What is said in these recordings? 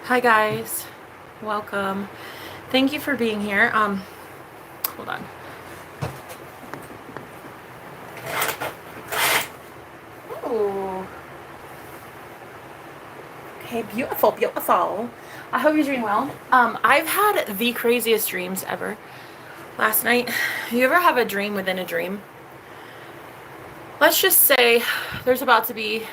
Hi guys, welcome. Thank you for being here. Hold on. Ooh. Okay, beautiful, beautiful. I hope you're doing well. I've had the craziest dreams ever. Last night, you ever have a dream within a dream? Let's just say there's about to be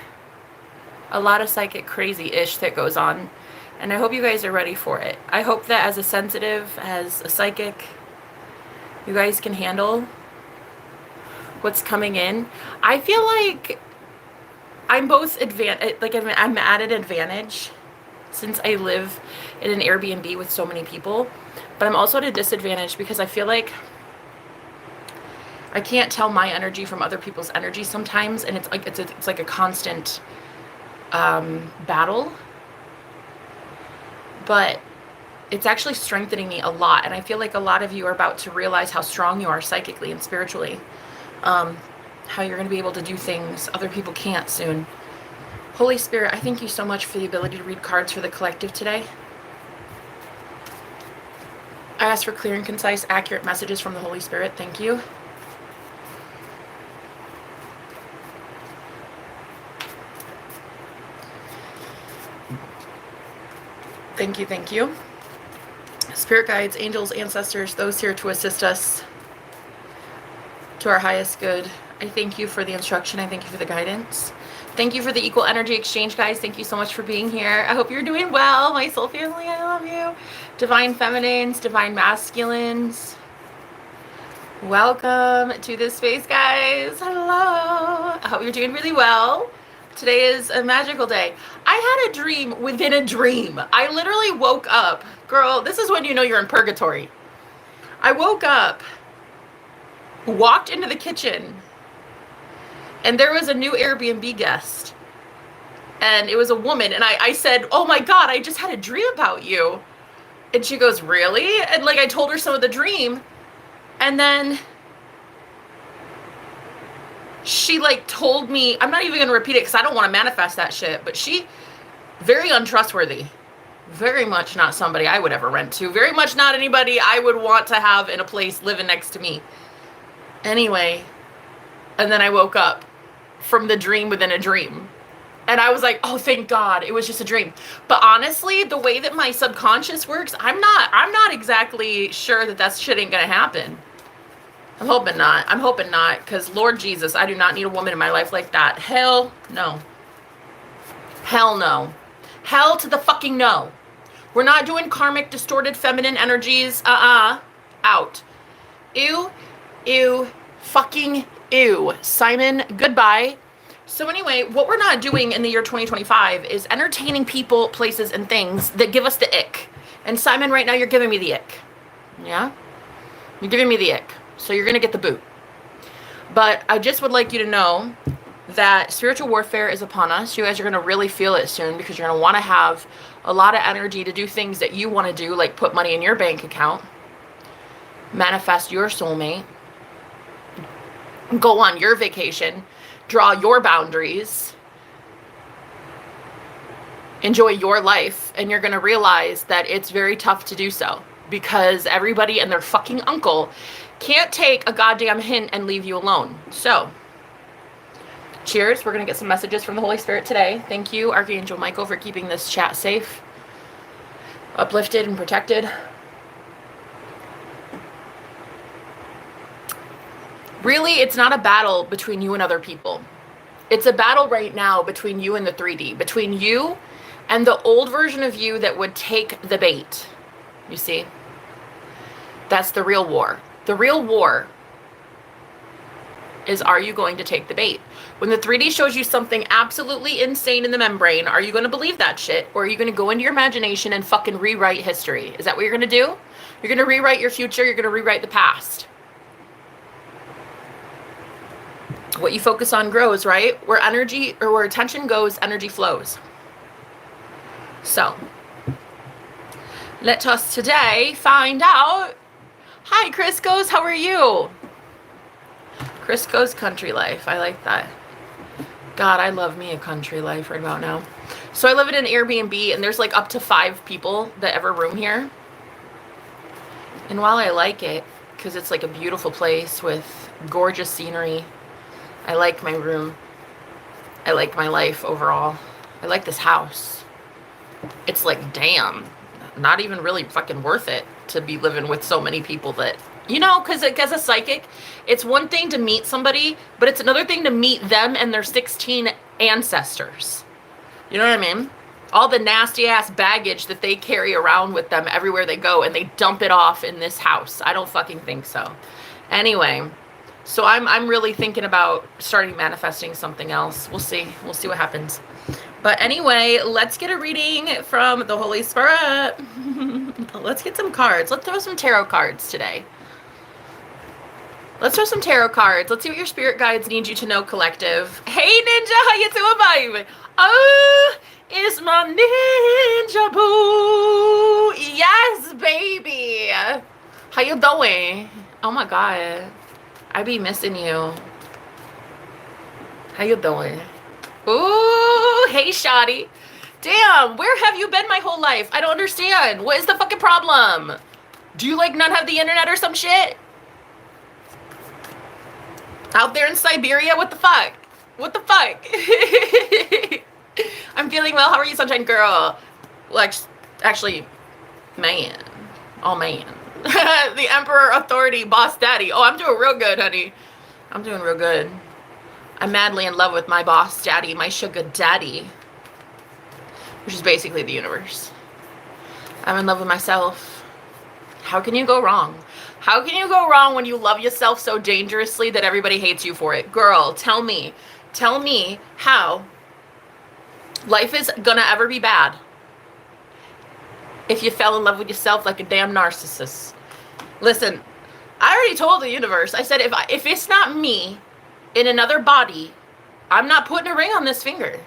a lot of psychic crazy-ish that goes on, and I hope you guys are ready for it. I hope that as a sensitive, as a psychic, you guys can handle what's coming in. I feel like I'm both I'm at an advantage since I live in an Airbnb with so many people, but I'm also at a disadvantage because I feel like I can't tell my energy from other people's energy sometimes, and it's like a constant battle. But it's actually strengthening me a lot, and I feel like a lot of you are about to realize how strong you are psychically and spiritually. How you're going to be able to do things other people can't soon. Holy Spirit, I thank you so much for the ability to read cards for the collective today. I ask for clear and concise, accurate messages from the Holy Spirit. Thank you. Thank you, thank you. Spirit guides, angels, ancestors, those here to assist us to our highest good. I thank you for the instruction. I thank you for the guidance. Thank you for the equal energy exchange, guys. Thank you so much for being here. I hope you're doing well. My soul family, I love you. Divine feminines, divine masculines. Welcome to this space, guys. Hello. I hope you're doing really well. Today is a magical day. I had a dream within a dream. I literally woke up. Girl, this is when you know you're in purgatory. I woke up, walked into the kitchen, and there was a new Airbnb guest. And it was a woman. And I said, oh my God, I just had a dream about you. And she goes, really? And like I told her some of the dream. And then she like told me, I'm not even going to repeat it because I don't want to manifest that shit. But she, very untrustworthy. Very much not somebody I would ever rent to. Very much not anybody I would want to have in a place living next to me. Anyway, and then I woke up from the dream within a dream. And I was like, oh, thank God, it was just a dream. But honestly, the way that my subconscious works, I'm not exactly sure that shit ain't gonna happen. I'm hoping not. I'm hoping not, because Lord Jesus, I do not need a woman in my life like that. Hell no. Hell no. Hell to the fucking no. We're not doing karmic, distorted, feminine energies. Out. Ew. Ew. Fucking ew. Simon, goodbye. So anyway, what we're not doing in the year 2025 is entertaining people, places, and things that give us the ick. And Simon, right now, you're giving me the ick. Yeah? You're giving me the ick. So you're going to get the boot. But I just would like you to know that spiritual warfare is upon us. You guys are going to really feel it soon because you're going to want to have a lot of energy to do things that you want to do, like put money in your bank account, manifest your soulmate, go on your vacation, draw your boundaries, enjoy your life, and you're going to realize that it's very tough to do so because everybody and their fucking uncle can't take a goddamn hint and leave you alone. So, cheers. We're going to get some messages from the Holy Spirit today. Thank you, Archangel Michael, for keeping this chat safe, uplifted, and protected. Really, it's not a battle between you and other people. It's a battle right now between you and the 3D, between you and the old version of you that would take the bait. You see? That's the real war. The real war is, are you going to take the bait? When the 3D shows you something absolutely insane in the membrane, are you going to believe that shit? Or are you going to go into your imagination and fucking rewrite history? Is that what you're going to do? You're going to rewrite your future. You're going to rewrite the past. What you focus on grows, right? Where energy or where attention goes, energy flows. So, let us today find out. Hi, Crisco's. How are you? Crisco's country life. I like that. God, I love me a country life right about now. So I live in an Airbnb, and there's like up to 5 people that ever room here. And while I like it, because it's like a beautiful place with gorgeous scenery, I like my room. I like my life overall. I like this house. It's like, damn, not even really fucking worth it to be living with so many people that, you know, because as a psychic, it's one thing to meet somebody, but it's another thing to meet them and their 16 ancestors. You know what I mean? All the nasty ass baggage that they carry around with them everywhere they go, and they dump it off in this house. I don't fucking think so. Anyway, so I'm really thinking about starting manifesting something else. We'll see. We'll see what happens. But anyway, let's get a reading from the Holy Spirit. Let's get some cards. Let's throw some tarot cards today. Let's throw some tarot cards. Let's see what your spirit guides need you to know, collective. Hey, Ninja, how you doing, baby? Oh, it's my Ninja boo. Yes, baby. How you doing? Oh my God, I be missing you. How you doing? Ooh, hey, Shotty. Damn, where have you been my whole life? I don't understand. What is the fucking problem? Do you like not have the internet or some shit? Out there in Siberia? What the fuck? What the fuck? I'm feeling well. How are you, Sunshine Girl? Well, actually, man. Oh, man. The Emperor Authority Boss Daddy. Oh, I'm doing real good, honey. I'm doing real good. I'm madly in love with my boss daddy, my sugar daddy, which is basically the universe. I'm in love with myself. How can you go wrong? How can you go wrong when you love yourself so dangerously that everybody hates you for it? Girl, tell me how life is gonna ever be bad if you fell in love with yourself like a damn narcissist. Listen, I already told the universe, I said, if it's not me in another body, I'm not putting a ring on this finger.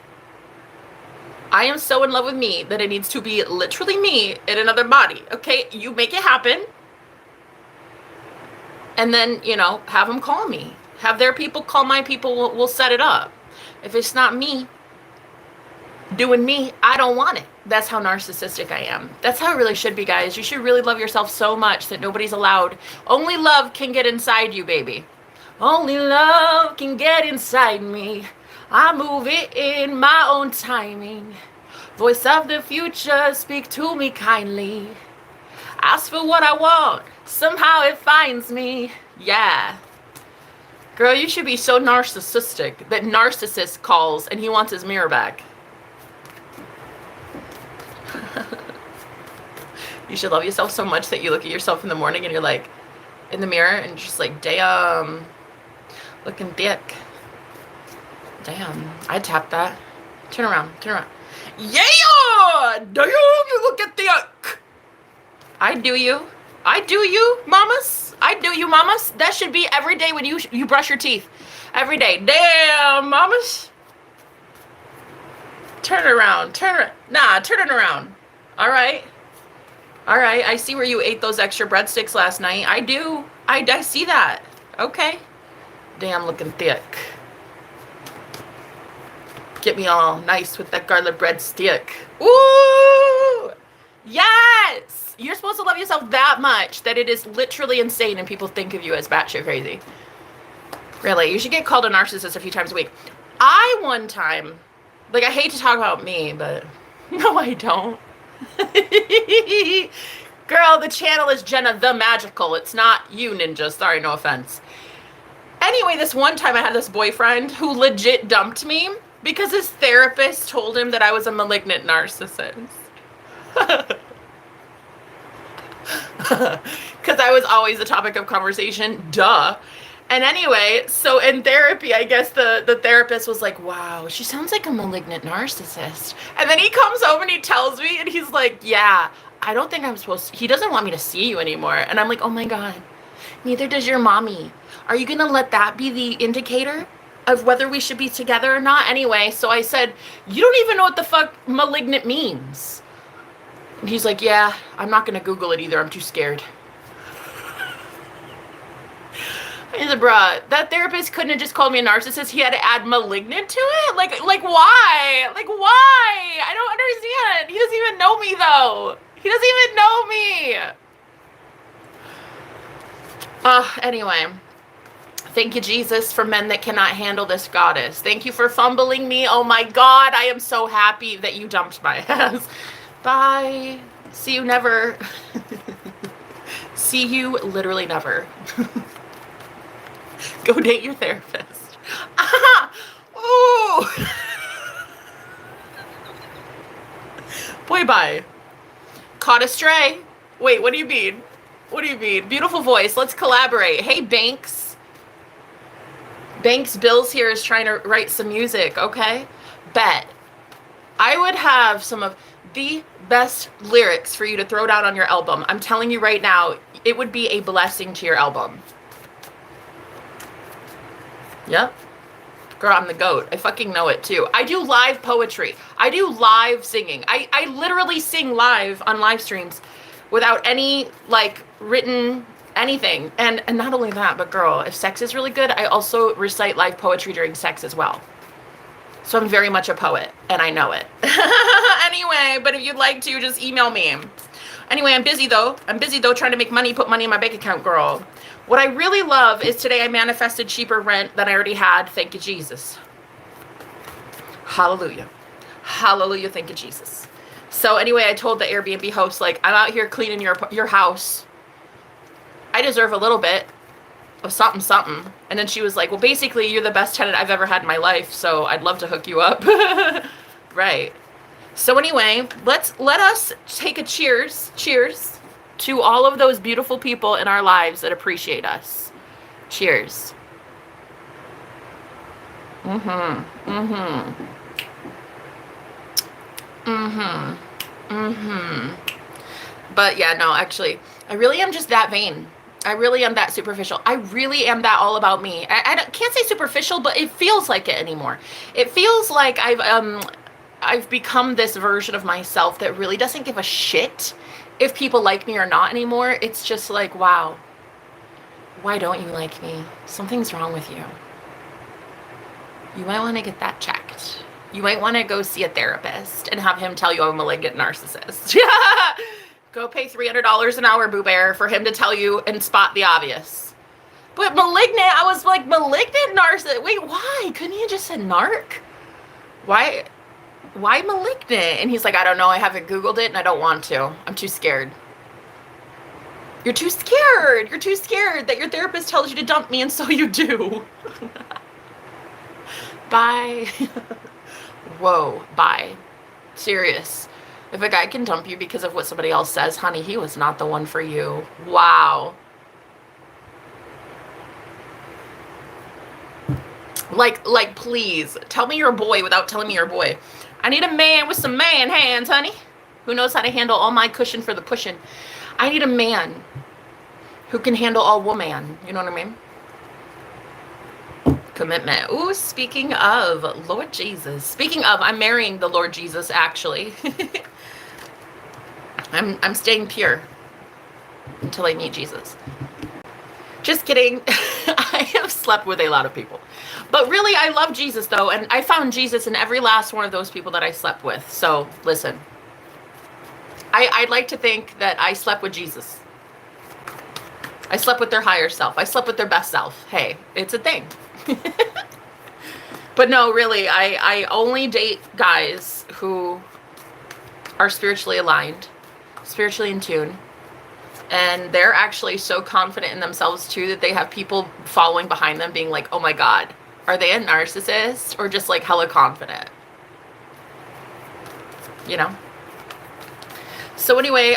I am so in love with me that it needs to be literally me in another body. Okay, you make it happen. And then, you know, have them call me. Have their people call my people. We'll set it up. If it's not me doing me, I don't want it. That's how narcissistic I am. That's how it really should be, guys. You should really love yourself so much that nobody's allowed. Only love can get inside you, baby. Only love can get inside me. I move it in my own timing. Voice of the future, speak to me kindly. Ask for what I want. Somehow it finds me. Yeah. Girl, you should be so narcissistic that narcissist calls and he wants his mirror back. You should love yourself so much that you look at yourself in the morning and you're like, in the mirror, and you're just like, damn, looking thick. Damn, I'd tap that. Turn around, turn around. Yeah! Damn, you look at thick. I do you, mamas. I do you, mamas. That should be every day when you brush your teeth. Every day. Damn, mamas. Turn it around. Turn it around. All right. I see where you ate those extra breadsticks last night. I do. I see that. Okay. Damn, looking thick. Get me all nice with that garlic breadstick. Ooh! Yes! You're supposed to love yourself that much that it is literally insane and people think of you as batshit crazy. Really, you should get called a narcissist a few times a week. I one time, like, I hate to talk about me, but no, I don't. Girl, the channel is Jenna the Magical. It's not you, Ninja. Sorry, no offense. Anyway, this one time I had this boyfriend who legit dumped me because his therapist told him that I was a malignant narcissist. Because I was always the topic of conversation. Duh. And anyway, so in therapy, I guess the therapist was like, wow, she sounds like a malignant narcissist. And then he comes home and he tells me, and he's like, yeah, I don't think I'm supposed to, he doesn't want me to see you anymore. And I'm like, oh my God, neither does your mommy. Are you going to let that be the indicator of whether we should be together or not? Anyway, so I said, you don't even know what the fuck malignant means. And he's like, yeah, I'm not going to Google it either. I'm too scared. He's a bruh. That therapist couldn't have just called me a narcissist. He had to add malignant to it? Like why? Like why? I don't understand. He doesn't even know me though. He doesn't even know me. Anyway. Thank you, Jesus, for men that cannot handle this goddess. Thank you for fumbling me. Oh my God, I am so happy that you dumped my ass. Bye. See you never. See you literally never. Go date your therapist. Ah! Ooh. Boy, bye. Caught a stray. Wait, what do you mean? What do you mean? Beautiful voice. Let's collaborate. Hey, Banks. Banks Bills here is trying to write some music, okay? Bet. I would have some of the best lyrics for you to throw down on your album. I'm telling you right now, it would be a blessing to your album. Yep. Girl, I'm the GOAT. I fucking know it too. I do live poetry. I do live singing. I literally sing live on live streams without any, like, written anything. And not only that, but girl, if sex is really good, I also recite live poetry during sex as well. So I'm very much a poet, and I know it. Anyway, but if you'd like to, just email me. Anyway, I'm busy though. Trying to make money, put money in my bank account, girl. What I really love is today I manifested cheaper rent than I already had. Thank you, Jesus. Hallelujah. Hallelujah. Thank you, Jesus. So anyway, I told the Airbnb host, like, I'm out here cleaning your house. I deserve a little bit of something, something. And then she was like, well, basically, you're the best tenant I've ever had in my life, so I'd love to hook you up. Right. So anyway, let us take a cheers to all of those beautiful people in our lives that appreciate us. Cheers. Mm-hmm. Mm-hmm. Mm-hmm. Mm-hmm. But yeah, no, actually, I really am just that vain. I really am that superficial. I really am that all about me. I can't say superficial, but it feels like it anymore. It feels like I've become this version of myself that really doesn't give a shit if people like me or not anymore. It's just like, wow, why don't you like me? Something's wrong with you. You might want to get that checked. You might want to go see a therapist and have him tell you I'm a malignant narcissist. Go pay $300 an hour, Boo Bear, for him to tell you and spot the obvious. But malignant, I was like, malignant narcissist. Wait, why? Couldn't you just said narc? Why malignant? And he's like, I don't know. I haven't Googled it and I don't want to. I'm too scared. You're too scared. You're too scared that your therapist tells you to dump me, and so you do. Bye. Whoa, bye. Serious. If a guy can dump you because of what somebody else says, honey, he was not the one for you. Wow. Like, please, tell me you're a boy without telling me you're a boy. I need a man with some man hands, honey, who knows how to handle all my cushion for the pushing. I need a man who can handle all woman. You know what I mean? Commitment. Ooh, speaking of Lord Jesus. Speaking of, I'm marrying the Lord Jesus, actually. I'm staying pure until I meet Jesus. Just kidding. I have slept with a lot of people. But really, I love Jesus, though, and I found Jesus in every last one of those people that I slept with. So, listen. I'd like to think that I slept with Jesus. I slept with their higher self. I slept with their best self. Hey, it's a thing. But no, really, I only date guys who are spiritually aligned, spiritually in tune, and they're actually so confident in themselves too that they have people following behind them being like, oh my God, are they a narcissist or just like hella confident? You know? So anyway,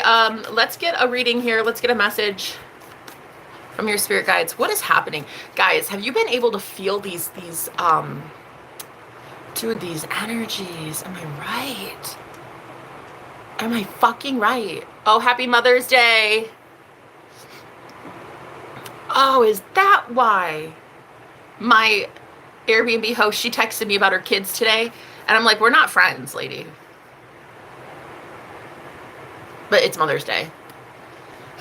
let's get a reading here. Let's get a message from your spirit guides. What is happening? Guys, have you been able to feel these energies? Am I right? Am I fucking right? Oh, happy Mother's Day. Oh, is that why? My Airbnb host, she texted me about her kids today, and I'm like, we're not friends, lady. But it's Mother's Day.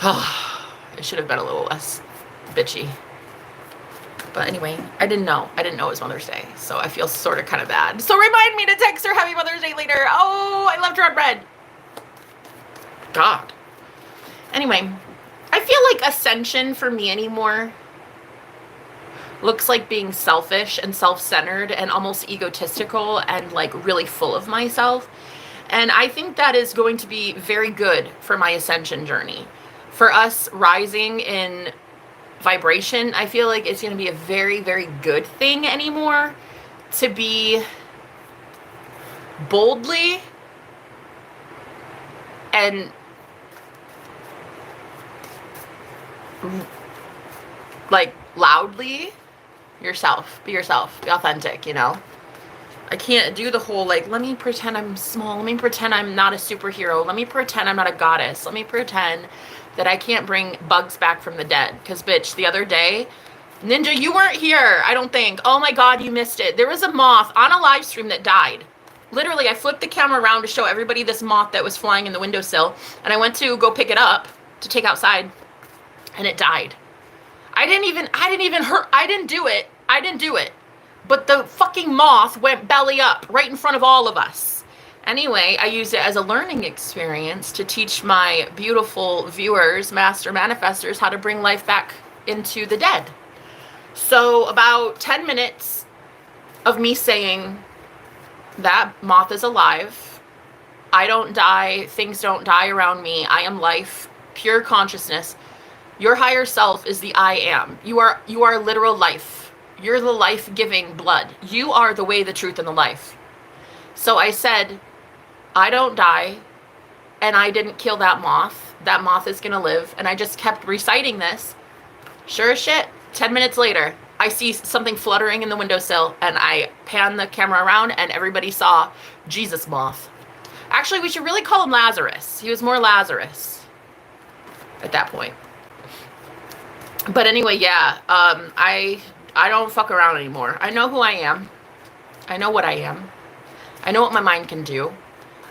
Oh, it should have been a little less bitchy. But anyway, I didn't know it was Mother's Day, so I feel sort of kind of bad. So remind me to text her Happy Mother's Day later. Oh, I left her on red. God. Anyway, I feel like ascension for me anymore looks like being selfish and self-centered and almost egotistical and like really full of myself. And I think that is going to be very good for my ascension journey. For us rising in vibration, I feel like it's going to be a very, very good thing anymore to be boldly and like loudly yourself. Be yourself. Be authentic, you know? I can't do the whole like, let me pretend I'm small. Let me pretend I'm not a superhero. Let me pretend I'm not a goddess. Let me pretend that I can't bring bugs back from the dead. Because, bitch, the other day, Ninja, you weren't here, I don't think. Oh my God, you missed it. There was a moth on a live stream that died. Literally, I flipped the camera around to show everybody this moth that was flying in the windowsill. And I went to go pick it up to take outside. And it died. I didn't do it. But the fucking moth went belly up right in front of all of us. Anyway, I used it as a learning experience to teach my beautiful viewers, master manifestors, how to bring life back into the dead. So about 10 minutes of me saying that moth is alive. I don't die. Things don't die around me. I am life, pure consciousness. Your higher self is the I am. You are literal life. You're the life-giving blood. You are the way, the truth, and the life. So I said, I don't die, and I didn't kill that moth. That moth is going to live. And I just kept reciting this. Sure as shit, 10 minutes later, I see something fluttering in the windowsill, and I pan the camera around, and everybody saw Jesus moth. Actually, we should really call him Lazarus. He was more Lazarus at that point. But anyway, yeah, I don't fuck around anymore. I know who I am. I know what I am. I know what my mind can do.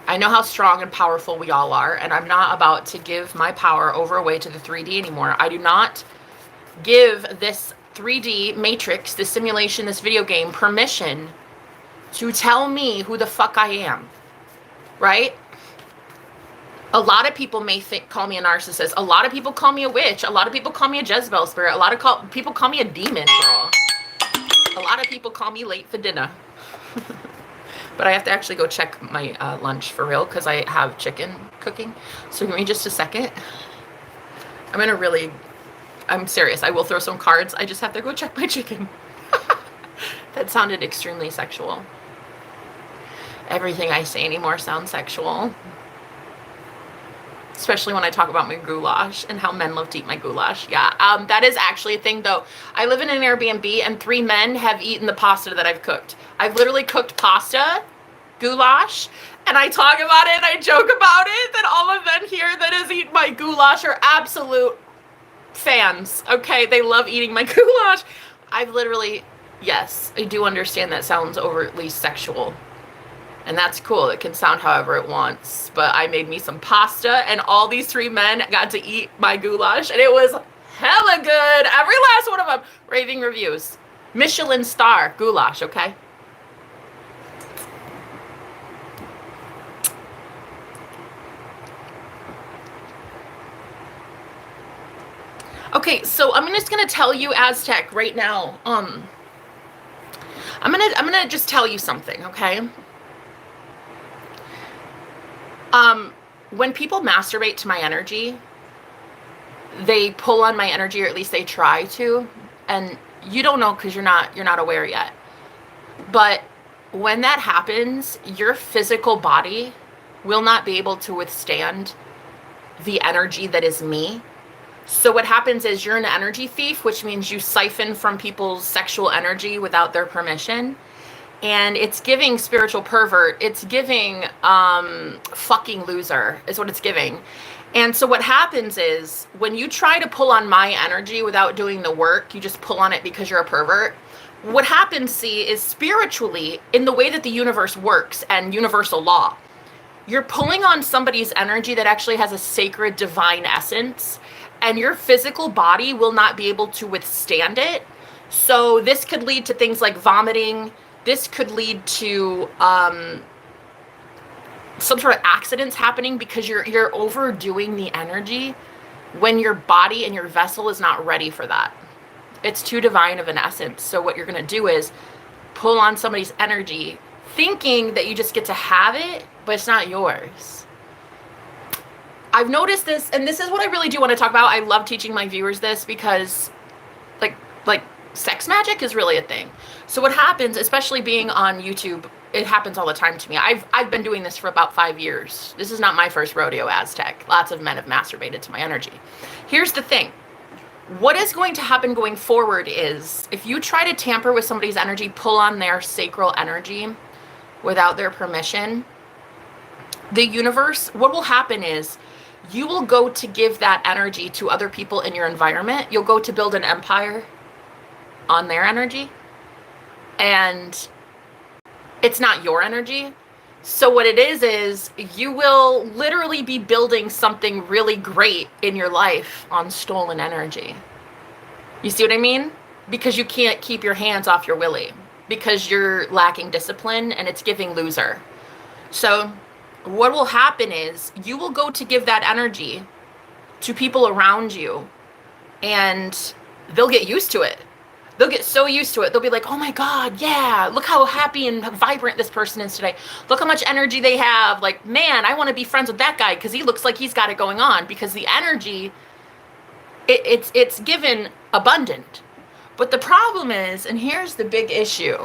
I know how strong and powerful we all are, and I'm not about to give my power over away to the 3D anymore. I do not give this 3D matrix, this simulation, this video game permission to tell me who the fuck I am, right? A lot of people may call me a narcissist. A lot of people call me a witch. A lot of people call me a Jezebel spirit. A lot of people call me a demon girl. A lot of people call me late for dinner. But I have to actually go check my lunch for real because I have chicken cooking. So give me just a second. I'm serious. I will throw some cards. I just have to go check my chicken. That sounded extremely sexual. Everything I say anymore sounds sexual. Especially when I talk about my goulash and how men love to eat my goulash. Yeah, that is actually a thing though. I live in an Airbnb and 3 men have eaten the pasta that I've cooked. I've literally cooked pasta, goulash, and I talk about it and I joke about it that all of them here that has eaten my goulash are absolute fans. Okay, they love eating my goulash. I've literally, yes, I do understand that sounds overtly sexual. And that's cool. It can sound however it wants. But I made me some pasta, and all these 3 men got to eat my goulash, and it was hella good. Every last one of them raving reviews. Michelin star goulash, okay? Okay, so I'm just gonna tell you, Aztec, right now. I'm gonna just tell you something, okay? When people masturbate to my energy, they pull on my energy, or at least they try to, and you don't know because you're not aware yet. But when that happens, your physical body will not be able to withstand the energy that is me. So what happens is you're an energy thief, which means you siphon from people's sexual energy without their permission. And it's giving spiritual pervert. It's giving fucking loser is what it's giving. And so what happens is when you try to pull on my energy without doing the work, you just pull on it because you're a pervert. What happens, see, is spiritually, in the way that the universe works and universal law, you're pulling on somebody's energy that actually has a sacred divine essence, and your physical body will not be able to withstand it. So this could lead to things like vomiting. This could lead to some sort of accidents happening because you're overdoing the energy when your body and your vessel is not ready for that. It's too divine of an essence. So what you're going to do is pull on somebody's energy thinking that you just get to have it, but it's not yours. I've noticed this, and this is what I really do want to talk about. I love teaching my viewers this because like sex magic is really a thing. So what happens, especially being on YouTube, it happens all the time to me. I've been doing this for about 5 years. This is not my first rodeo, Aztec. Lots of men have masturbated to my energy. Here's the thing. What is going to happen going forward is if you try to tamper with somebody's energy, pull on their sacral energy without their permission, the universe, what will happen is you will go to give that energy to other people in your environment. You'll go to build an empire on their energy, and it's not your energy. So what it is you will literally be building something really great in your life on stolen energy. You see what I mean? Because you can't keep your hands off your willy because you're lacking discipline and it's giving loser. So what will happen is you will go to give that energy to people around you and they'll get used to it. They'll get so used to it. They'll be like, oh my God, yeah, look how happy and vibrant this person is today. Look how much energy they have. Like, man, I want to be friends with that guy because he looks like he's got it going on, because the energy, it's given abundant. But the problem is, and here's the big issue,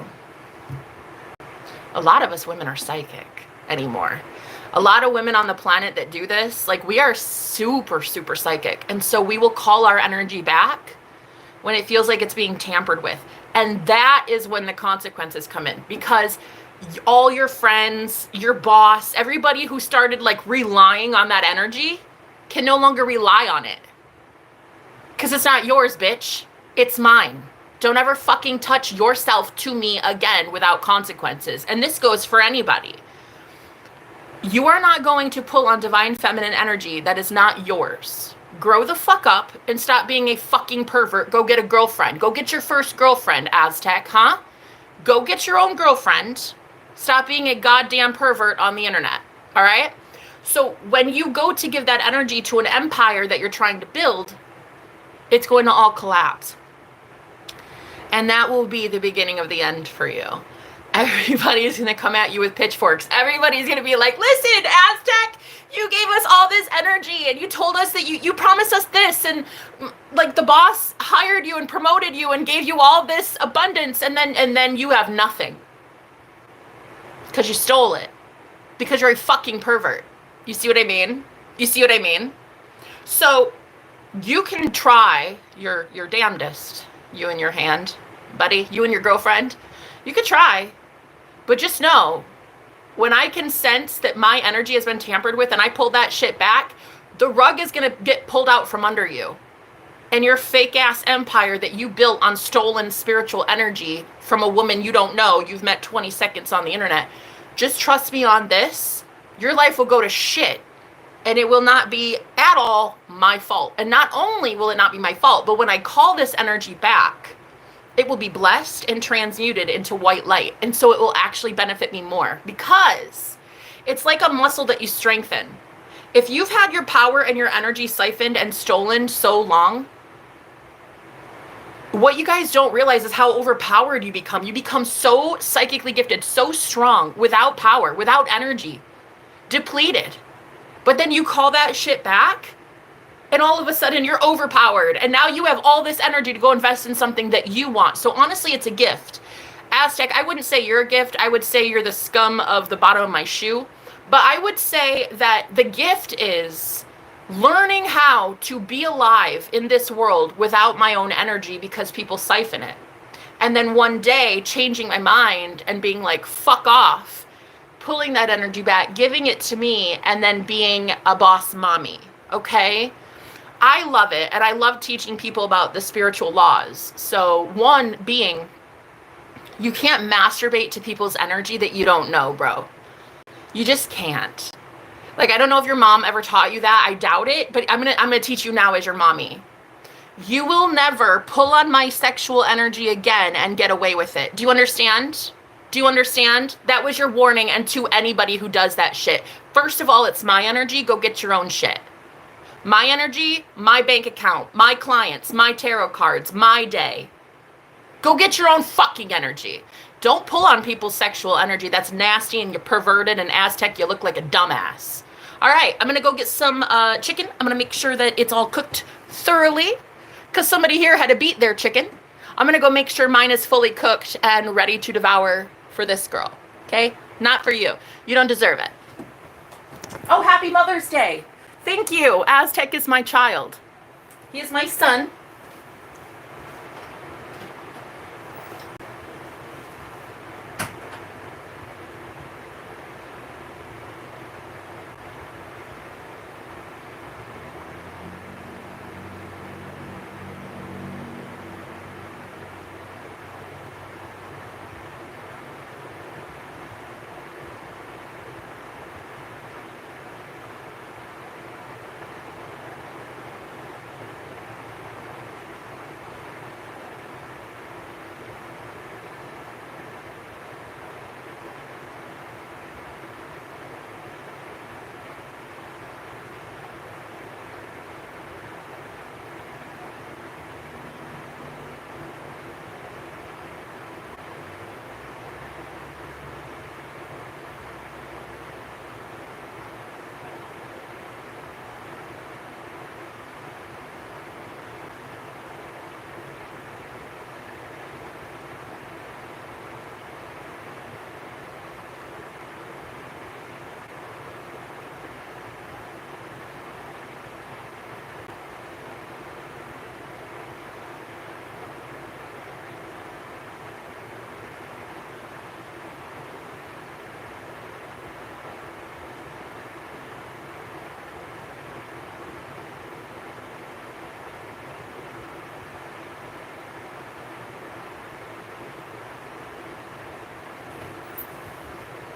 a lot of us women are psychic anymore. A lot of women on the planet that do this, like, we are super, super psychic. And so we will call our energy back when it feels like it's being tampered with. And that is when the consequences come in, because all your friends, your boss, everybody who started like relying on that energy can no longer rely on it. Because it's not yours, bitch. It's mine. Don't ever fucking touch yourself to me again without consequences. And this goes for anybody. You are not going to pull on divine feminine energy that is not yours. Grow the fuck up and stop being a fucking pervert. Go get a girlfriend. Go get your first girlfriend, Aztec, huh? Go get your own girlfriend. Stop being a goddamn pervert on the internet, all right? So when you go to give that energy to an empire that you're trying to build, it's going to all collapse. And that will be the beginning of the end for you. Everybody is going to come at you with pitchforks. Everybody's going to be like, listen, Aztec, you gave us all this energy and you told us that you promised us this, and like the boss hired you and promoted you and gave you all this abundance, and then you have nothing because you stole it, because you're a fucking pervert. You see what I mean? You see what I mean? So you can try your damnedest, you and your hand, buddy, you and your girlfriend. You could try, but just know, when I can sense that my energy has been tampered with and I pull that shit back, the rug is going to get pulled out from under you. And your fake ass empire that you built on stolen spiritual energy from a woman you don't know, you've met 20 seconds on the internet. Just trust me on this. Your life will go to shit. And it will not be at all my fault. And not only will it not be my fault, but when I call this energy back, it will be blessed and transmuted into white light. And so it will actually benefit me more, because it's like a muscle that you strengthen. If you've had your power and your energy siphoned and stolen so long, what you guys don't realize is how overpowered you become. You become so psychically gifted, so strong, without power, without energy, depleted. But then you call that shit back, and all of a sudden you're overpowered, and now you have all this energy to go invest in something that you want. So honestly, it's a gift. Aztec, I wouldn't say you're a gift. I would say you're the scum of the bottom of my shoe. But I would say that the gift is learning how to be alive in this world without my own energy because people siphon it. And then one day changing my mind and being like, fuck off, pulling that energy back, giving it to me, and then being a boss mommy, okay? I love it, and I love teaching people about the spiritual laws. So one being, you can't masturbate to people's energy that you don't know, bro. You just can't. Like, I don't know if your mom ever taught you that. I doubt it, but I'm gonna teach you now as your mommy. You will never pull on my sexual energy again and get away with it. Do you understand? Do you understand? That was your warning, and to anybody who does that shit. First of all, it's my energy. Go get your own shit. My energy, my bank account, my clients, my tarot cards, my day. Go get your own fucking energy. Don't pull on people's sexual energy. That's nasty, and you're perverted, and Aztec, you look like a dumbass. All right, I'm going to go get some chicken. I'm going to make sure that it's all cooked thoroughly, because somebody here had to beat their chicken. I'm going to go make sure mine is fully cooked and ready to devour for this girl, okay? Not for you. You don't deserve it. Oh, happy Mother's Day. Thank you. Aztec is my child. He is my son.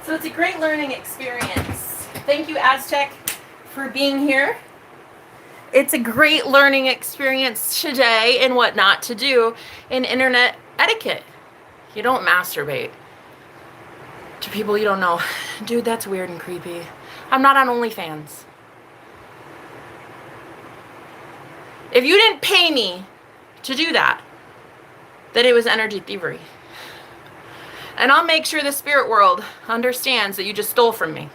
So it's a great learning experience. Thank you, Aztec, for being here. It's a great learning experience today in what not to do in internet etiquette. You don't masturbate to people you don't know. Dude, that's weird and creepy. I'm not on OnlyFans. If you didn't pay me to do that, then it was energy thievery. And I'll make sure the spirit world understands that you just stole from me.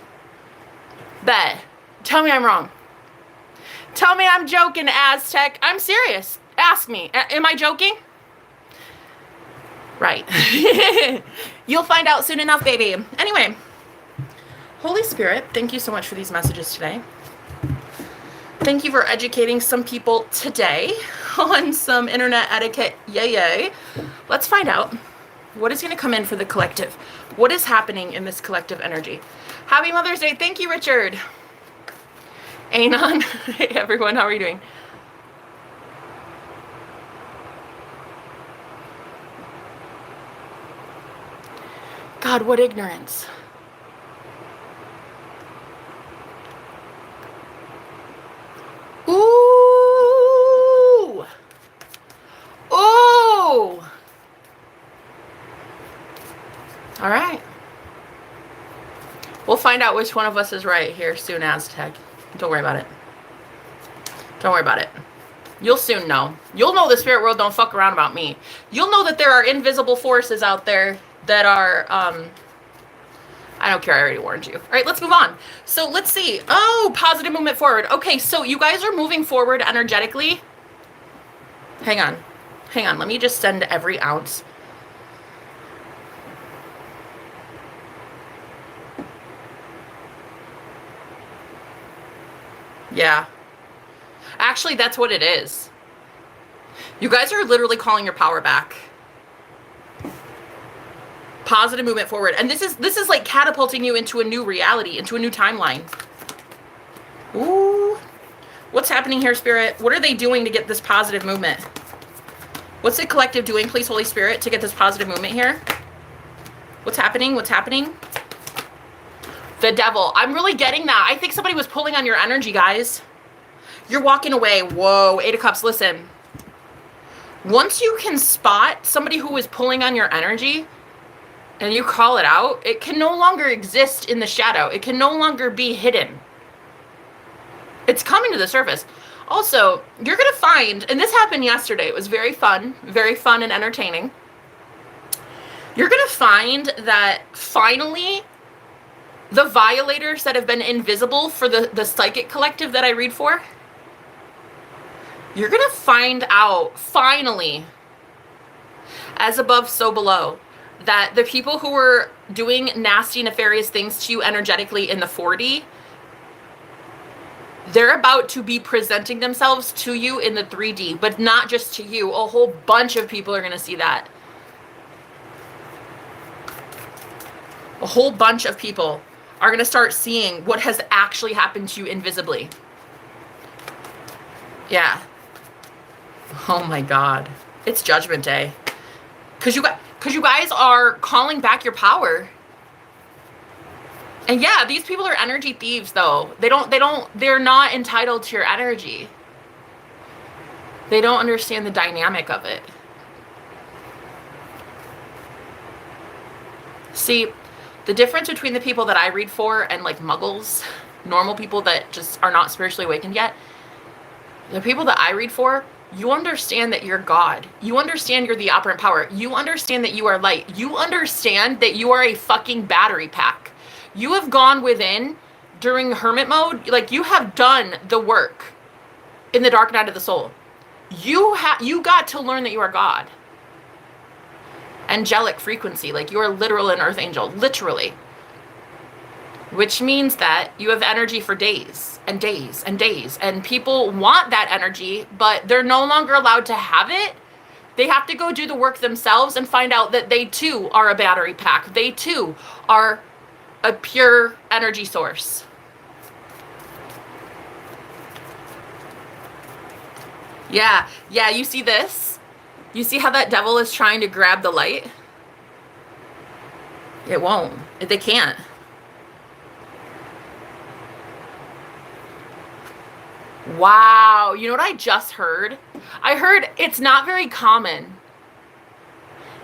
Bet. Tell me I'm wrong. Tell me I'm joking, Aztec. I'm serious. Ask me. Am I joking? Right. You'll find out soon enough, baby. Anyway, Holy Spirit, thank you so much for these messages today. Thank you for educating some people today on some internet etiquette. Yay, yay. Let's find out what is going to come in for the collective. What is happening in this collective energy? Happy Mother's Day. Thank you, Richard. Anon. Hey, everyone. How are you doing? God, what ignorance. Ooh. Ooh. All right. We'll find out which one of us is right here soon, Aztec. Don't worry about it. Don't worry about it. You'll soon know. You'll know the spirit world don't fuck around about me. You'll know that there are invisible forces out there that are, I don't care, I already warned you. All right, let's move on. So let's see. Oh, positive movement forward. Okay, so you guys are moving forward energetically. Hang on. Hang on, let me just send every ounce. Yeah. Actually, that's what it is. You guys are literally calling your power back. Positive movement forward. And this is like catapulting you into a new reality, into a new timeline. Ooh. What's happening here, Spirit? What are they doing to get this positive movement? What's the collective doing, please, Holy Spirit, to get this positive movement here? What's happening? What's happening? The devil. I'm really getting that. I think somebody was pulling on your energy, guys. You're walking away. Whoa. 8 of Cups. Listen. Once you can spot somebody who is pulling on your energy and you call it out, it can no longer exist in the shadow. It can no longer be hidden. It's coming to the surface. Also, you're going to find, and this happened yesterday, it was very fun and entertaining. You're going to find that finally the violators that have been invisible for the psychic collective that I read for, you're going to find out finally, as above, so below, that the people who were doing nasty, nefarious things to you energetically in the 4D, they're about to be presenting themselves to you in the 3D, but not just to you. A whole bunch of people are going to see that. A whole bunch of people are going to start seeing what has actually happened to you invisibly. Yeah. Oh my God. It's Judgment Day. Because you guys are calling back your power. And yeah, these people are energy thieves though. They're not entitled to your energy. They don't understand the dynamic of it. See, the difference between the people that I read for and like muggles, normal people that just are not spiritually awakened yet, the people that I read for, you understand that you're God. You understand you're the operant power. You understand that you are light. You understand that you are a fucking battery pack. You have gone within during hermit mode. Like, you have done the work in the dark night of the soul. You got to learn that you are God. Angelic frequency. Like, you are literal an earth angel. Literally. Which means that you have energy for days and days and days. And people want that energy, but they're no longer allowed to have it. They have to go do the work themselves and find out that they too are a battery pack. They too are a pure energy source. Yeah, you see this? You see how that devil is trying to grab the light? It won't. They can't. Wow, you know what I just heard? I heard it's not very common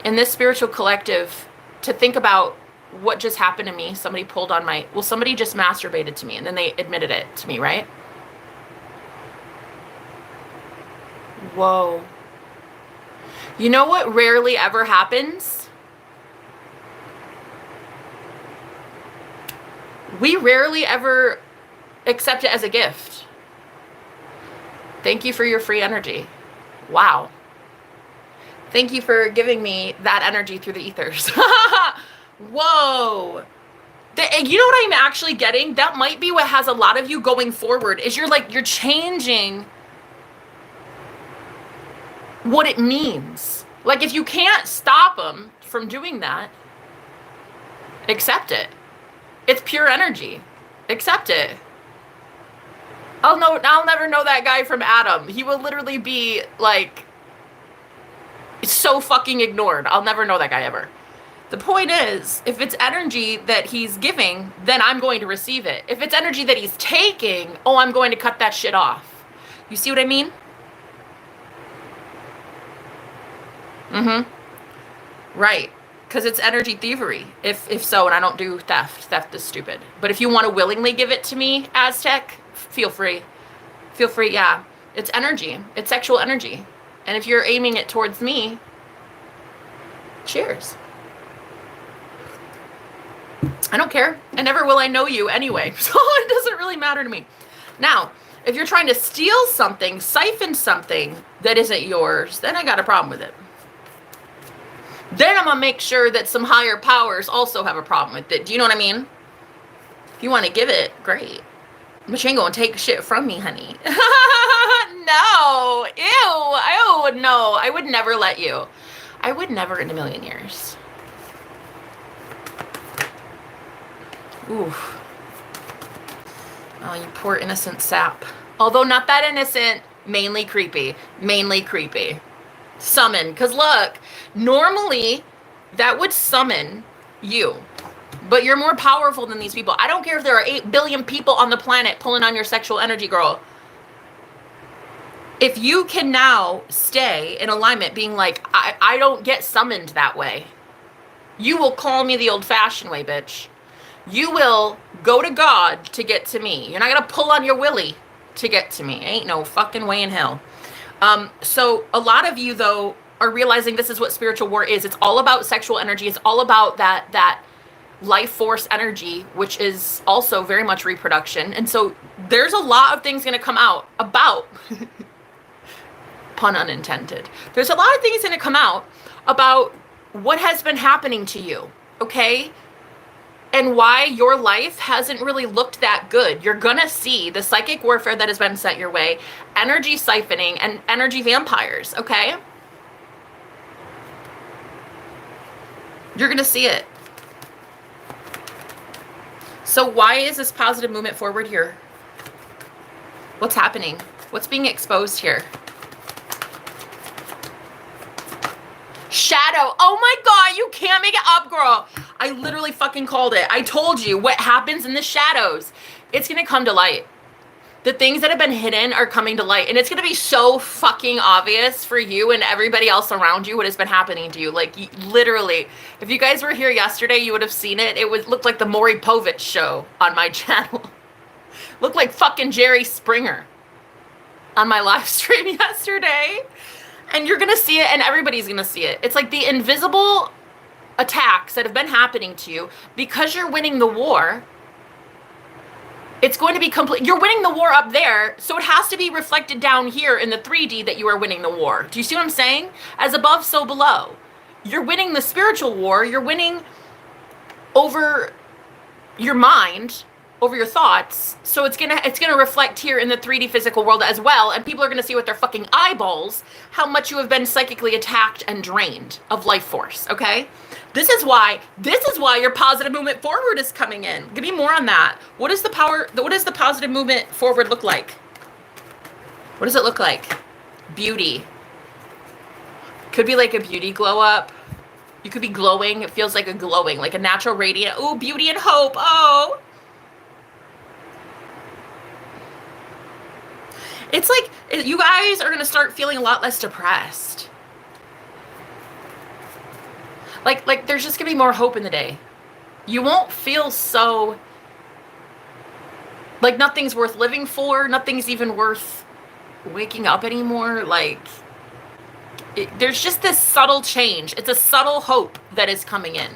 in this spiritual collective to think about what just happened to me. Somebody pulled on somebody just masturbated to me and then they admitted it to me, right? Whoa. You know what rarely ever happens? We rarely ever accept it as a gift. Thank you for your free energy. Wow. Thank you for giving me that energy through the ethers. Whoa. You know what I'm actually getting? That might be what has a lot of you going forward, is you're changing what it means. Like, if you can't stop them from doing that, accept it. It's pure energy. Accept it. I'll never know that guy from Adam. He will literally be like so fucking ignored. I'll never know that guy ever. The point is, if it's energy that he's giving, then I'm going to receive it. If it's energy that he's taking, I'm going to cut that shit off. You see what I mean? Right. Because it's energy thievery. If so, and I don't do theft. Theft is stupid. But if you want to willingly give it to me, Aztec, feel free. Feel free, yeah. It's energy. It's sexual energy. And if you're aiming it towards me, cheers. I don't care. And never will I know you anyway. So it doesn't really matter to me. Now, if you're trying to steal something, siphon something that isn't yours, then I got a problem with it. Then I'm going to make sure that some higher powers also have a problem with it. Do you know what I mean? If you want to give it, great. But you ain't going to take shit from me, honey. No. Ew. No. I would never let you. I would never in a million years. Oof. Oh, you poor innocent sap. Although not that innocent. Mainly creepy. Mainly creepy. Summon. Because look, normally that would summon you. But you're more powerful than these people. I don't care if there are 8 billion people on the planet pulling on your sexual energy, girl. If you can now stay in alignment, being like, I don't get summoned that way. You will call me the old-fashioned way, bitch. You will go to God to get to me. You're not going to pull on your willy to get to me. Ain't no fucking way in hell. So a lot of you, though, are realizing this is what spiritual war is. It's all about sexual energy. It's all about that life force energy, which is also very much reproduction. And so there's a lot of things going to come out about, pun unintended, there's a lot of things going to come out about what has been happening to you, okay? And why your life hasn't really looked that good. You're gonna see the psychic warfare that has been set your way, energy siphoning, and energy vampires, okay? You're gonna see it. So why is this positive movement forward here? What's happening? What's being exposed here? Shadow. Oh my God, you can't make it up, girl. I literally fucking called it. I told you what happens in the shadows. It's going to come to light. The things that have been hidden are coming to light. And it's going to be so fucking obvious for you and everybody else around you what has been happening to you. Like, literally, if you guys were here yesterday, you would have seen it. It would look like the Maury Povich show on my channel. Looked like fucking Jerry Springer on my live stream yesterday. And you're going to see it, and everybody's going to see it. It's like the invisible attacks that have been happening to you because you're winning the war. It's going to be complete. You're winning the war up there, so it has to be reflected down here in the 3D that you are winning the war. Do you see what I'm saying? As above, so below. You're winning the spiritual war. You're winning over your mind, over your thoughts. So it's gonna reflect here in the 3D physical world as well, and people are gonna see with their fucking eyeballs how much you have been psychically attacked and drained of life force, okay? This is why your positive movement forward is coming in. Give me more on that. What does the positive movement forward look like? What does it look like? Beauty. Could be like a beauty glow up. You could be glowing. It feels like a glowing, like a natural radiant. Ooh, beauty and hope. Oh. It's like you guys are going to start feeling a lot less depressed. Like there's just going to be more hope in the day. You won't feel so like nothing's worth living for. Nothing's even worth waking up anymore. Like there's just this subtle change. It's a subtle hope that is coming in.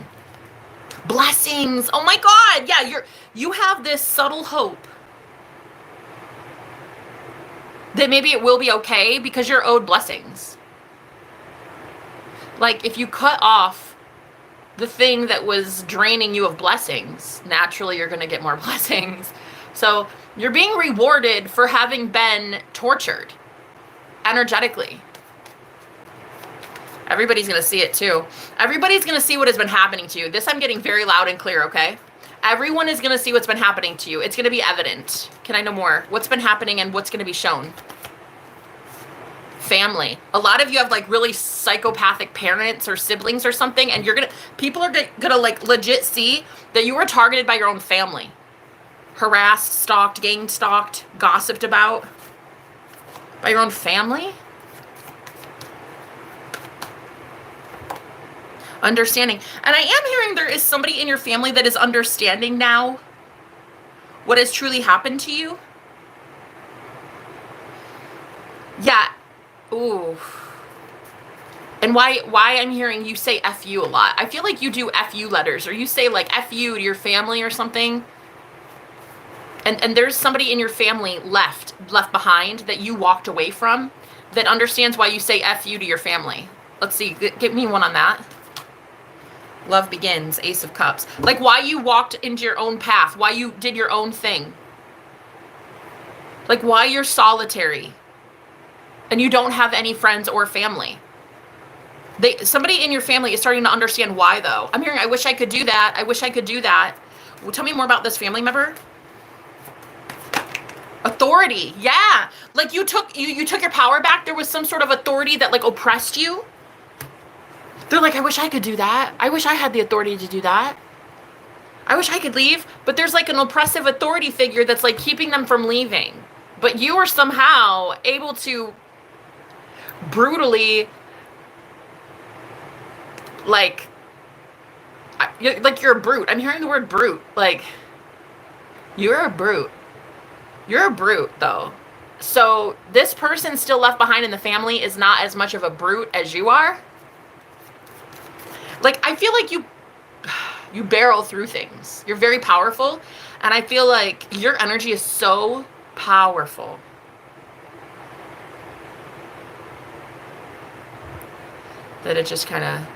Blessings. Oh my God. Yeah, you have this subtle hope that maybe it will be okay because you're owed blessings. Like if you cut off the thing that was draining you of blessings, naturally you're going to get more blessings. So you're being rewarded for having been tortured energetically. Everybody's going to see it too. Everybody's going to see what has been happening to you. This I'm getting very loud and clear, okay? Everyone is going to see what's been happening to you. It's going to be evident. Can I know more? What's been happening and what's going to be shown? Family. A lot of you have like really psychopathic parents or siblings or something, and people are gonna like legit see that you were targeted by your own family. Harassed, stalked, gang stalked, gossiped about by your own family. Understanding. And I am hearing there is somebody in your family that is understanding now what has truly happened to you. Yeah. Ooh. And why I'm hearing you say F you a lot. I feel like you do F you letters, or you say like F you to your family or something. And there's somebody in your family left behind that you walked away from that understands why you say F you to your family. Let's see. Give me one on that. Love begins, Ace of Cups. Like why you walked into your own path, why you did your own thing. Like why you're solitary and you don't have any friends or family. Somebody in your family is starting to understand why though. I'm hearing, I wish I could do that. I wish I could do that. Well, tell me more about this family member. Authority. Yeah. Like you took your power back. There was some sort of authority that like oppressed you. They're like, I wish I could do that. I wish I had the authority to do that. I wish I could leave. But there's like an oppressive authority figure that's like keeping them from leaving. But you were somehow able to brutally, like you're a brute. I'm hearing the word brute. Like, you're a brute. You're a brute, though. So this person still left behind in the family is not as much of a brute as you are. Like, I feel like you barrel through things. You're very powerful, and I feel like your energy is so powerful. That it just kind of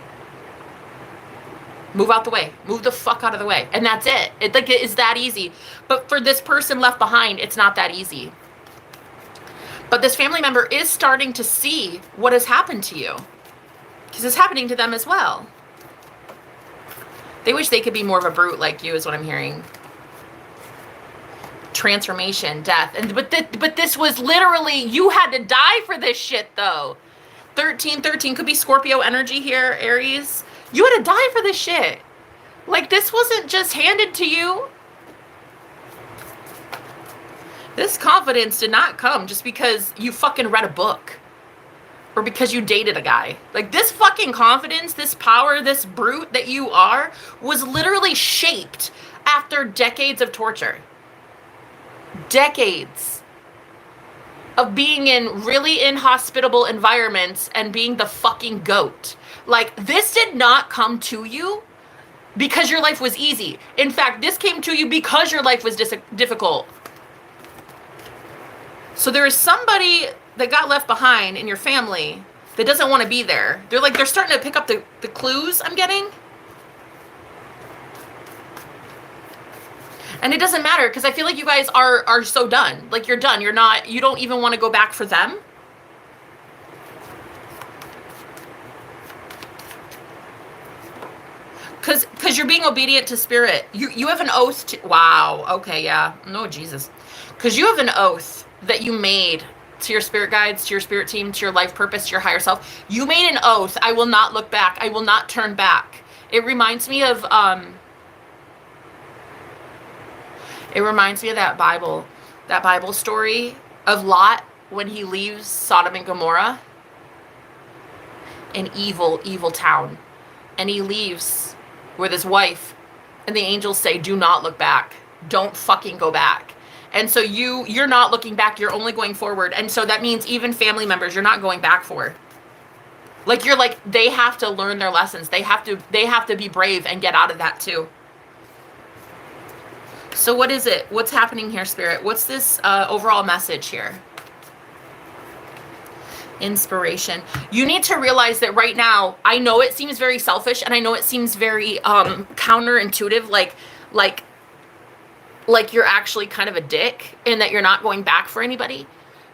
move out the way. Move the fuck out of the way. And that's it. It is that easy. But for this person left behind, it's not that easy. But this family member is starting to see what has happened to you. Because it's happening to them as well. They wish they could be more of a brute like you, is what I'm hearing. Transformation, death. But this was literally, you had to die for this shit, though. 1313 could be Scorpio energy here, Aries. You had to die for this shit. Like, this wasn't just handed to you. This confidence did not come just because you fucking read a book. Or because you dated a guy. Like, this fucking confidence, this power, this brute that you are, was literally shaped after decades of torture. Decades of being in really inhospitable environments and being the fucking goat. Like, this did not come to you because your life was easy. In fact, this came to you because your life was difficult. So there is somebody that got left behind in your family that doesn't want to be there. They're starting to pick up the clues I'm getting. And it doesn't matter, because I feel like you guys are so done. Like, you're done. You don't even want to go back for them. Because you're being obedient to spirit. You have an oath to, wow, okay, yeah. No, Jesus. Because you have an oath that you made to your spirit guides, to your spirit team, to your life purpose, to your higher self. You made an oath. I will not look back. I will not turn back. It reminds me of that Bible story of Lot when he leaves Sodom and Gomorrah, an evil, evil town. And he leaves with his wife, and the angels say, do not look back. Don't fucking go back. And so you're not looking back, you're only going forward. And so that means even family members you're not going back for. Like, you're like, they have to learn their lessons. They have to be brave and get out of that too. So what is it? What's happening here, Spirit? What's this overall message here? Inspiration. You need to realize that right now, I know it seems very selfish, and I know it seems very counterintuitive, like you're actually kind of a dick and that you're not going back for anybody.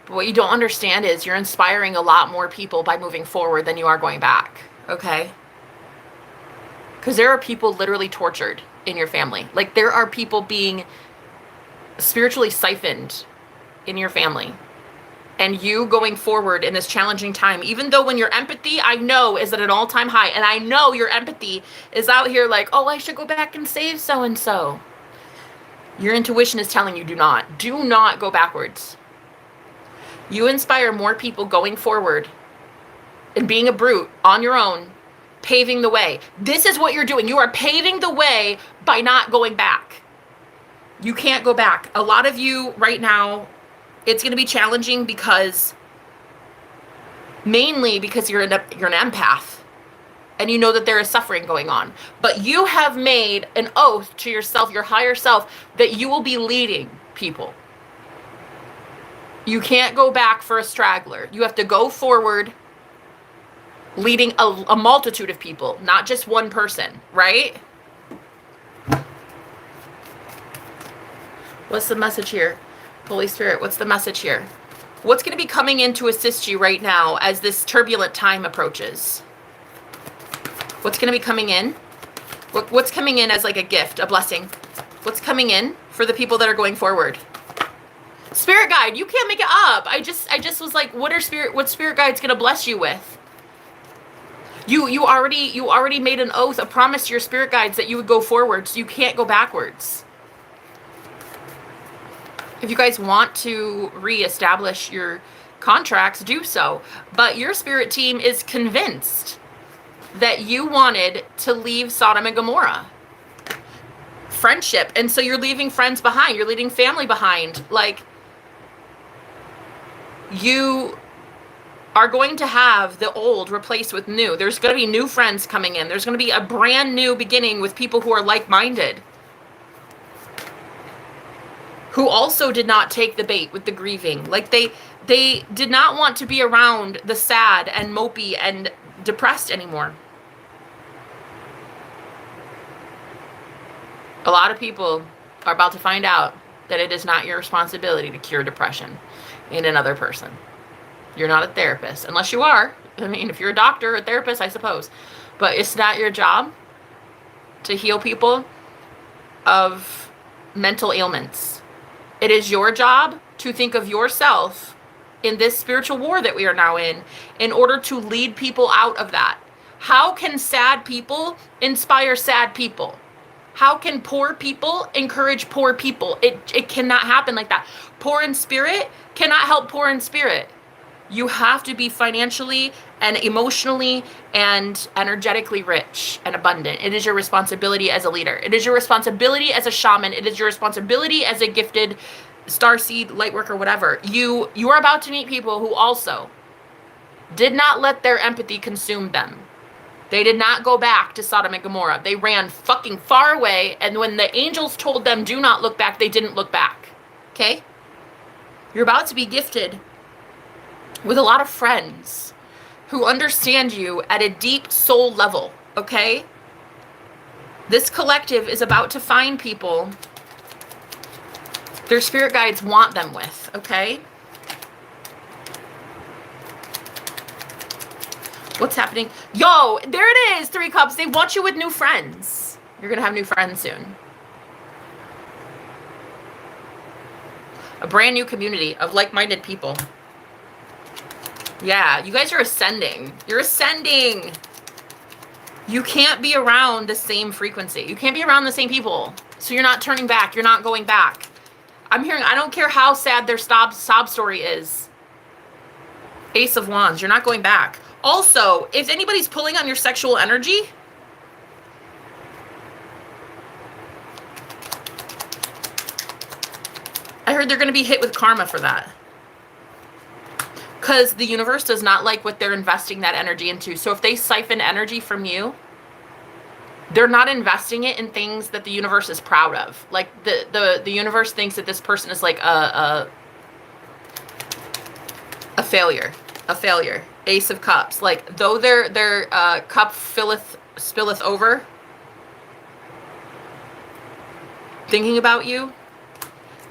But what you don't understand is you're inspiring a lot more people by moving forward than you are going back, okay? Because there are people literally tortured in your family. Like, there are people being spiritually siphoned in your family. And you going forward in this challenging time, even though when your empathy, I know, is at an all-time high, and I know your empathy is out here like, oh, I should go back and save so-and-so. Your intuition is telling you do not go backwards. You inspire more people going forward and being a brute on your own, paving the way. This is what you're doing. You are paving the way by not going back. You can't go back. A lot of you right now, it's going to be challenging mainly because you're an empath and you know that there is suffering going on. But you have made an oath to yourself, your higher self, that you will be leading people. You can't go back for a straggler. You have to go forward leading a multitude of people, not just one person, right? What's the message here? Holy Spirit, what's the message here? What's going to be coming in to assist you right now as this turbulent time approaches? What's going to be coming in? What's coming in as like a gift, a blessing? What's coming in for the people that are going forward? Spirit guide, you can't make it up. I just was like, what spirit guide's going to bless you with? You already made an oath, a promise to your spirit guides that you would go forward, so you can't go backwards. If you guys want to reestablish your contracts, do so. But your spirit team is convinced that you wanted to leave Sodom and Gomorrah. Friendship. And so you're leaving friends behind. You're leaving family behind. Like, you are going to have the old replaced with new. There's going to be new friends coming in. There's going to be a brand new beginning with people who are like-minded, who also did not take the bait with the grieving. Like, they did not want to be around the sad and mopey and depressed anymore. A lot of people are about to find out that it is not your responsibility to cure depression in another person. You're not a therapist, unless you are. I mean, if you're a doctor or a therapist, I suppose. But it's not your job to heal people of mental ailments. It is your job to think of yourself in this spiritual war that we are now in order to lead people out of that. How can sad people inspire sad people? How can poor people encourage poor people? It cannot happen like that. Poor in spirit cannot help poor in spirit. You have to be financially and emotionally and energetically rich and abundant. It is your responsibility as a leader. It is your responsibility as a shaman. It is your responsibility as a gifted starseed, lightworker, whatever. You are about to meet people who also did not let their empathy consume them. They did not go back to Sodom and Gomorrah. They ran fucking far away, and when the angels told them, do not look back, they didn't look back. Okay? You're about to be gifted with a lot of friends who understand you at a deep soul level, okay? This collective is about to find people their spirit guides want them with, okay? What's happening? Yo, there it is, 3 Cups. They want you with new friends. You're going to have new friends soon. A brand new community of like-minded people. Yeah, you guys are ascending. You're ascending. You can't be around the same frequency. You can't be around the same people. So you're not turning back. You're not going back. I'm hearing, I don't care how sad their sob story is. Ace of Wands, you're not going back. Also, if anybody's pulling on your sexual energy, I heard they're going to be hit with karma for that. Because the universe does not like what they're investing that energy into. So if they siphon energy from you, they're not investing it in things that the universe is proud of. Like the universe thinks that this person is like a failure. A failure. Ace of Cups. Like, though their cup spilleth over, thinking about you,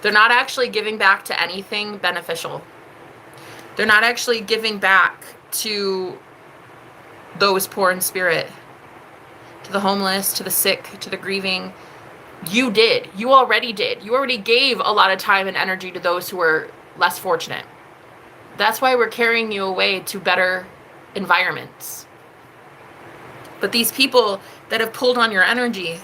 they're not actually giving back to anything beneficial. They're not actually giving back to those poor in spirit, to the homeless, to the sick, to the grieving. You did. You already did. You already gave a lot of time and energy to those who were less fortunate. That's why we're carrying you away to better environments. But these people that have pulled on your energy,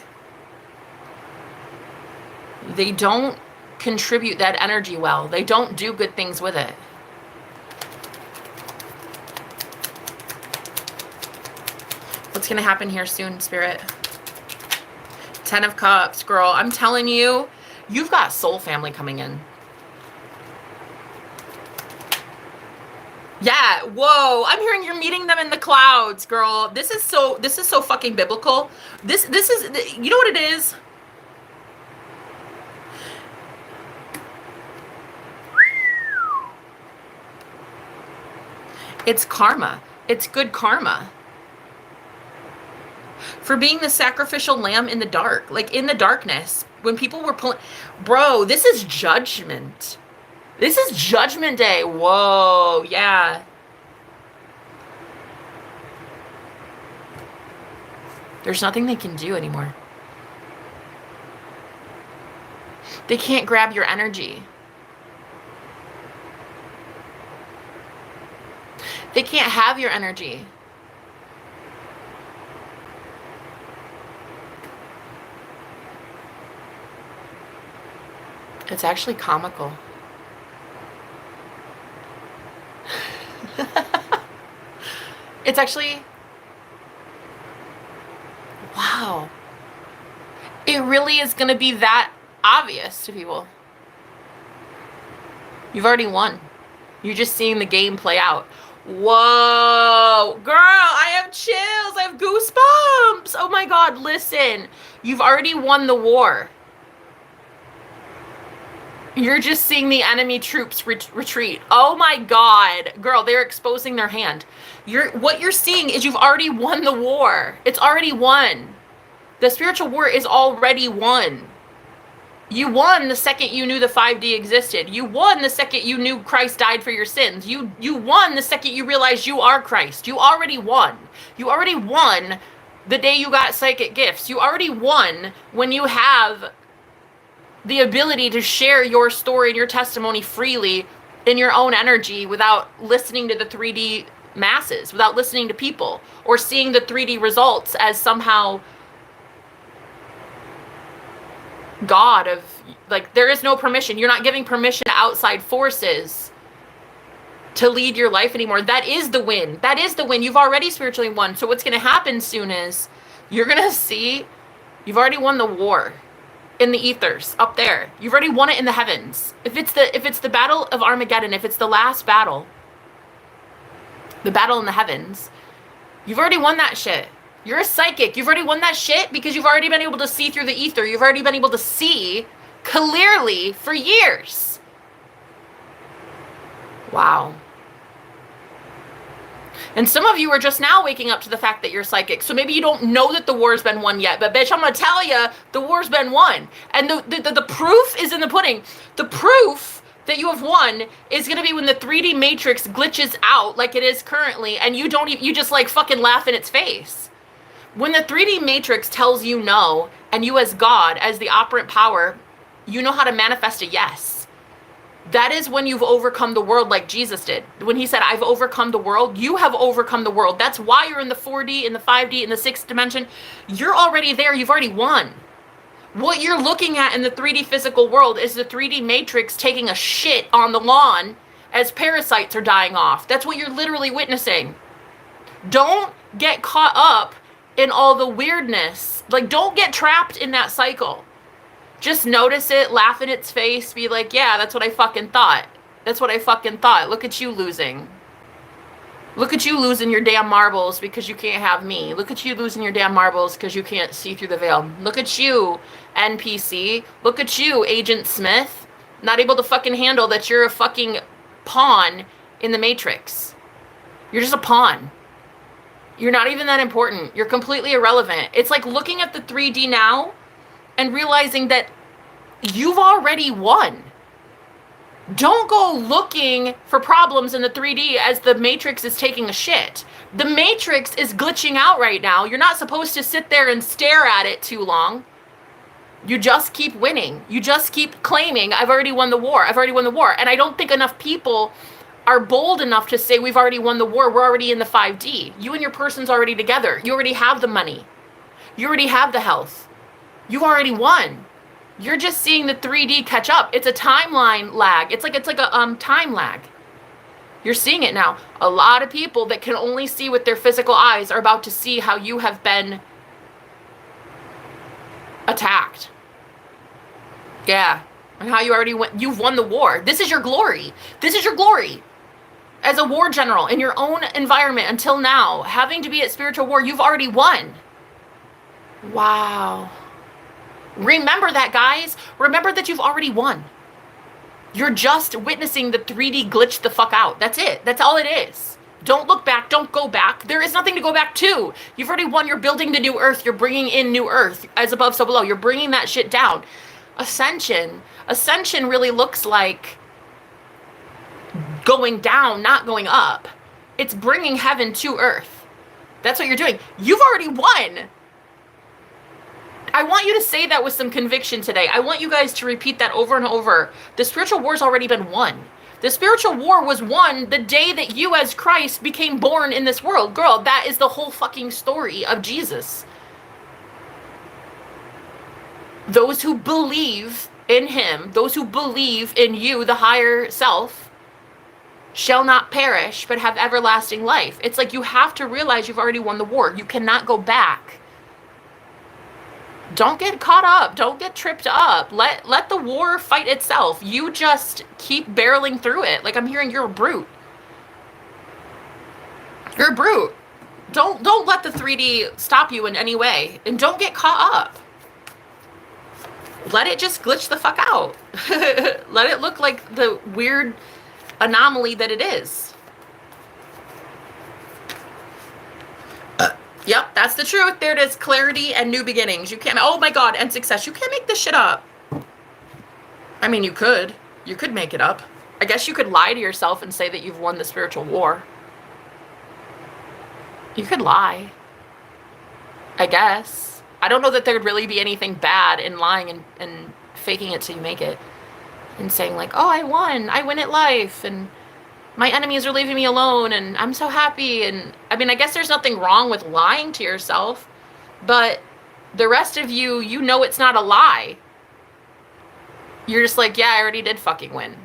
they don't contribute that energy well. They don't do good things with it. What's going to happen here soon, Spirit? 10 of Cups, girl. I'm telling you, you've got soul family coming in. Yeah, whoa. I'm hearing you're meeting them in the clouds, girl. This is so fucking biblical. This is, you know what it is? It's karma. It's good karma. For being the sacrificial lamb in the dark, like in the darkness, when people were pulling, bro, this is judgment. This is judgment day. Whoa, yeah. There's nothing they can do anymore. They can't grab your energy. They can't have your energy. It's actually comical. It's actually, wow. It really is going to be that obvious to people. You've already won. You're just seeing the game play out. Whoa, girl, I have chills. I have goosebumps. Oh my God, listen. You've already won the war. You're just seeing the enemy troops retreat. Oh my God, girl, they're exposing their hand. What you're seeing is you've already won the war. It's already won. The spiritual war is already won. You won the second you knew the 5D existed. You won the second you knew Christ died for your sins. You won the second you realized you are Christ. You already won. You already won the day you got psychic gifts. You already won when you have the ability to share your story and your testimony freely in your own energy without listening to the 3D masses, without listening to people, or seeing the 3D results as somehow God of, like, there is no permission. You're not giving permission to outside forces to lead your life anymore. That is the win. That is the win. You've already spiritually won. So what's going to happen soon is you're going to see you've already won the war in the ethers up there. You've already won it in the heavens. If it's the battle of Armageddon, if it's the last battle, the battle in the heavens, you've already won that shit. You're a psychic. You've already won that shit because you've already been able to see through the ether. You've already been able to see clearly for years. Wow. And some of you are just now waking up to the fact that you're psychic. So maybe you don't know that the war's been won yet. But bitch, I'm going to tell you, the war's been won. And the proof is in the pudding. The proof that you have won is going to be when the 3D matrix glitches out like it is currently. And you just like fucking laugh in its face. When the 3D matrix tells you no, and you as God, as the operant power, you know how to manifest a yes. That is when you've overcome the world like Jesus did. When he said, I've overcome the world, you have overcome the world. That's why you're in the 4D, in the 5D, in the 6th dimension. You're already there. You've already won. What you're looking at in the 3D physical world is the 3D matrix taking a shit on the lawn as parasites are dying off. That's what you're literally witnessing. Don't get caught up in all the weirdness. Like, don't get trapped in that cycle. Just notice it, laugh in its face, be like, yeah, that's what I fucking thought. That's what I fucking thought. Look at you losing. Look at you losing your damn marbles because you can't have me. Look at you losing your damn marbles because you can't see through the veil. Look at you, NPC. Look at you, Agent Smith. Not able to fucking handle that you're a fucking pawn in the Matrix. You're just a pawn. You're not even that important. You're completely irrelevant. It's like looking at the 3D now and realizing that you've already won. Don't go looking for problems in the 3D as the Matrix is taking a shit. The Matrix is glitching out right now. You're not supposed to sit there and stare at it too long. You just keep winning. You just keep claiming, I've already won the war. I've already won the war. And I don't think enough people are bold enough to say we've already won the war. We're already in the 5D. You and your person's already together. You already have the money. You already have the health. You already won. You're just seeing the 3D catch up. It's a timeline lag. It's like a time lag. You're seeing it now. A lot of people that can only see with their physical eyes are about to see how you have been attacked. Yeah. And how you already went. You've won the war. This is your glory. This is your glory. As a war general in your own environment until now, having to be at spiritual war, you've already won. Wow. Remember that, guys. Remember that you've already won. You're just witnessing the 3D glitch the fuck out. That's it. That's all it is. Don't look back. Don't go back. There is nothing to go back to. You've already won. You're building the new earth. You're bringing in new earth. As above, so below. You're bringing that shit down. Ascension. Ascension really looks like going down, not going up. It's bringing heaven to earth. That's what you're doing. You've already won. I want you to say that with some conviction today. I want you guys to repeat that over and over. The spiritual war's already been won. The spiritual war was won the day that you as Christ became born in this world. Girl, that is the whole fucking story of Jesus. Those who believe in him, those who believe in you, the higher self, shall not perish, but have everlasting life. It's like you have to realize you've already won the war. You cannot go back. Don't get caught up. Don't get tripped up. Let the war fight itself. You just keep barreling through it. Like I'm hearing you're a brute. You're a brute. Don't let the 3D stop you in any way. And don't get caught up. Let it just glitch the fuck out. Let it look like the weird anomaly that it is. Yep, that's the truth. There it is. Clarity and new beginnings. You can't, oh my God, and success. You can't make this shit up. I mean, you could. You could make it up. I guess you could lie to yourself and say that you've won the spiritual war. You could lie. I guess. I don't know that there'd really be anything bad in lying and faking it till you make it. And saying like, oh, I win at life, and my enemies are leaving me alone, and I'm so happy. And I mean, I guess there's nothing wrong with lying to yourself, but the rest of you, you know it's not a lie. You're just like, yeah, I already did fucking win.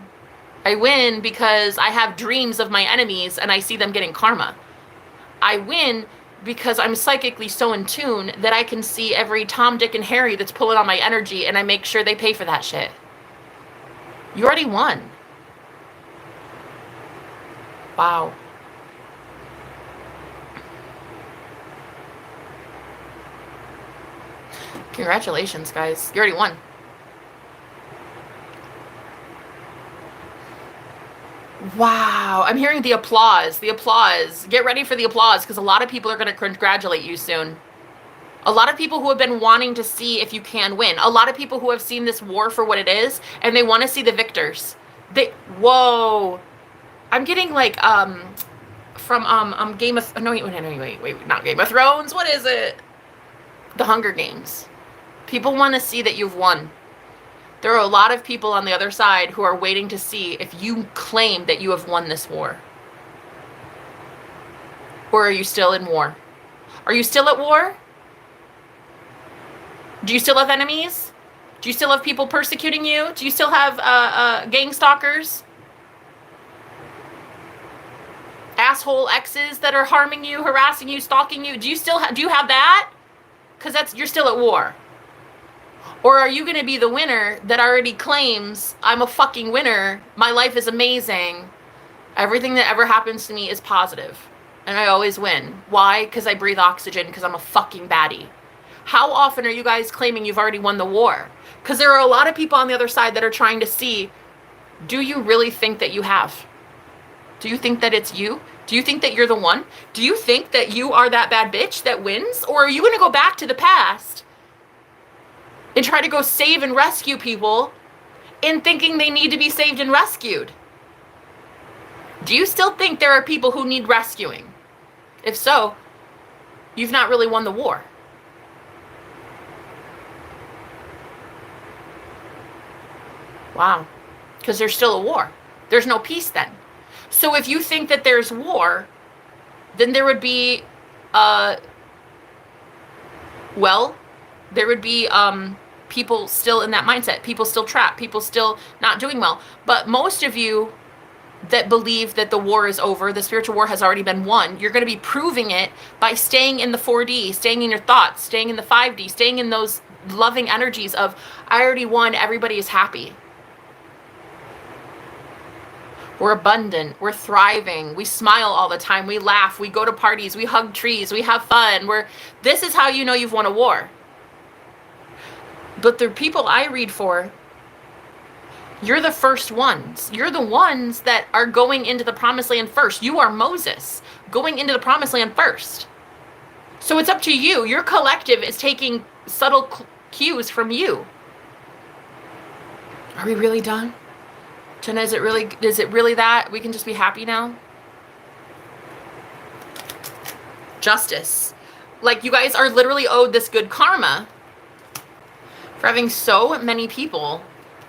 I win because I have dreams of my enemies and I see them getting karma. I win because I'm psychically so in tune that I can see every Tom, Dick, and Harry that's pulling on my energy, and I make sure they pay for that shit. You already won. Wow. Congratulations, guys. You already won. Wow. I'm hearing the applause. The applause. Get ready for the applause, because a lot of people are going to congratulate you soon. A lot of people who have been wanting to see if you can win. A lot of people who have seen this war for what it is, and they want to see the victors. Whoa. I'm getting like, from, Game of, no, wait, not Game of Thrones. What is it? The Hunger Games. People want to see that you've won. There are a lot of people on the other side who are waiting to see if you claim that you have won this war. Or are you still in war? Are you still at war? Do you still have enemies? Do you still have people persecuting you? Do you still have gang stalkers? Asshole exes that are harming you, harassing you, stalking you? Do you have that? Because you're still at war. Or are you going to be the winner that already claims, I'm a fucking winner, my life is amazing, everything that ever happens to me is positive, and I always win. Why? Because I breathe oxygen, because I'm a fucking baddie. How often are you guys claiming you've already won the war? Because there are a lot of people on the other side that are trying to see, do you really think that you have? Do you think that it's you? Do you think that you're the one? Do you think that you are that bad bitch that wins? Or are you going to go back to the past and try to go save and rescue people in thinking they need to be saved and rescued? Do you still think there are people who need rescuing? If so, you've not really won the war. Wow. Because there's still a war. There's no peace then. So if you think that there's war, then there would be, there would be people still in that mindset, people still trapped, people still not doing well. But most of you that believe that the war is over, the spiritual war has already been won, you're going to be proving it by staying in the 4D, staying in your thoughts, staying in the 5D, staying in those loving energies of, I already won, everybody is happy. We're abundant, we're thriving, we smile all the time, we laugh, we go to parties, we hug trees, we have fun. This is how you know you've won a war. But the people I read for, you're the first ones. You're the ones that are going into the promised land first. You are Moses going into the promised land first. So it's up to you. Your collective is taking subtle cues from you. Are we really done? Jenna, is it really that? We can just be happy now? Justice. Like, you guys are literally owed this good karma for having so many people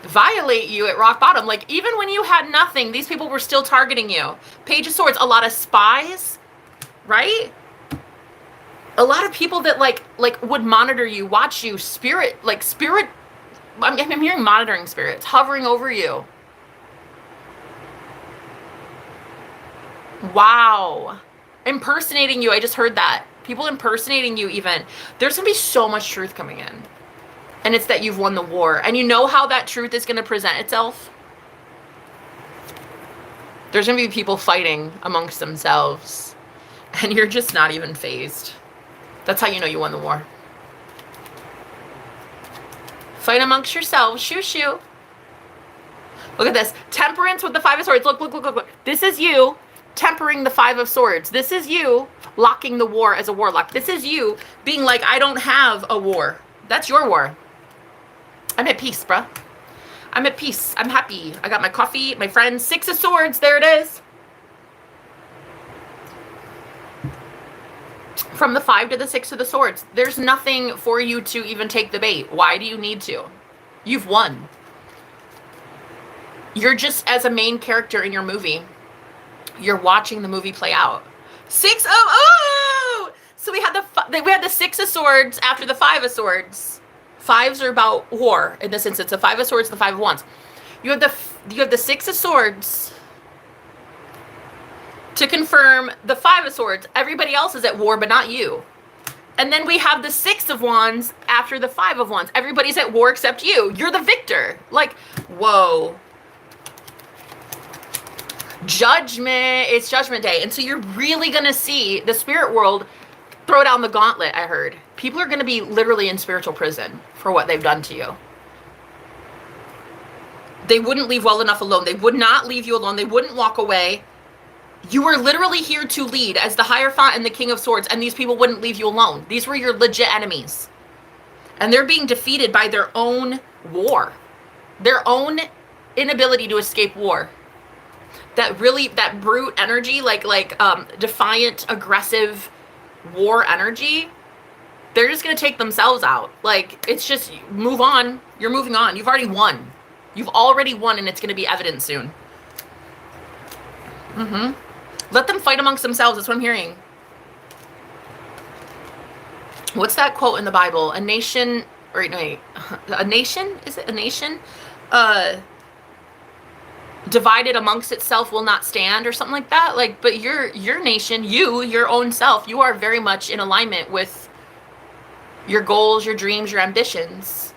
violate you at rock bottom. Like, even when you had nothing, these people were still targeting you. Page of Swords, a lot of spies, right? A lot of people that like would monitor you, watch you, I'm hearing monitoring spirits hovering over you. Wow. Impersonating you. I just heard that. People impersonating you even. There's going to be so much truth coming in. And it's that you've won the war. And you know how that truth is going to present itself? There's going to be people fighting amongst themselves. And you're just not even fazed. That's how you know you won the war. Fight amongst yourselves. Shoo, shoo. Look at this. Temperance with the 5 of Swords. Look, look, look, look, look. This is you tempering the 5 of Swords. This is you locking the war as a warlock. This is you being like, I don't have a war. That's your war. I'm at peace, bruh. I'm at peace. I'm happy. I got my coffee, my friends. 6 of Swords. There it is. From the 5 to the 6 of the Swords. There's nothing for you to even take the bait. Why do you need to? You've won. You're just as a main character in your movie. You're watching the movie play out. 6 of, oh! So we had the 6 of Swords after the 5 of Swords. 5s are about war in this instance. The 5 of Swords, the 5 of Wands. You have the 6 of Swords to confirm the 5 of Swords. Everybody else is at war, but not you. And then we have the 6 of Wands after the 5 of Wands. Everybody's at war except you. You're the victor. Like, whoa. Judgment. It's Judgment Day. And so you're really going to see the spirit world throw down the gauntlet, I heard. People are going to be literally in spiritual prison for what they've done to you. They wouldn't leave well enough alone. They would not leave you alone. They wouldn't walk away. You were literally here to lead as the Hierophant and the King of Swords, and these people wouldn't leave you alone. These were your legit enemies. And they're being defeated by their own war. Their own inability to escape war. That brute energy, like defiant, aggressive war energy, they're just going to take themselves out. Like, it's just, move on. You're moving on. You've already won. You've already won, and it's going to be evident soon. Let them fight amongst themselves. That's what I'm hearing. What's that quote in the Bible? A nation, or wait, a nation? Is it a nation? Divided amongst itself will not stand, or something like that. Like, but your nation, your own self, you are very much in alignment with your goals, your dreams, your ambitions.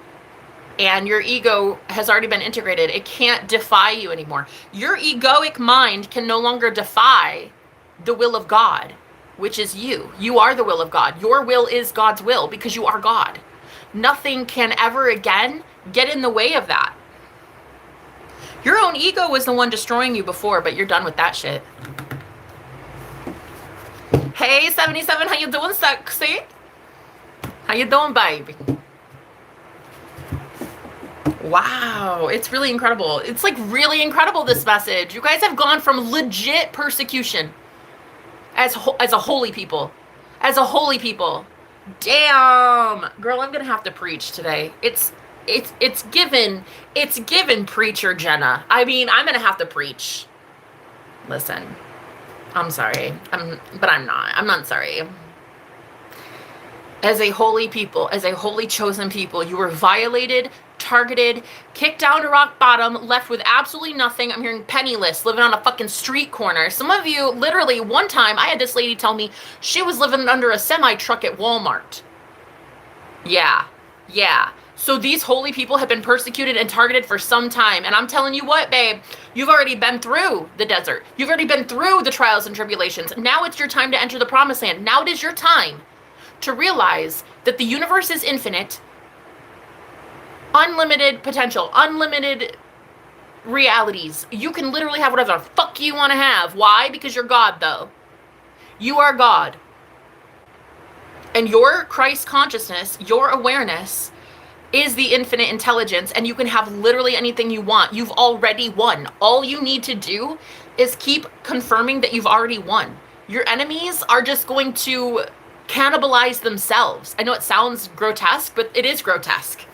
And your ego has already been integrated. It can't defy you anymore. Your egoic mind can no longer defy the will of God, which is you. You are the will of God. Your will is God's will because you are God. Nothing can ever again get in the way of that. Your own ego was the one destroying you before, but you're done with that shit. Hey, 77, how you doing, sexy? How you doing, baby? Wow, it's really incredible. It's like really incredible, this message. You guys have gone from legit persecution as a holy people. As a holy people. Damn. Girl, I'm going to have to preach today. It's given preacher Jenna. I mean, I'm going to have to preach. Listen, I'm sorry. But I'm not. I'm not sorry. As a holy people, as a holy chosen people, you were violated, targeted, kicked down to rock bottom, left with absolutely nothing. I'm hearing penniless, living on a fucking street corner. Some of you, literally, one time, I had this lady tell me she was living under a semi-truck at Walmart. Yeah. So these holy people have been persecuted and targeted for some time. And I'm telling you what, babe, you've already been through the desert. You've already been through the trials and tribulations. Now it's your time to enter the promised land. Now it is your time to realize that the universe is infinite, unlimited potential, unlimited realities. You can literally have whatever the fuck you want to have. Why? Because you're God, though. You are God. And your Christ consciousness, your awareness, is the infinite intelligence, and you can have literally anything you want. You've already won. All you need to do is keep confirming that you've already won. Your enemies are just going to cannibalize themselves. I know it sounds grotesque, but it is grotesque.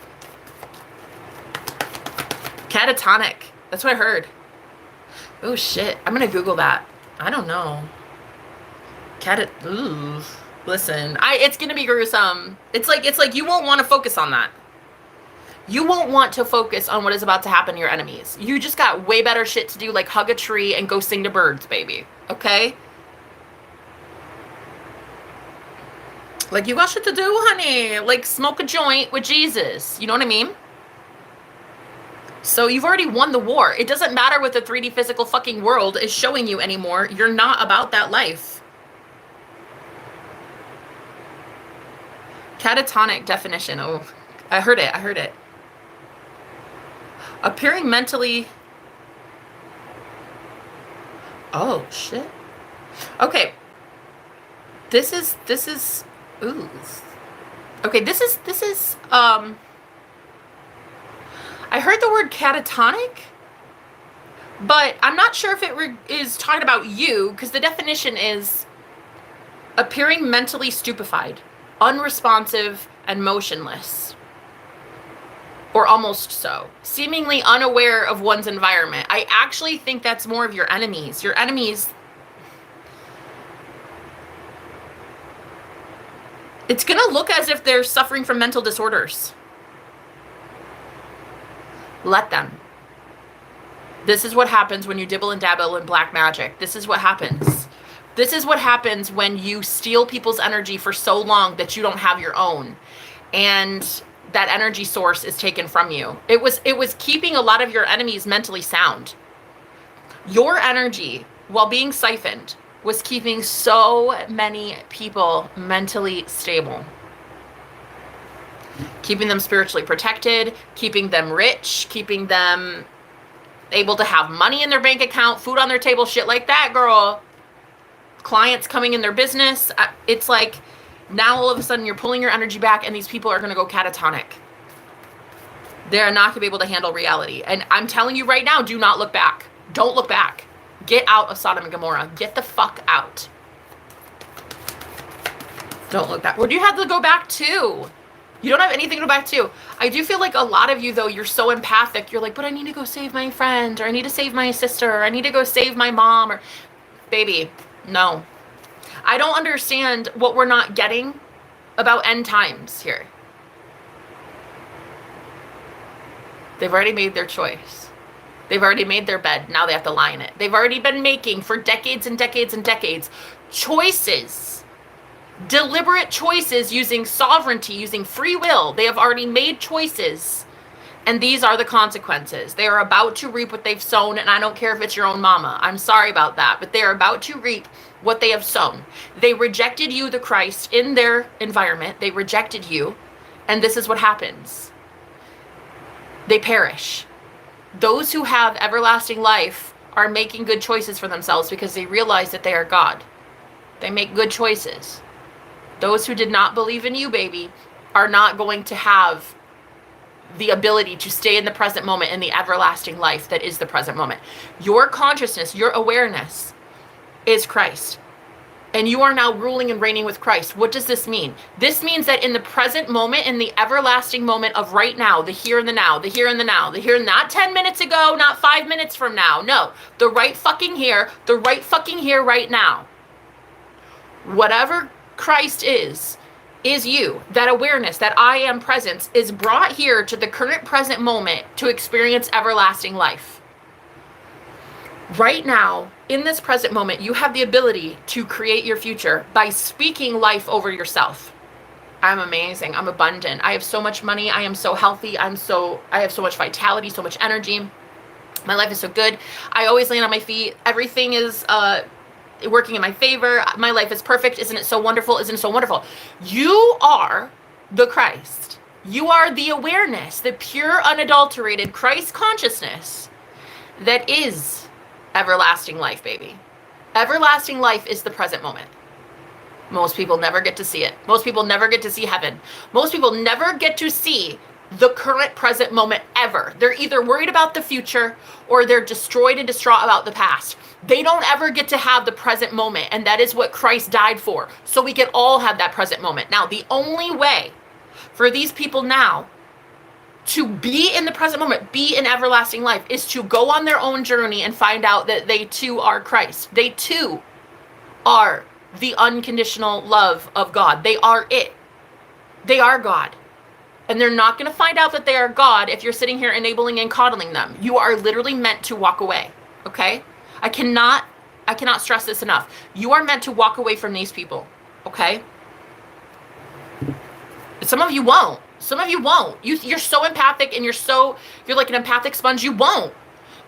Catatonic. That's what I heard. Oh shit. I'm gonna Google that. I don't know. Ooh. Listen, it's gonna be gruesome. It's like you won't want to focus on that. You won't want to focus on what is about to happen to your enemies. You just got way better shit to do, like hug a tree and go sing to birds, baby. Okay? Like, you got shit to do, honey. Like, smoke a joint with Jesus. You know what I mean? So you've already won the war. It doesn't matter what the 3D physical fucking world is showing you anymore. You're not about that life. Catatonic definition. Oh, I heard it. I heard it. Appearing mentally. Oh, shit. Okay. This is, ooh. Okay, this is, I heard the word catatonic, but I'm not sure if it is talking about you, because the definition is appearing mentally stupefied, unresponsive, and motionless. Or almost so. Seemingly unaware of one's environment. I actually think that's more of your enemies. Your enemies, it's going to look as if they're suffering from mental disorders. Let them. This is what happens when you dibble and dabble in black magic. This is what happens. This is what happens when you steal people's energy for so long that you don't have your own. And that energy source is taken from you. It was keeping a lot of your enemies mentally sound. Your energy, while being siphoned, was keeping so many people mentally stable. Keeping them spiritually protected, keeping them rich, keeping them able to have money in their bank account, food on their table, shit like that, girl. Clients coming in their business. It's like now all of a sudden you're pulling your energy back and these people are going to go catatonic. They're not going to be able to handle reality. And I'm telling you right now, do not look back. Don't look back. Get out of Sodom and Gomorrah. Get the fuck out. Don't look back. Where do you have to go back to? You don't have anything to go back to. I do feel like a lot of you, though, you're so empathic. You're like, but I need to go save my friend, or I need to save my sister, or I need to go save my mom, or... Baby, no. I don't understand what we're not getting about end times here. They've already made their choice. They've already made their bed. Now they have to lie in it. They've already been making, for decades and decades and decades, choices. Deliberate choices using sovereignty, using free will. They have already made choices, and these are the consequences. They are about to reap what they've sown, and I don't care if it's your own mama. I'm sorry about that, but they are about to reap what they have sown. They rejected you, the Christ, in their environment. They rejected you, and this is what happens. They perish. Those who have everlasting life are making good choices for themselves because they realize that they are God. They make good choices. Those who did not believe in you, baby, are not going to have the ability to stay in the present moment, in the everlasting life that is the present moment. Your consciousness, your awareness is Christ. And you are now ruling and reigning with Christ. What does this mean? This means that in the present moment, in the everlasting moment of right now, the here and the now, the here and the now, the here, not 10 minutes ago, not 5 minutes from now. No, the right fucking here right now. Whatever Christ is you. That awareness, that I am presence is brought here to the current present moment to experience everlasting life. Right now, in this present moment, you have the ability to create your future by speaking life over yourself. I'm amazing. I'm abundant. I have so much money. I am so healthy. I have so much vitality, so much energy. My life is so good. I always land on my feet. Everything is working in my favor. My life is perfect. Isn't it so wonderful? Isn't it so wonderful? You are the Christ. You are the awareness, the pure, unadulterated Christ consciousness that is everlasting life, baby. Everlasting life is the present moment. Most people never get to see it. Most people never get to see heaven. Most people never get to see the current present moment ever. They're either worried about the future or they're destroyed and distraught about the past. They don't ever get to have the present moment, and that is what Christ died for, so we can all have that present moment. Now, the only way for these people now to be in the present moment, be in everlasting life, is to go on their own journey and find out that they too are Christ. They too are the unconditional love of God. They are it. They are God. And they're not going to find out that they are God if you're sitting here enabling and coddling them. You are literally meant to walk away, okay? I cannot stress this enough. You are meant to walk away from these people, okay? Some of you won't. Some of you won't. You're so empathic and you're like an empathic sponge. You won't.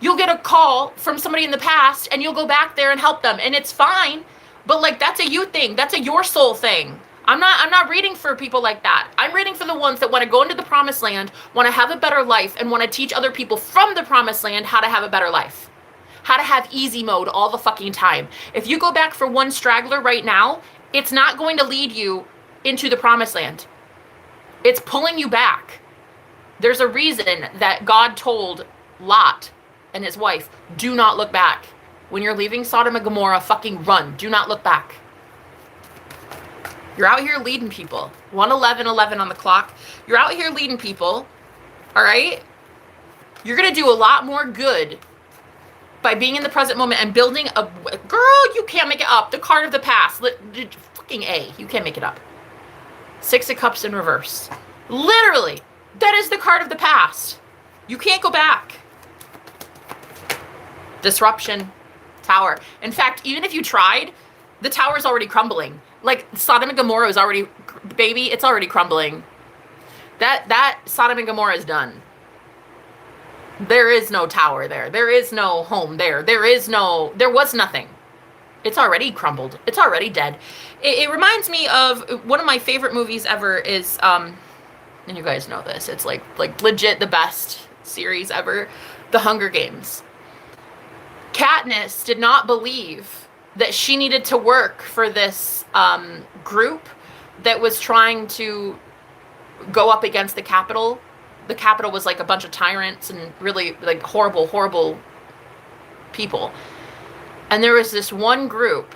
You'll get a call from somebody in the past and you'll go back there and help them, and it's fine. But like, that's a you thing. That's a your soul thing. I'm not reading for people like that. I'm reading for the ones that want to go into the promised land, want to have a better life, and want to teach other people from the promised land how to have a better life. How to have easy mode all the fucking time. If you go back for one straggler right now, it's not going to lead you into the promised land. It's pulling you back. There's a reason that God told Lot and his wife, do not look back. When you're leaving Sodom and Gomorrah, fucking run. Do not look back. You're out here leading people. 1:11 on the clock. You're out here leading people. All right? You're going to do a lot more good by being in the present moment and building a... Girl, you can't make it up. The card of the past. Fucking A. You can't make it up. 6 of Cups in reverse. Literally. That is the card of the past. You can't go back. Disruption. Tower. In fact, even if you tried, the tower's already crumbling. Like, Sodom and Gomorrah is already... Baby, it's already crumbling. That Sodom and Gomorrah is done. There is no tower there. There is no home there. There was nothing. It's already crumbled. It's already dead. It reminds me of one of my favorite movies ever is, and you guys know this, it's like legit the best series ever, The Hunger Games. Katniss did not believe that she needed to work for this group that was trying to go up against the Capitol. The Capitol was like a bunch of tyrants and really like horrible people. And there was this one group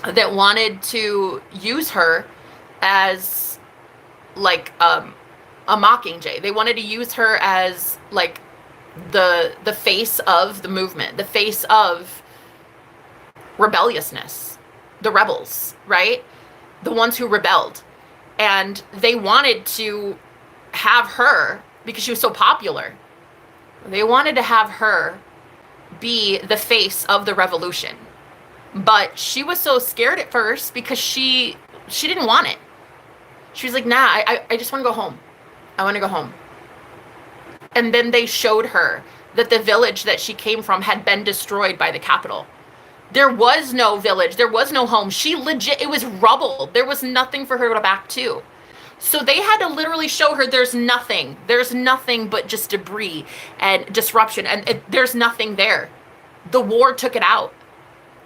that wanted to use her as like a mockingjay. They wanted to use her as like the face of the movement, the face of rebelliousness, the rebels, right? The ones who rebelled. And they wanted to have her, because she was so popular, they wanted to have her be the face of the revolution. But she was so scared at first because she didn't want it. She was like, nah, I just want to go home. I want to go home. And then they showed her that the village that she came from had been destroyed by the Capitol. There was no village. There was no home. It was rubble. There was nothing for her to go back to. So they had to literally show her there's nothing. There's nothing but just debris and disruption. And there's nothing there. The war took it out.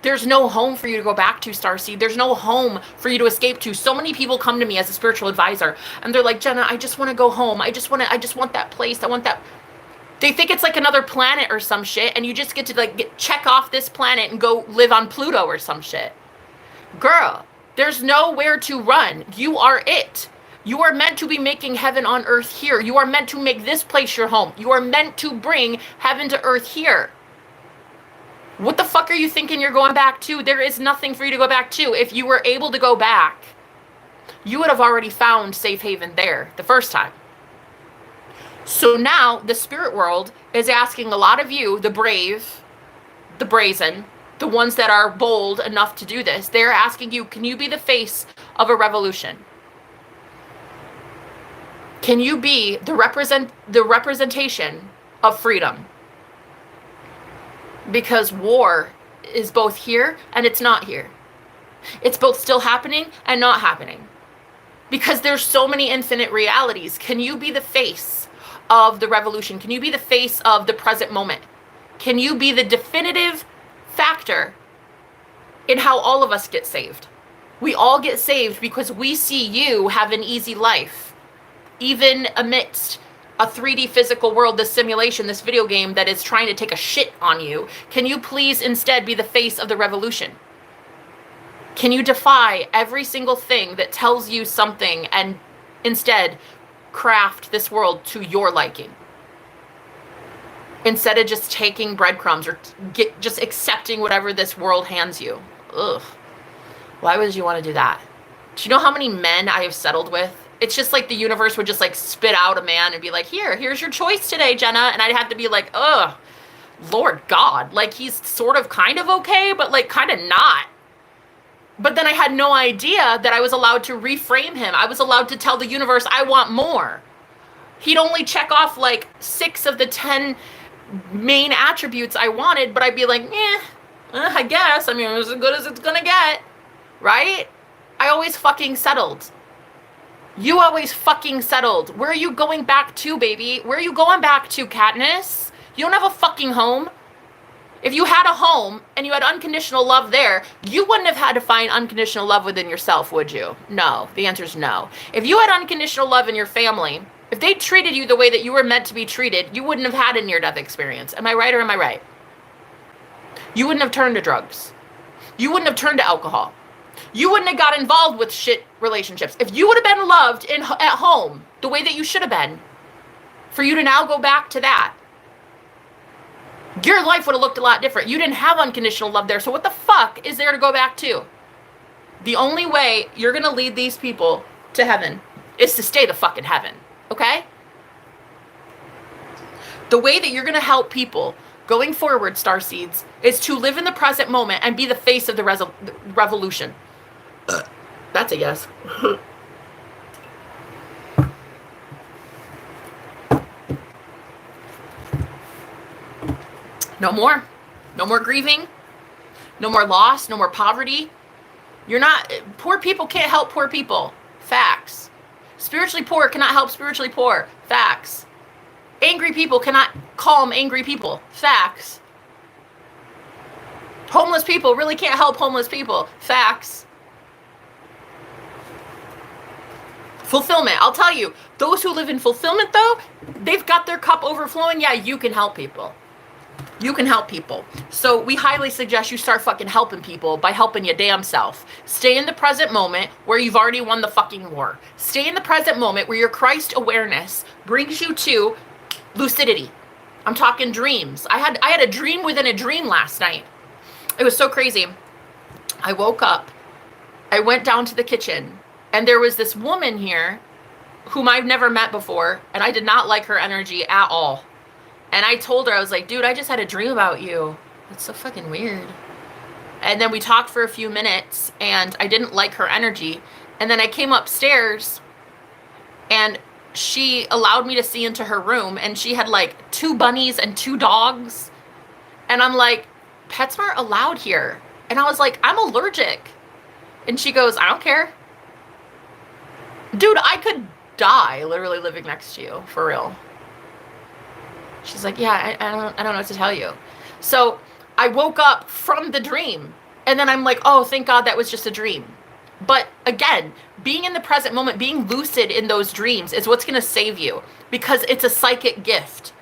There's no home for you to go back to, Starseed. There's no home for you to escape to. So many people come to me as a spiritual advisor, and they're like, Jenna, I just want to go home. I just want that place. I want that. They think it's like another planet or some shit, and you just get to check off this planet and go live on Pluto or some shit. Girl, there's nowhere to run. You are it. You are meant to be making heaven on earth here. You are meant to make this place your home. You are meant to bring heaven to earth here. What the fuck are you thinking you're going back to? There is nothing for you to go back to. If you were able to go back, you would have already found safe haven there the first time. So now the spirit world is asking a lot of you, the brave, the brazen, the ones that are bold enough to do this, they're asking you, can you be the face of a revolution? Can you be the representation of freedom? Because war is both here and it's not here. It's both still happening and not happening. Because there's so many infinite realities. Can you be the face of the revolution? Can you be the face of the present moment? Can you be the definitive factor in how all of us get saved? We all get saved because we see you have an easy life. Even amidst a 3D physical world, this simulation, this video game that is trying to take a shit on you, can you please instead be the face of the revolution? Can you defy every single thing that tells you something and instead craft this world to your liking? Instead of just taking breadcrumbs or just accepting whatever this world hands you. Ugh. Why would you want to do that? Do you know how many men I have settled with it's just like the universe would just like spit out a man and be like, here's your choice today, Jenna. And I'd have to be like, ugh, Lord God. Like, he's sort of kind of okay, but like kind of not. But then I had no idea that I was allowed to reframe him. I was allowed to tell the universe, I want more. He'd only check off like 6 of the 10 main attributes I wanted, but I'd be like, I guess. I mean, it was as good as it's gonna get, right? I always fucking settled. You always fucking settled. Where are you going back to, baby? Where are you going back to, Katniss? You don't have a fucking home. If you had a home and you had unconditional love there, you wouldn't have had to find unconditional love within yourself, would you? No. The answer is no. If you had unconditional love in your family, if they treated you the way that you were meant to be treated, you wouldn't have had a near-death experience. Am I right or am I right? You wouldn't have turned to drugs. You wouldn't have turned to alcohol. You wouldn't have got involved with shit relationships. If you would have been loved at home the way that you should have been, for you to now go back to that, your life would have looked a lot different. You didn't have unconditional love there, so what the fuck is there to go back to? The only way you're going to lead these people to heaven is to stay the fuck in heaven, okay? The way that you're going to help people going forward, starseeds, is to live in the present moment and be the face of the revolution. That's a yes. No more. No more grieving. No more loss. No more poverty. Poor people can't help poor people. Facts. Spiritually poor cannot help spiritually poor. Facts. Angry people cannot calm angry people. Facts. Homeless people really can't help homeless people. Facts. Fulfillment. I'll tell you, those who live in fulfillment, though, they've got their cup overflowing. Yeah, you can help people. You can help people. So we highly suggest you start fucking helping people by helping your damn self. Stay in the present moment where you've already won the fucking war. Stay in the present moment where your Christ awareness brings you to lucidity. I'm talking dreams. I had a dream within a dream last night. It was so crazy. I woke up. I went down to the kitchen. And there was this woman here whom I've never met before. And I did not like her energy at all. And I told her, I was like, dude, I just had a dream about you. It's so fucking weird. And then we talked for a few minutes and I didn't like her energy. And then I came upstairs and she allowed me to see into her room and she had like 2 bunnies and 2 dogs. And I'm like, pets aren't allowed here. And I was like, I'm allergic. And she goes, I don't care. Dude, I could die literally living next to you, for real. She's like, yeah, I don't know what to tell you. So I woke up from the dream and then I'm like, oh, thank God that was just a dream. But again, being in the present moment, being lucid in those dreams is what's going to save you because it's a psychic gift.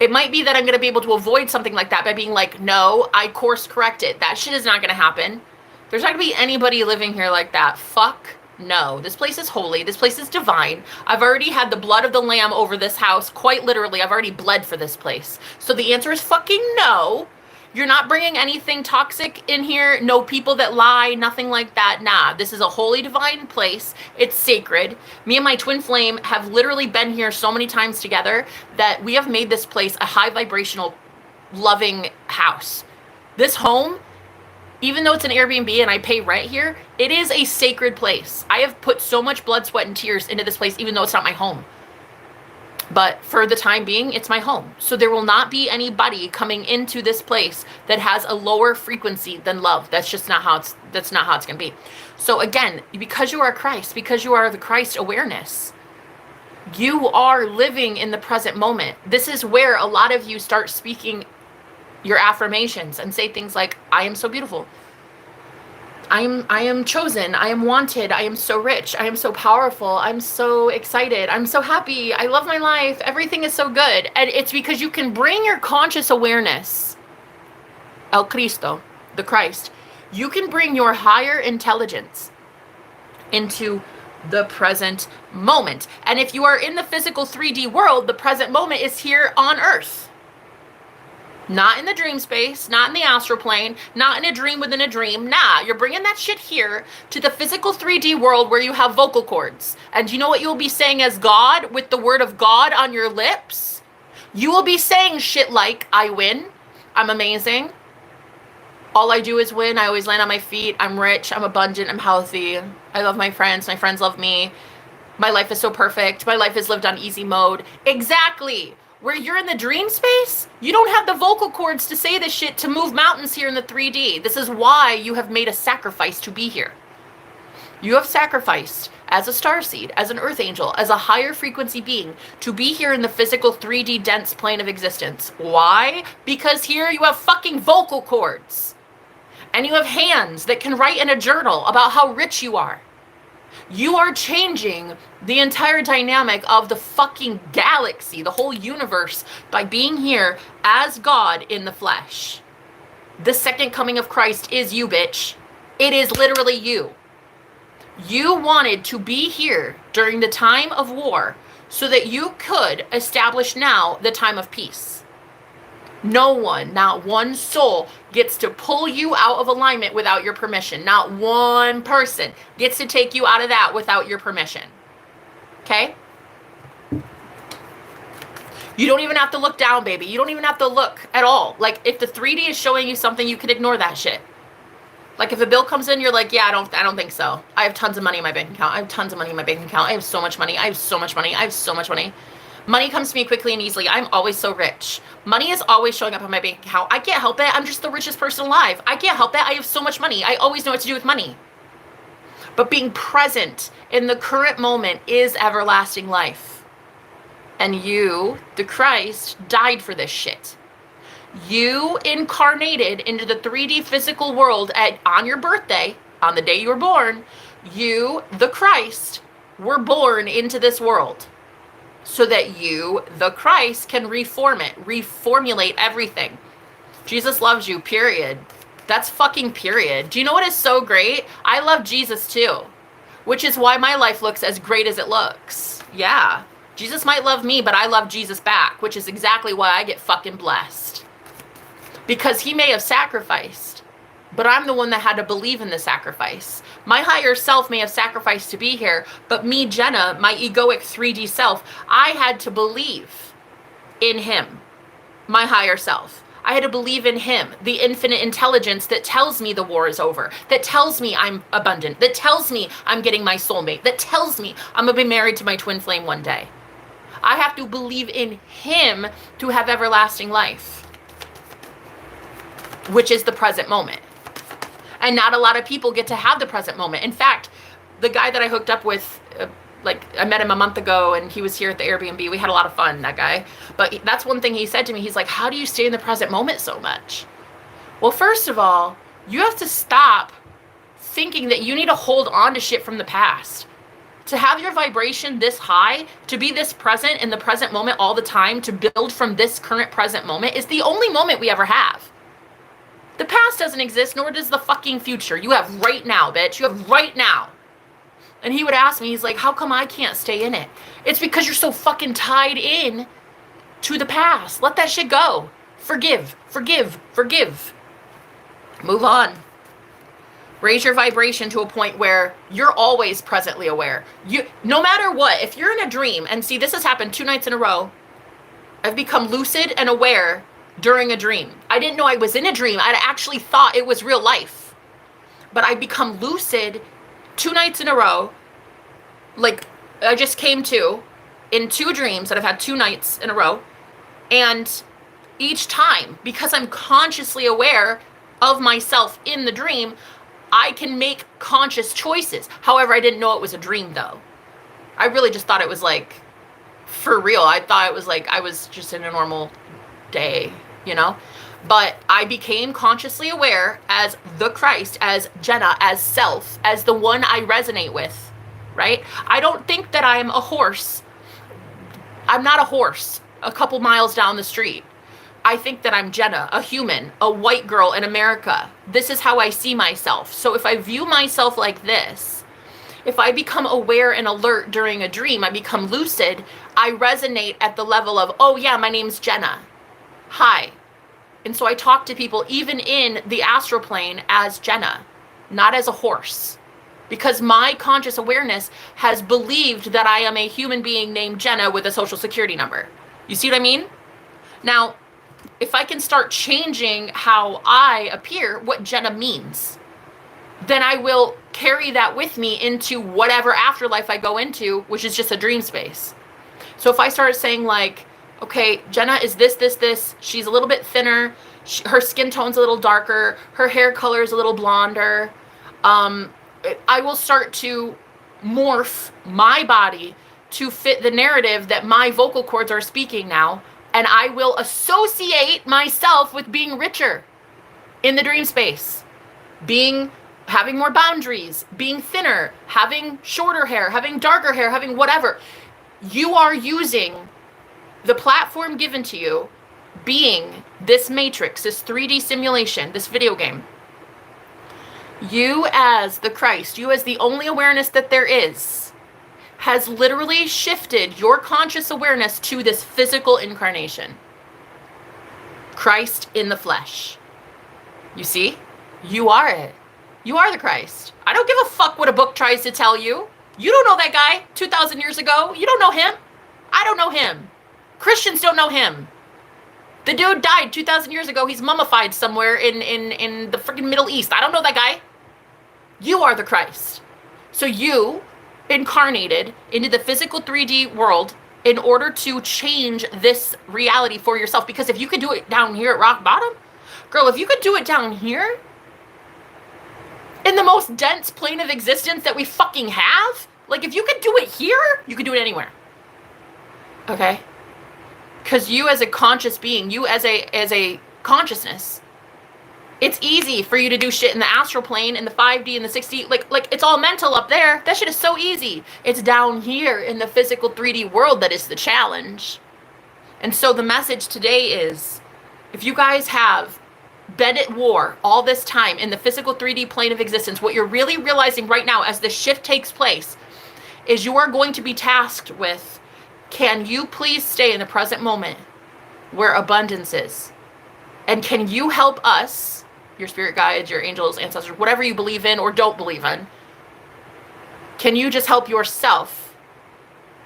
It might be that I'm going to be able to avoid something like that by being like, no, I course correct it. That shit is not going to happen. There's not going to be anybody living here like that. Fuck no. This place is holy. This place is divine. I've already had the blood of the lamb over this house. Quite literally, I've already bled for this place. So the answer is fucking no. You're not bringing anything toxic in here. No people that lie, nothing like that. Nah, this is a holy, divine place. It's sacred. Me and my twin flame have literally been here so many times together that we have made this place a high vibrational, loving house. This home, even though it's an Airbnb and I pay rent here, it is a sacred place. I have put so much blood, sweat, and tears into this place, even though it's not my home. But for the time being, it's my home. So there will not be anybody coming into this place that has a lower frequency than love. That's just not how it's going to be. So again, because you are Christ, because you are the Christ awareness, you are living in the present moment. This is where a lot of you start speaking your affirmations and say things like, I am so beautiful. I am chosen. I am wanted. I am so rich. I am so powerful. I'm so excited. I'm so happy. I love my life. Everything is so good. And it's because you can bring your conscious awareness, El Cristo, the Christ. You can bring your higher intelligence into the present moment. And if you are in the physical 3D world, the present moment is here on Earth. Not in the dream space, not in the astral plane, not in a dream within a dream. Nah, you're bringing that shit here to the physical 3D world where you have vocal cords. And you know what you'll be saying as God with the word of God on your lips? You will be saying shit like, I win, I'm amazing, all I do is win, I always land on my feet, I'm rich, I'm abundant, I'm healthy, I love my friends love me, my life is so perfect, my life is lived on easy mode. Exactly. Where you're in the dream space, you don't have the vocal cords to say this shit to move mountains here in the 3D. This is why you have made a sacrifice to be here. You have sacrificed as a starseed, as an earth angel, as a higher frequency being to be here in the physical 3D dense plane of existence. Why? Because here you have fucking vocal cords. And you have hands that can write in a journal about how rich you are. You are changing the entire dynamic of the fucking galaxy, the whole universe, by being here as God in the flesh. The second coming of Christ is you, bitch. It is literally you. You wanted to be here during the time of war so that you could establish now the time of peace. No one, not one soul, gets to pull you out of alignment without your permission. Not one person gets to take you out of that without your permission. Okay? You don't even have to look down, baby. You don't even have to look at all. Like, if the 3D is showing you something, you can ignore that shit. Like, if a bill comes in, you're like, yeah, I don't think so. I have tons of money in my bank account. I have tons of money in my bank account. I have so much money. I have so much money. I have so much money. Money comes to me quickly and easily. I'm always so rich. Money is always showing up on my bank account. I can't help it. I'm just the richest person alive. I can't help it. I have so much money. I always know what to do with money. But being present in the current moment is everlasting life. And you, the Christ, died for this shit. You incarnated into the 3D physical world on your birthday, on the day you were born. You, the Christ, were born into this world. So that you, the Christ, can reform it, reformulate everything. Jesus loves you, period. That's fucking period. Do you know what is so great? I love Jesus too, which is why my life looks as great as it looks. Yeah, Jesus might love me, but I love Jesus back, which is exactly why I get fucking blessed. Because he may have sacrificed, but I'm the one that had to believe in the sacrifice. My higher self may have sacrificed to be here, but me, Jenna, my egoic 3D self, I had to believe in him, my higher self. I had to believe in him, the infinite intelligence that tells me the war is over, that tells me I'm abundant, that tells me I'm getting my soulmate, that tells me I'm going to be married to my twin flame one day. I have to believe in him to have everlasting life, which is the present moment. And not a lot of people get to have the present moment. In fact, the guy that I hooked up with, I met him a month ago and he was here at the Airbnb. We had a lot of fun, that guy. But that's one thing he said to me. He's like, how do you stay in the present moment so much? Well, first of all, you have to stop thinking that you need to hold on to shit from the past. To have your vibration this high, to be this present in the present moment all the time, to build from this current present moment is the only moment we ever have. The past doesn't exist, nor does the fucking future. You have right now, bitch. You have right now. And he would ask me, he's like, how come I can't stay in it? It's because you're so fucking tied in to the past. Let that shit go. Forgive, forgive, forgive. Move on. Raise your vibration to a point where you're always presently aware. No matter what, if you're in a dream, and see, this has happened 2 nights in a row, I've become lucid and aware during a dream. I didn't know I was in a dream. I actually thought it was real life. But I become lucid 2 nights in a row. Like, I just came to in 2 dreams that I've had 2 nights in a row. And each time, because I'm consciously aware of myself in the dream, I can make conscious choices. However, I didn't know it was a dream, though. I really just thought it was like, for real. I thought it was like I was just in a normal day, you know? But I became consciously aware as the Christ, as Jenna, as self, as the one I resonate with, right? I don't think that I'm a horse. I'm not a horse a couple miles down the street. I think that I'm Jenna, a human, a white girl in America. This is how I see myself. So if I view myself like this, if I become aware and alert during a dream, I become lucid, I resonate at the level of, oh yeah, my name's Jenna. Hi. And so I talk to people even in the astral plane as Jenna, not as a horse. Because my conscious awareness has believed that I am a human being named Jenna with a social security number. You see what I mean? Now, if I can start changing how I appear, what Jenna means, then I will carry that with me into whatever afterlife I go into, which is just a dream space. So if I started saying like, okay, Jenna is this, she's a little bit thinner, her skin tone's a little darker, her hair color is a little blonder, I will start to morph my body to fit the narrative that my vocal cords are speaking now, and I will associate myself with being richer in the dream space, having more boundaries, being thinner, having shorter hair, having darker hair, having whatever. You are using the platform given to you, being this matrix, this 3D simulation, this video game. You as the Christ, you as the only awareness that there is, has literally shifted your conscious awareness to this physical incarnation. Christ in the flesh. You see? You are it. You are the Christ. I don't give a fuck what a book tries to tell you. You don't know that guy 2,000 years ago. You don't know him. I don't know him. Christians don't know him. The dude died 2,000 years ago. He's mummified somewhere in the freaking Middle East. I don't know that guy. You are the Christ. So you incarnated into the physical 3D world in order to change this reality for yourself. Because if you could do it down here at rock bottom, girl, if you could do it down here in the most dense plane of existence that we fucking have, like if you could do it here, you could do it anywhere. Okay? Because you as a conscious being, you as a consciousness, it's easy for you to do shit in the astral plane, in the 5D, in the 6D. Like it's all mental up there. That shit is so easy. It's down here in the physical 3D world that is the challenge. And so the message today is, if you guys have been at war all this time in the physical 3D plane of existence, what you're really realizing right now as the shift takes place is you are going to be tasked with, can you please stay in the present moment where abundance is? And can you help us, your spirit guides, your angels, ancestors, whatever you believe in or don't believe in, can you just help yourself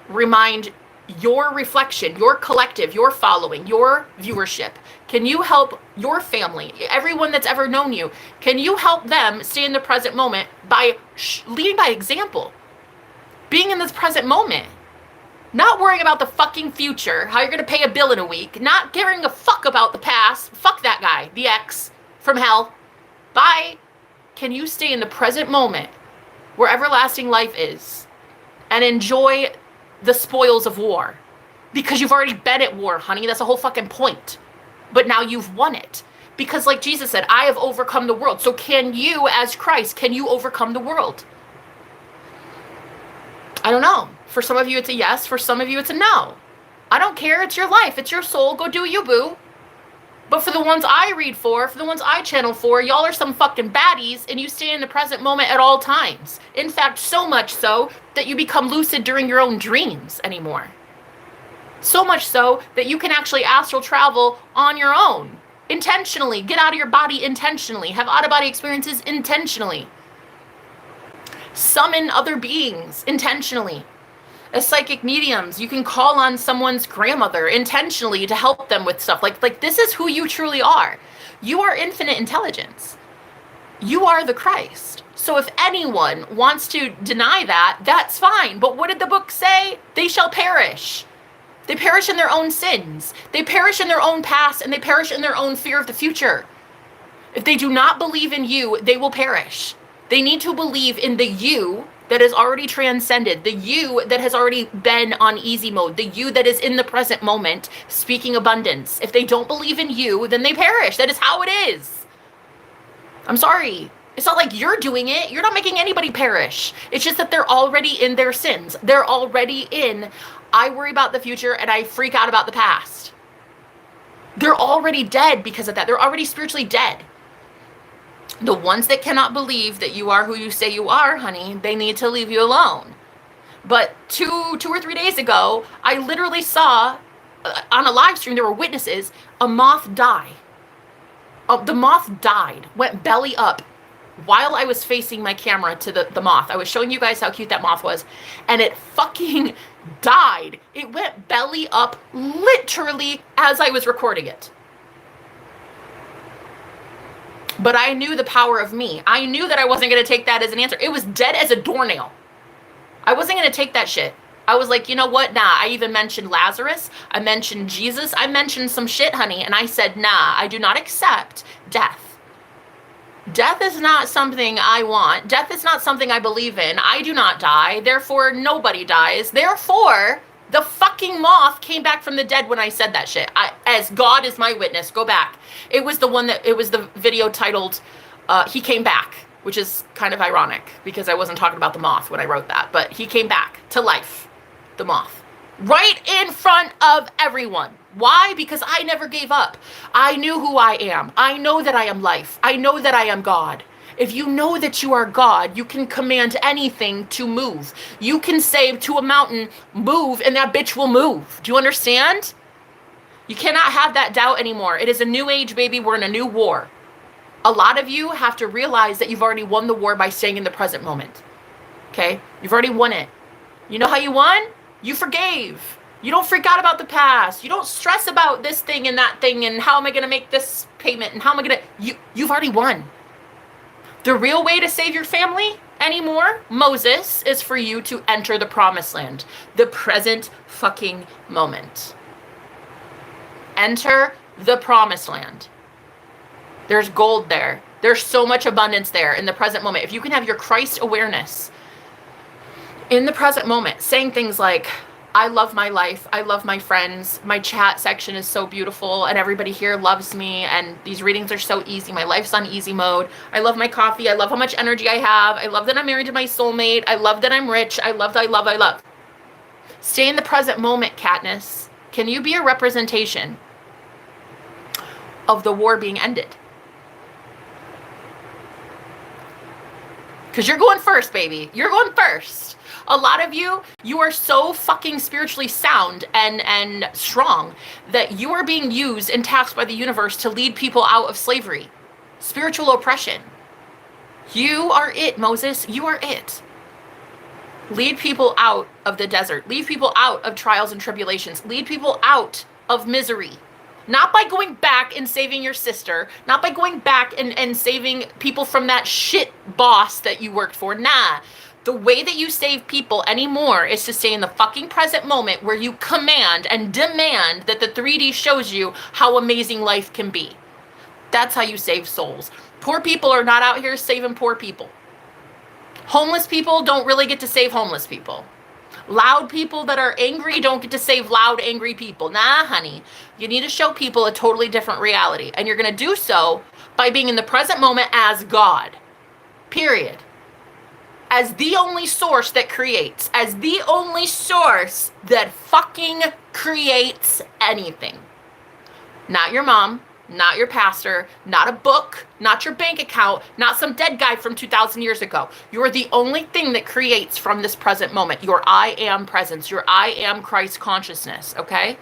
remind your reflection, your collective, your following, your viewership? Can you help your family, everyone that's ever known you? Can you help them stay in the present moment by leading by example? Being in this present moment. Not worrying about the fucking future, how you're going to pay a bill in a week. Not caring a fuck about the past. Fuck that guy, the ex from hell. Bye. Can you stay in the present moment where everlasting life is and enjoy the spoils of war? Because you've already been at war, honey. That's the whole fucking point. But now you've won it. Because like Jesus said, I have overcome the world. So can you, as Christ, can you overcome the world? I don't know. For some of you, it's a yes. For some of you, it's a no. I don't care. It's your life. It's your soul. Go do you, boo. But for the ones I read for the ones I channel for, y'all are some fucking baddies, and you stay in the present moment at all times. In fact, so much so that you become lucid during your own dreams anymore. So much so that you can actually astral travel on your own. Intentionally. Get out of your body intentionally. Have out-of-body experiences intentionally. Summon other beings intentionally. As psychic mediums, you can call on someone's grandmother intentionally to help them with stuff. Like this is who you truly are. You are infinite intelligence. You are the Christ. So if anyone wants to deny that, that's fine. But what did the book say? They shall perish. They perish in their own sins. They perish in their own past, and they perish in their own fear of the future. If they do not believe in you, they will perish. They need to believe in the you that is already transcended, the you that has already been on easy mode, the you that is in the present moment speaking abundance. If they don't believe in you, then they perish. That is how it is. I'm sorry. It's not like you're doing it. You're not making anybody perish. It's just that they're already in their sins. They're already in, I worry about the future and I freak out about the past. They're already dead because of that. They're already spiritually dead. The ones that cannot believe that you are who you say you are, honey, they need to leave you alone. But two or 3 days ago, I literally saw on a live stream, there were witnesses, a moth die The moth died, went belly up while I was facing my camera to the moth. I was showing you guys how cute that moth was, and it fucking died. It went belly up literally as I was recording it. But I knew the power of me. I knew that I wasn't going to take that as an answer. It was dead as a doornail. I wasn't going to take that shit. I was like, you know what? Nah. I even mentioned Lazarus. I mentioned Jesus. I mentioned some shit, honey. And I said, nah, I do not accept death. Death is not something I want. Death is not something I believe in. I do not die. Therefore, nobody dies. Therefore, the fucking moth came back from the dead when I said that shit. As God is my witness, go back. It was the video titled, He Came Back, which is kind of ironic because I wasn't talking about the moth when I wrote that, but he came back to life, the moth, right in front of everyone. Why? Because I never gave up. I knew who I am. I know that I am life. I know that I am God. If you know that you are God, you can command anything to move. You can say to a mountain, move, and that bitch will move. Do you understand? You cannot have that doubt anymore. It is a new age, baby. We're in a new war. A lot of you have to realize that you've already won the war by staying in the present moment. Okay? You've already won it. You know how you won? You forgave. You don't freak out about the past. You don't stress about this thing and that thing and how am I going to make this payment and how am I going to... You've already won. The real way to save your family anymore, Moses, is for you to enter the promised land. The present fucking moment. Enter the promised land. There's gold there. There's so much abundance there in the present moment. If you can have your Christ awareness in the present moment, saying things like, I love my life. I love my friends. My chat section is so beautiful and everybody here loves me and these readings are so easy. My life's on easy mode. I love my coffee. I love how much energy I have. I love that I'm married to my soulmate. I love that I'm rich. I love. Stay in the present moment, Katniss. Can you be a representation of the war being ended? Because you're going first, baby. You're going first. A lot of you are so fucking spiritually sound and strong that you are being used and tasked by the universe to lead people out of slavery, spiritual oppression. You are it, Moses. You are it. Lead people out of the desert. Lead people out of trials and tribulations. Lead people out of misery. Not by going back and saving your sister. Not by going back and saving people from that shit boss that you worked for. Nah. The way that you save people anymore is to stay in the fucking present moment where you command and demand that the 3D shows you how amazing life can be. That's how you save souls. Poor people are not out here saving poor people. Homeless people don't really get to save homeless people. Loud people that are angry don't get to save loud, angry people. Nah, honey. You need to show people a totally different reality. And you're going to do so by being in the present moment as God. Period. As the only source that creates. As the only source that fucking creates anything. Not your mom. Not your pastor, not a book, not your bank account, not some dead guy from 2,000 years ago. You are the only thing that creates from this present moment. Your I am presence, your I am Christ consciousness, okay?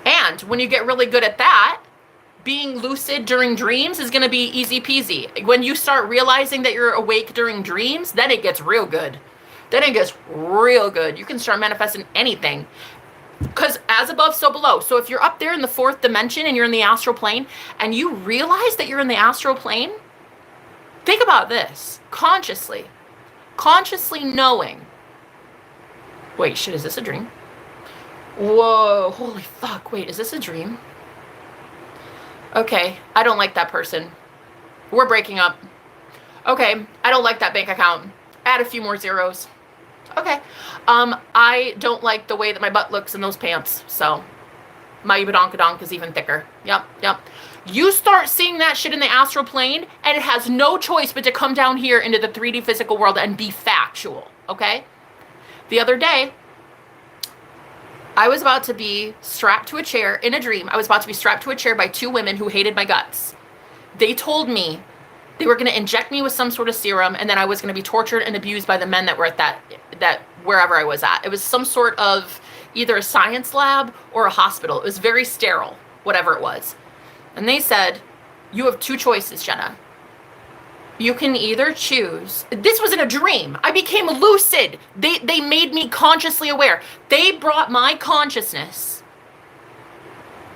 And when you get really good at that, being lucid during dreams is going to be easy peasy. When you start realizing that you're awake during dreams, then it gets real good. Then it gets real good. You can start manifesting anything. Because as above, so below. So if you're up there in the fourth dimension and you're in the astral plane and you realize that you're in the astral plane, think about this consciously. Consciously knowing. Wait, shit, is this a dream? Whoa, holy fuck. Wait, is this a dream? Okay, I don't like that person. We're breaking up. Okay, I don't like that bank account. Add a few more zeros. Okay. I don't like the way that my butt looks in those pants. So my badonkadonk is even thicker. Yep. You start seeing that shit in the astral plane and it has no choice but to come down here into the 3D physical world and be factual. Okay. The other day, I was about to be strapped to a chair in a dream. I was about to be strapped to a chair by two women who hated my guts. They told me they were going to inject me with some sort of serum and then I was going to be tortured and abused by the men that were at that wherever I was at. It was some sort of either a science lab or a hospital. It was very sterile, whatever it was. And they said, You have two choices, Jenna. You can either choose. This was in a dream. I became lucid. They made me consciously aware. They brought my consciousness,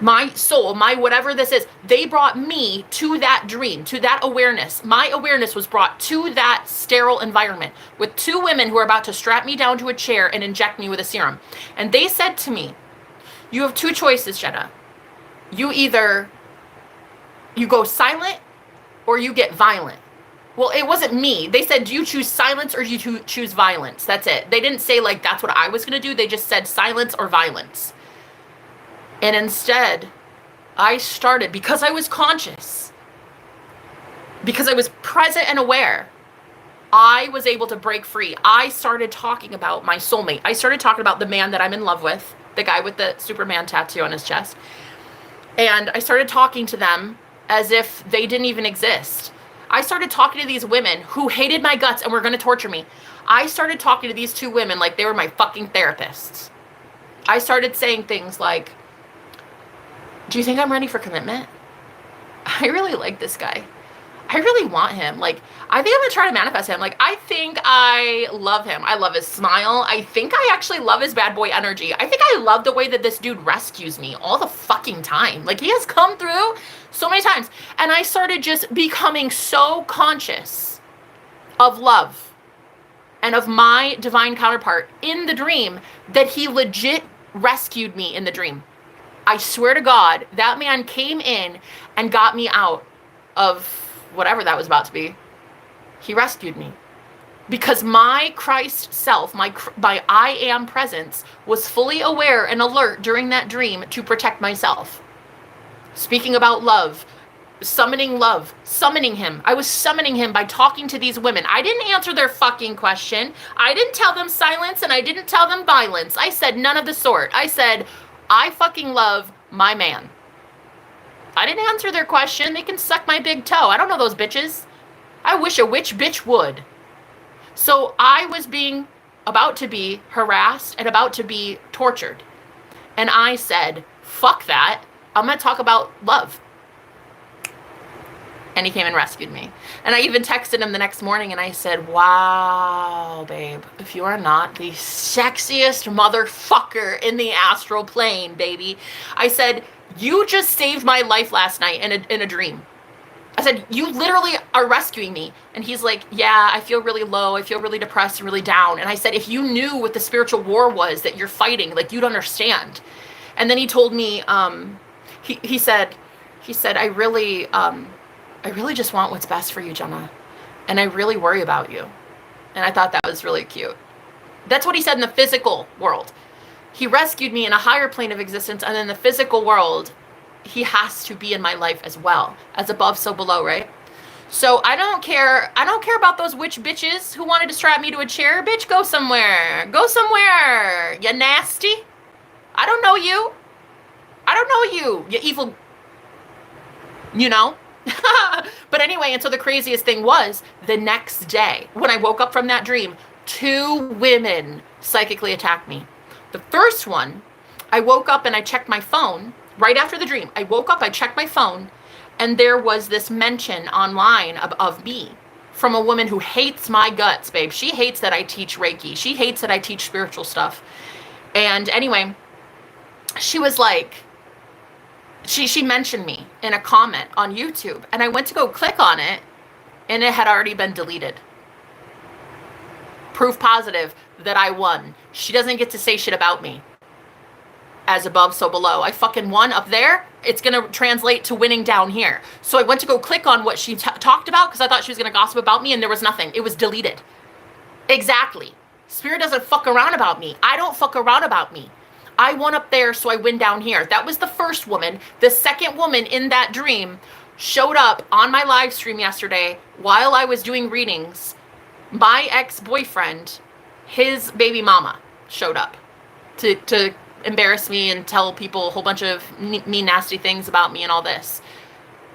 my soul, my whatever this is, they brought me to that dream, to that awareness. My awareness was brought to that sterile environment with two women who are about to strap me down to a chair and inject me with a serum. And they said to me, you have two choices, Jenna. You either, you go silent or you get violent. Well, it wasn't me. They said, do you choose silence or do you choose violence? That's it. They didn't say like, that's what I was going to do. They just said silence or violence. And instead, I started, because I was conscious, because I was present and aware, I was able to break free. I started talking about my soulmate. I started talking about the man that I'm in love with, the guy with the Superman tattoo on his chest. And I started talking to them as if they didn't even exist. I started talking to these women who hated my guts and were going to torture me. I started talking to these two women like they were my fucking therapists. I started saying things like, do you think I'm ready for commitment? I really like this guy. I really want him. Like, I think I'm gonna try to manifest him. Like, I think I love him. I love his smile. I think I actually love his bad boy energy. I think I love the way that this dude rescues me all the fucking time. Like, he has come through so many times. And I started just becoming so conscious of love and of my divine counterpart in the dream that he legit rescued me in the dream. I swear to God, that man came in and got me out of whatever that was about to be. He rescued me. Because my Christ self, my I am presence, was fully aware and alert during that dream to protect myself. Speaking about love, summoning him. I was summoning him by talking to these women. I didn't answer their fucking question. I didn't tell them silence and I didn't tell them violence. I said none of the sort. I said, I fucking love my man. I didn't answer their question. They can suck my big toe. I don't know those bitches. I wish a witch bitch would. So I was about to be harassed and about to be tortured. And I said, fuck that. I'm going to talk about love. And he came and rescued me. And I even texted him the next morning and I said, wow, babe, if you are not the sexiest motherfucker in the astral plane, baby. I said, you just saved my life last night in a dream. I said, you literally are rescuing me. And he's like, yeah, I feel really low. I feel really depressed and really down. And I said, if you knew what the spiritual war was that you're fighting, like, you'd understand. And then he told me, he said, I really just want what's best for you, Jenna. And I really worry about you. And I thought that was really cute. That's what he said in the physical world. He rescued me in a higher plane of existence. And in the physical world, he has to be in my life as well. As above, so below, right? So I don't care about those witch bitches who wanted to strap me to a chair. Bitch, go somewhere. Go somewhere. You nasty. I don't know you. I don't know you. You evil. You know? But anyway, and so the craziest thing was the next day when I woke up from that dream, 2 women psychically attacked me. The first one, I woke up and I checked my phone right after the dream. I woke up, I checked my phone, and there was this mention online of me from a woman who hates my guts, babe. She hates that I teach Reiki. She hates that I teach spiritual stuff. And anyway, she was like, she mentioned me in a comment on YouTube, and I went to go click on it, and it had already been deleted. Proof positive that I won. She doesn't get to say shit about me. As above, so below. I fucking won up there. It's going to translate to winning down here. So I went to go click on what she talked about because I thought she was going to gossip about me, and there was nothing. It was deleted. Exactly. Spirit doesn't fuck around about me. I don't fuck around about me. I won up there, so I win down here. That was the first woman. The second woman in that dream showed up on my live stream yesterday while I was doing readings. My ex-boyfriend, his baby mama, showed up to embarrass me and tell people a whole bunch of mean, nasty things about me and all this.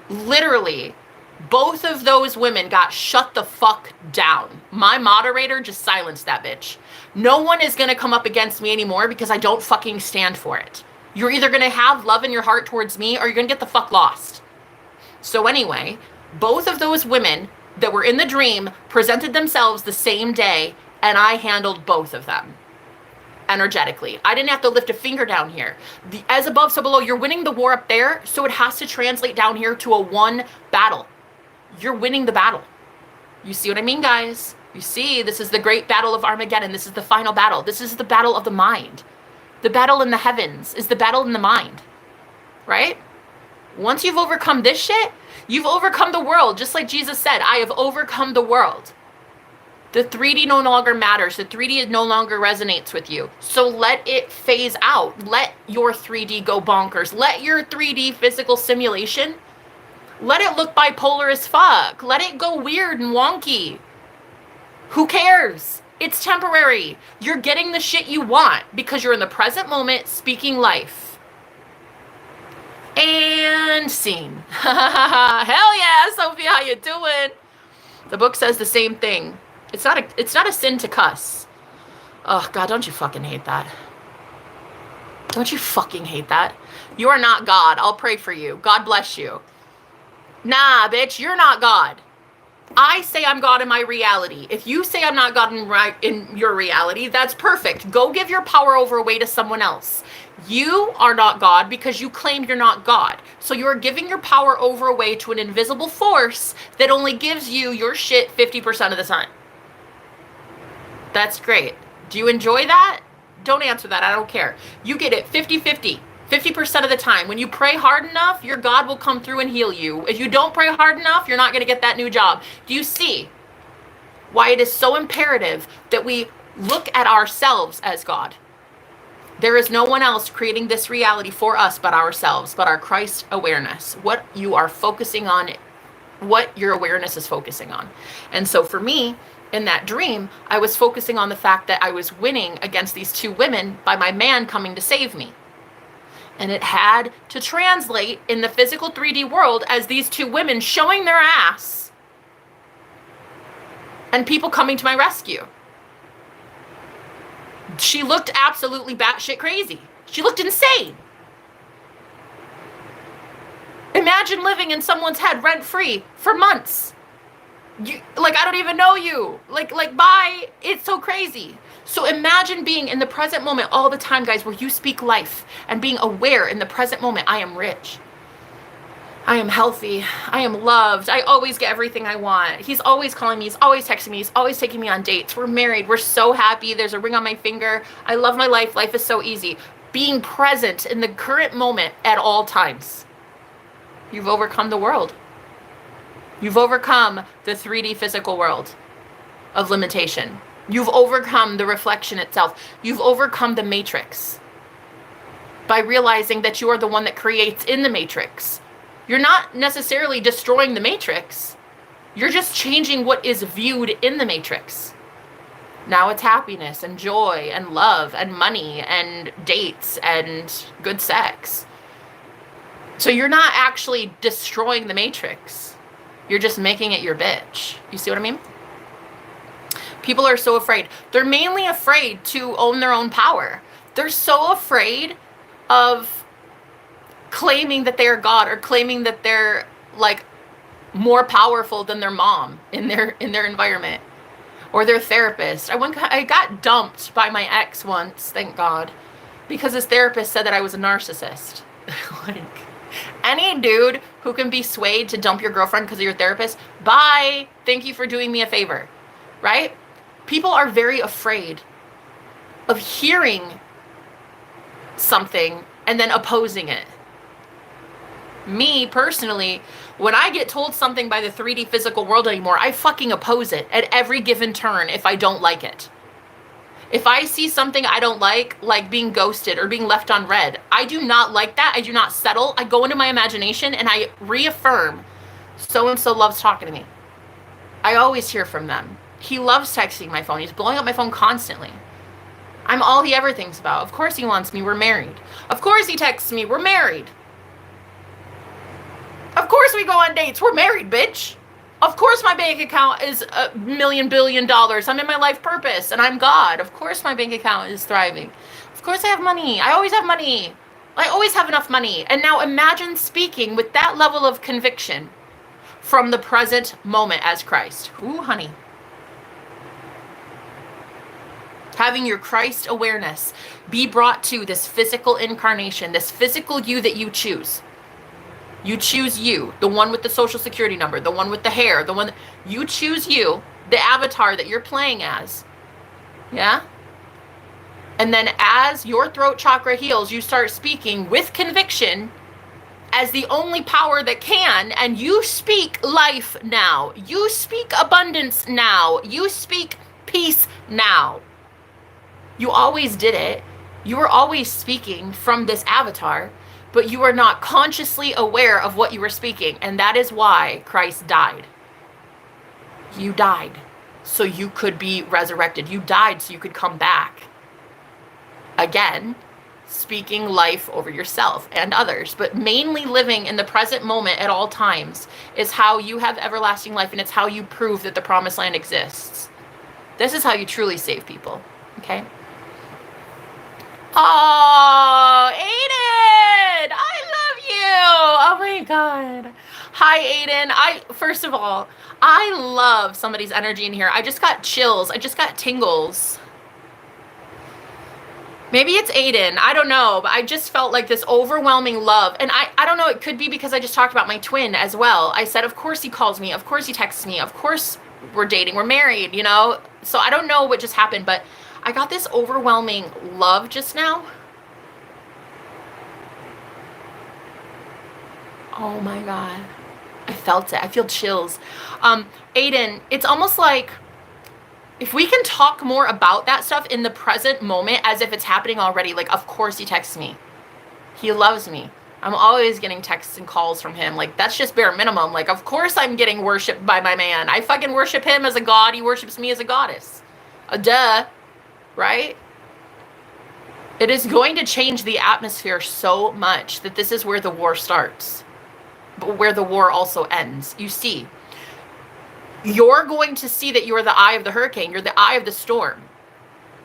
Literally, both of those women got shut the fuck down. My moderator just silenced that bitch. No one is going to come up against me anymore because I don't fucking stand for it. You're either going to have love in your heart towards me or you're going to get the fuck lost. So anyway, both of those women that were in the dream presented themselves the same day, and I handled both of them energetically. I didn't have to lift a finger down here. The as above, so below, you're winning the war up there, so it has to translate down here to a one battle. You're winning the battle. You see what I mean, guys? You see, this is the great battle of Armageddon. This is the final battle. This is the battle of the mind. The battle in the heavens is the battle in the mind, right? Once you've overcome this shit, you've overcome the world. Just like Jesus said, I have overcome the world. The 3D no longer matters. The 3D no longer resonates with you. So let it phase out. Let your 3D go bonkers. Let your 3D physical simulation, let it look bipolar as fuck. Let it go weird and wonky. Who cares? It's temporary. You're getting the shit you want because you're in the present moment speaking life. And scene. Hell yeah, Sophie, how you doing? The book says the same thing. It's not a sin to cuss. Oh God, don't you fucking hate that? Don't you fucking hate that? You are not God. I'll pray for you. God bless you. Nah, bitch, you're not God. I say I'm God in my reality. If you say I'm not God in your reality, that's perfect. Go give your power over away to someone else. You are not God because you claim you're not God. So you are giving your power over away to an invisible force that only gives you your shit 50% of the time. That's great. Do you enjoy that? Don't answer that. I don't care. You get it 50-50. 50% of the time. When you pray hard enough, your God will come through and heal you. If you don't pray hard enough, you're not going to get that new job. Do you see why it is so imperative that we look at ourselves as God? There is no one else creating this reality for us but ourselves, but our Christ awareness. What you are focusing on, what your awareness is focusing on. And so for me, in that dream, I was focusing on the fact that I was winning against these two women by my man coming to save me. And it had to translate in the physical 3D world as these two women showing their ass and people coming to my rescue. She looked absolutely batshit crazy. She looked insane. Imagine living in someone's head rent-free for months. I don't even know you. Bye. It's so crazy. So imagine being in the present moment all the time, guys, where you speak life and being aware in the present moment. I am rich. I am healthy. I am loved. I always get everything I want. He's always calling me. He's always texting me. He's always taking me on dates. We're married. We're so happy. There's a ring on my finger. I love my life. Life is so easy. Being present in the current moment at all times. You've overcome the world. You've overcome the 3D physical world of limitation. You've overcome the reflection itself. You've overcome the matrix by realizing that you are the one that creates in the matrix. You're not necessarily destroying the matrix. You're just changing what is viewed in the matrix. Now it's happiness and joy and love and money and dates and good sex. So you're not actually destroying the matrix. You're just making it your bitch. You see what I mean? People are so afraid. They're mainly afraid to own their own power. They're so afraid of claiming that they are God or claiming that they're more powerful than their mom in their environment or their therapist. I got dumped by my ex once, thank God, because his therapist said that I was a narcissist. Any dude who can be swayed to dump your girlfriend because of your therapist, bye. Thank you for doing me a favor, right? People are very afraid of hearing something and then opposing it. Me, personally, when I get told something by the 3D physical world anymore, I fucking oppose it at every given turn if I don't like it. If I see something I don't like being ghosted or being left on red, I do not like that. I do not settle. I go into my imagination and I reaffirm, so-and-so loves talking to me. I always hear from them. He loves texting my phone. He's blowing up my phone constantly. I'm all he ever thinks about. Of course he wants me. We're married. Of course he texts me. We're married. Of course we go on dates. We're married, bitch. Of course my bank account is $1 billion. I'm in my life purpose and I'm God. Of course my bank account is thriving. Of course I have money. I always have money. I always have enough money. And now imagine speaking with that level of conviction from the present moment as Christ. Ooh, honey. Having your Christ awareness be brought to this physical incarnation, this physical you that you choose. You choose you, the one with the social security number, the one with the hair, the one, you choose you, the avatar that you're playing as. Yeah? And then as your throat chakra heals, you start speaking with conviction as the only power that can, and you speak life now. You speak abundance now. You speak peace now. You always did it. You were always speaking from this avatar, but you are not consciously aware of what you were speaking. And that is why Christ died. You died so you could be resurrected. You died so you could come back. Again, speaking life over yourself and others, but mainly living in the present moment at all times is how you have everlasting life, and it's how you prove that the promised land exists. This is how you truly save people, okay? Oh, Aiden! I love you! Oh my God. Hi, Aiden. First of all, I love somebody's energy in here. I just got chills. I just got tingles. Maybe it's Aiden. I don't know, but I just felt like this overwhelming love. And I don't know, it could be because I just talked about my twin as well. I said, of course he calls me. Of course he texts me. Of course we're dating. We're married, you know? So I don't know what just happened, but I got this overwhelming love just now. Oh my God. I felt it. I feel chills. Aiden, it's almost like if we can talk more about that stuff in the present moment as if it's happening already, like, of course he texts me. He loves me. I'm always getting texts and calls from him. Like, that's just bare minimum. Like, of course I'm getting worshipped by my man. I fucking worship him as a god. He worships me as a goddess. Duh. Right? It is going to change the atmosphere so much that this is where the war starts, but where the war also ends. You see, you're going to see that you're the eye of the hurricane. You're the eye of the storm.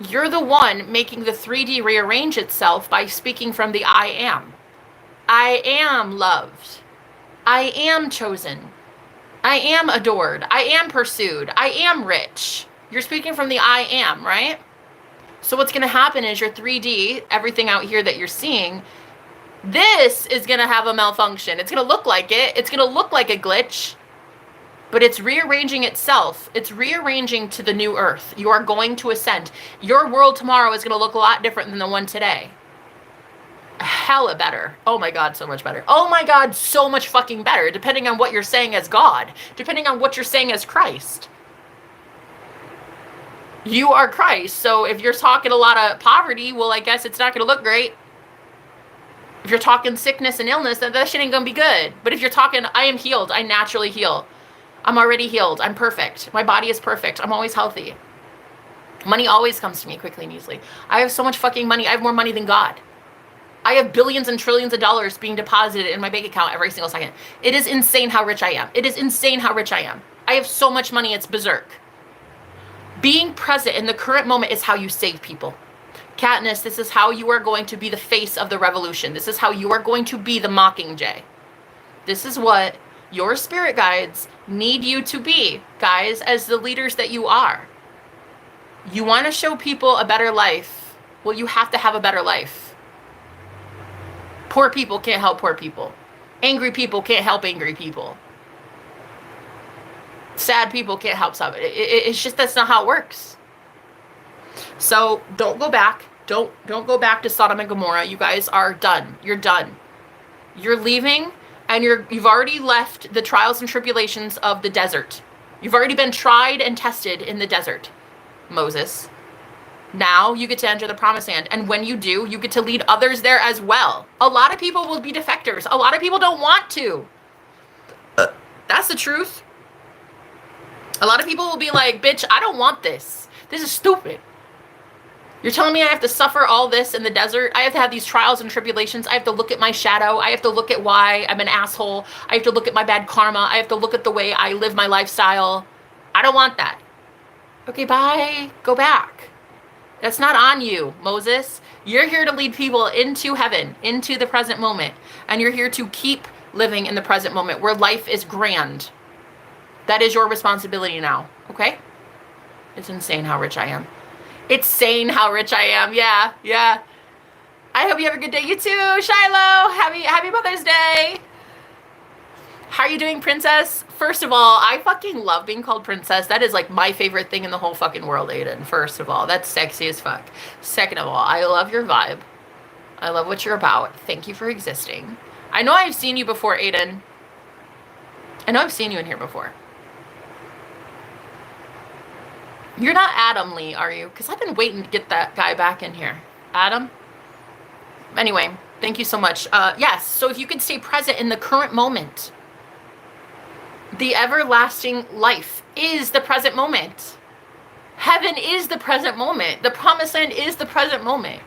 You're the one making the 3D rearrange itself by speaking from the I am. I am loved. I am chosen. I am adored. I am pursued. I am rich. You're speaking from the I am, right? So what's going to happen is your 3D, everything out here that you're seeing, this is going to have a malfunction. It's going to look like it. It's going to look like a glitch. But it's rearranging itself. It's rearranging to the new earth. You are going to ascend. Your world tomorrow is going to look a lot different than the one today. Hella better. Oh my God, so much better. Oh my God, so much fucking better, depending on what you're saying as God, depending on what you're saying as Christ. You are Christ, so if you're talking a lot of poverty, well, I guess it's not going to look great. If you're talking sickness and illness, then that shit ain't going to be good. But if you're talking, I am healed, I naturally heal. I'm already healed. I'm perfect. My body is perfect. I'm always healthy. Money always comes to me quickly and easily. I have so much fucking money. I have more money than God. I have billions and trillions of dollars being deposited in my bank account every single second. It is insane how rich I am. It is insane how rich I am. I have so much money, it's berserk. Being present in the current moment is how you save people. Katniss, this is how you are going to be the face of the revolution. This is how you are going to be the Mockingjay. This is what your spirit guides need you to be, guys, as the leaders that you are. You want to show people a better life. Well, you have to have a better life. Poor people can't help poor people. Angry people can't help angry people. Sad people can't help sad. It's just, that's not how it works. So don't go back. Don't go back to Sodom and Gomorrah. You guys are done. You're done. You're leaving. And you've already left the trials and tribulations of the desert. You've already been tried and tested in the desert, Moses. Now you get to enter the promised land. And when you do, you get to lead others there as well. A lot of people will be defectors. A lot of people don't want to. That's the truth. A lot of people will be like, bitch, I don't want this. This is stupid. You're telling me I have to suffer all this in the desert? I have to have these trials and tribulations. I have to look at my shadow. I have to look at why I'm an asshole. I have to look at my bad karma. I have to look at the way I live my lifestyle. I don't want that. Okay, bye. Go back. That's not on you, Moses. You're here to lead people into heaven, into the present moment. And you're here to keep living in the present moment where life is grand. That is your responsibility now, okay? It's insane how rich I am. It's insane how rich I am. Yeah, yeah. I hope you have a good day. You too, Shiloh. Happy Mother's Day. How are you doing, princess? First of all, I fucking love being called princess. That is like my favorite thing in the whole fucking world, Aiden. First of all, that's sexy as fuck. Second of all, I love your vibe. I love what you're about. Thank you for existing. I know I've seen you before, Aiden. I know I've seen you in here before. You're not Adam Lee, are you? Because I've been waiting to get that guy back in here. Adam? Anyway, thank you so much. Yes, so if you can stay present in the current moment, the everlasting life is the present moment. Heaven is the present moment. The promised land is the present moment.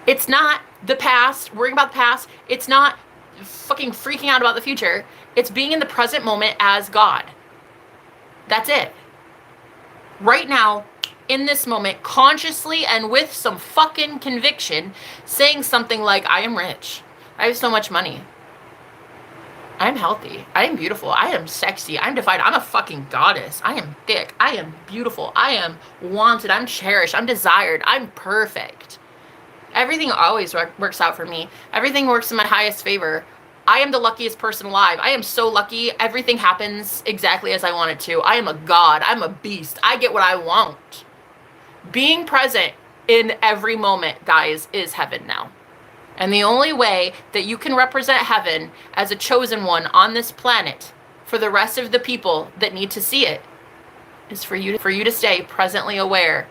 It's not the past, worrying about the past. It's not fucking freaking out about the future. It's being in the present moment as God. That's it. Right now, in this moment, consciously and with some fucking conviction, saying something like, I am rich. I have so much money. I'm healthy. I am beautiful. I am sexy. I'm defined. I'm a fucking goddess. I am thick. I am beautiful. I am wanted. I'm cherished. I'm desired. I'm perfect. Everything always works out for me. Everything works in my highest favor. I am the luckiest person alive. I am so lucky. Everything happens exactly as I want it to. I am a god. I'm a beast. I get what I want. Being present in every moment, guys, is heaven now. And the only way that you can represent heaven as a chosen one on this planet for the rest of the people that need to see it is for you to stay presently aware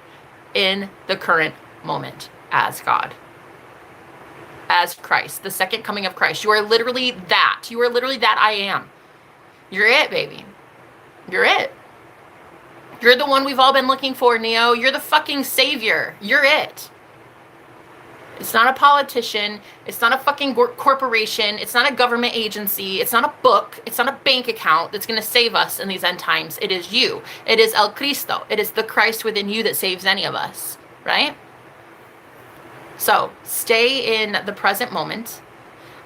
in the current moment as God. As Christ, the second coming of Christ. You are literally that. You are literally that I am. You're it, baby. You're it. You're the one we've all been looking for, Neo. You're the fucking savior. You're it. It's not a politician. It's not a fucking corporation. It's not a government agency. It's not a book. It's not a bank account that's going to save us in these end times. It is you. It is El Cristo. It is the Christ within you that saves any of us, right? So stay in the present moment,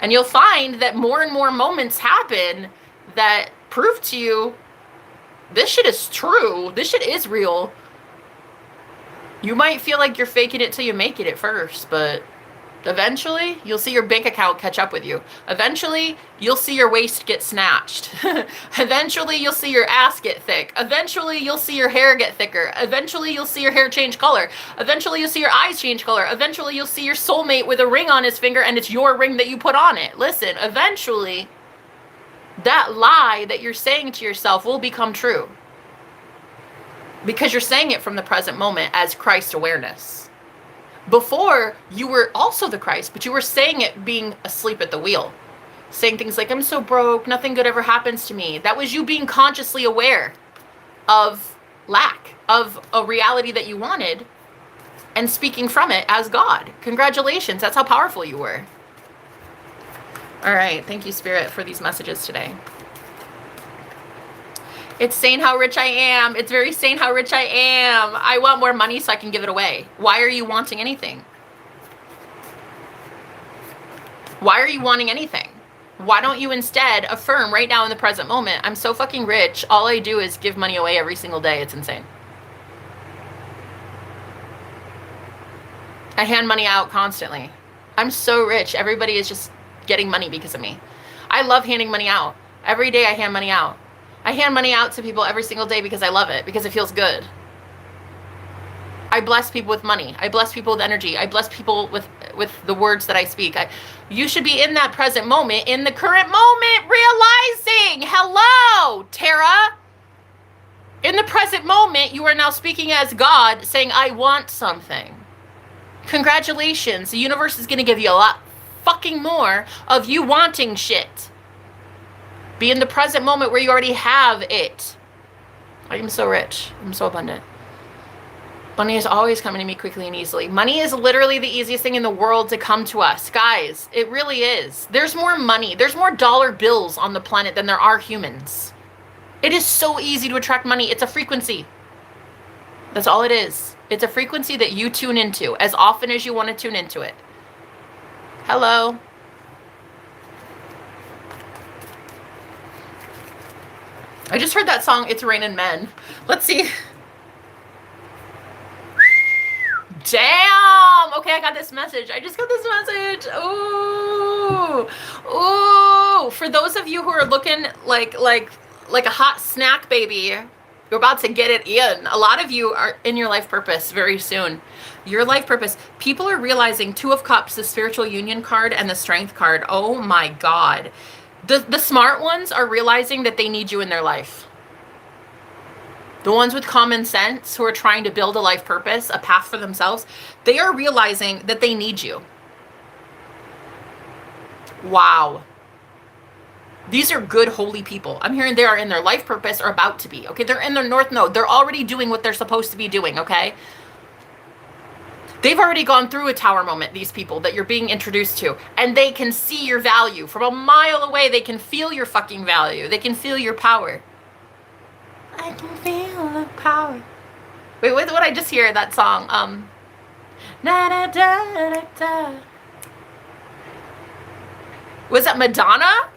and you'll find that more and more moments happen that prove to you this shit is true. This shit is real. You might feel like you're faking it till you make it at first, but eventually you'll see your bank account catch up with you. Eventually you'll see your waist get snatched. Eventually you'll see your ass get thick. Eventually you'll see your hair get thicker. Eventually you'll see your hair change color. Eventually you'll see your eyes change color. Eventually you'll see your soulmate with a ring on his finger and it's your ring that you put on it. Listen, eventually that lie that you're saying to yourself will become true. Because you're saying it from the present moment as Christ awareness. Before, you were also the Christ, but you were saying it being asleep at the wheel. Saying things like, I'm so broke, nothing good ever happens to me. That was you being consciously aware of lack, of a reality that you wanted, and speaking from it as God. Congratulations, that's how powerful you were. All right, thank you, Spirit, for these messages today. It's saying how rich I am. It's very saying how rich I am. I want more money so I can give it away. Why are you wanting anything? Why are you wanting anything? Why don't you instead affirm right now in the present moment, I'm so fucking rich. All I do is give money away every single day. It's insane. I hand money out constantly. I'm so rich. Everybody is just getting money because of me. I love handing money out. Every day I hand money out. I hand money out to people every single day because I love it, because it feels good. I bless people with money. I bless people with energy. I bless people with the words that I speak. You should be in that present moment, in the current moment, realizing, hello, Tara. In the present moment, you are now speaking as God, saying, I want something. Congratulations. The universe is going to give you a lot fucking more of you wanting shit. Be in the present moment where you already have it. I am so rich. I'm so abundant. Money is always coming to me quickly and easily. Money is literally the easiest thing in the world to come to us. Guys, it really is. There's more money. There's more dollar bills on the planet than there are humans. It is so easy to attract money. It's a frequency. That's all it is. It's a frequency that you tune into as often as you want to tune into it. Hello. I just heard that song, It's Raining Men. Let's see. Damn. Okay, I got this message. I just got this message. Ooh. Ooh. For those of you who are looking like a hot snack baby, you're about to get it in. A lot of you are in your life purpose very soon. Your life purpose. People are realizing 2 of Cups, the spiritual union card and the strength card. Oh my God. The smart ones are realizing that they need you in their life. The ones with common sense who are trying to build a life purpose, a path for themselves, they are realizing that they need you. Wow. These are good, holy people. I'm hearing they are in their life purpose or about to be. Okay, they're in their North Node. They're already doing what they're supposed to be doing, okay? They've already gone through a tower moment, these people that you're being introduced to, and they can see your value. From a mile away, they can feel your fucking value. They can feel your power. I can feel the power. Wait, what did I just hear? That song. Na da da da da. Was that Madonna?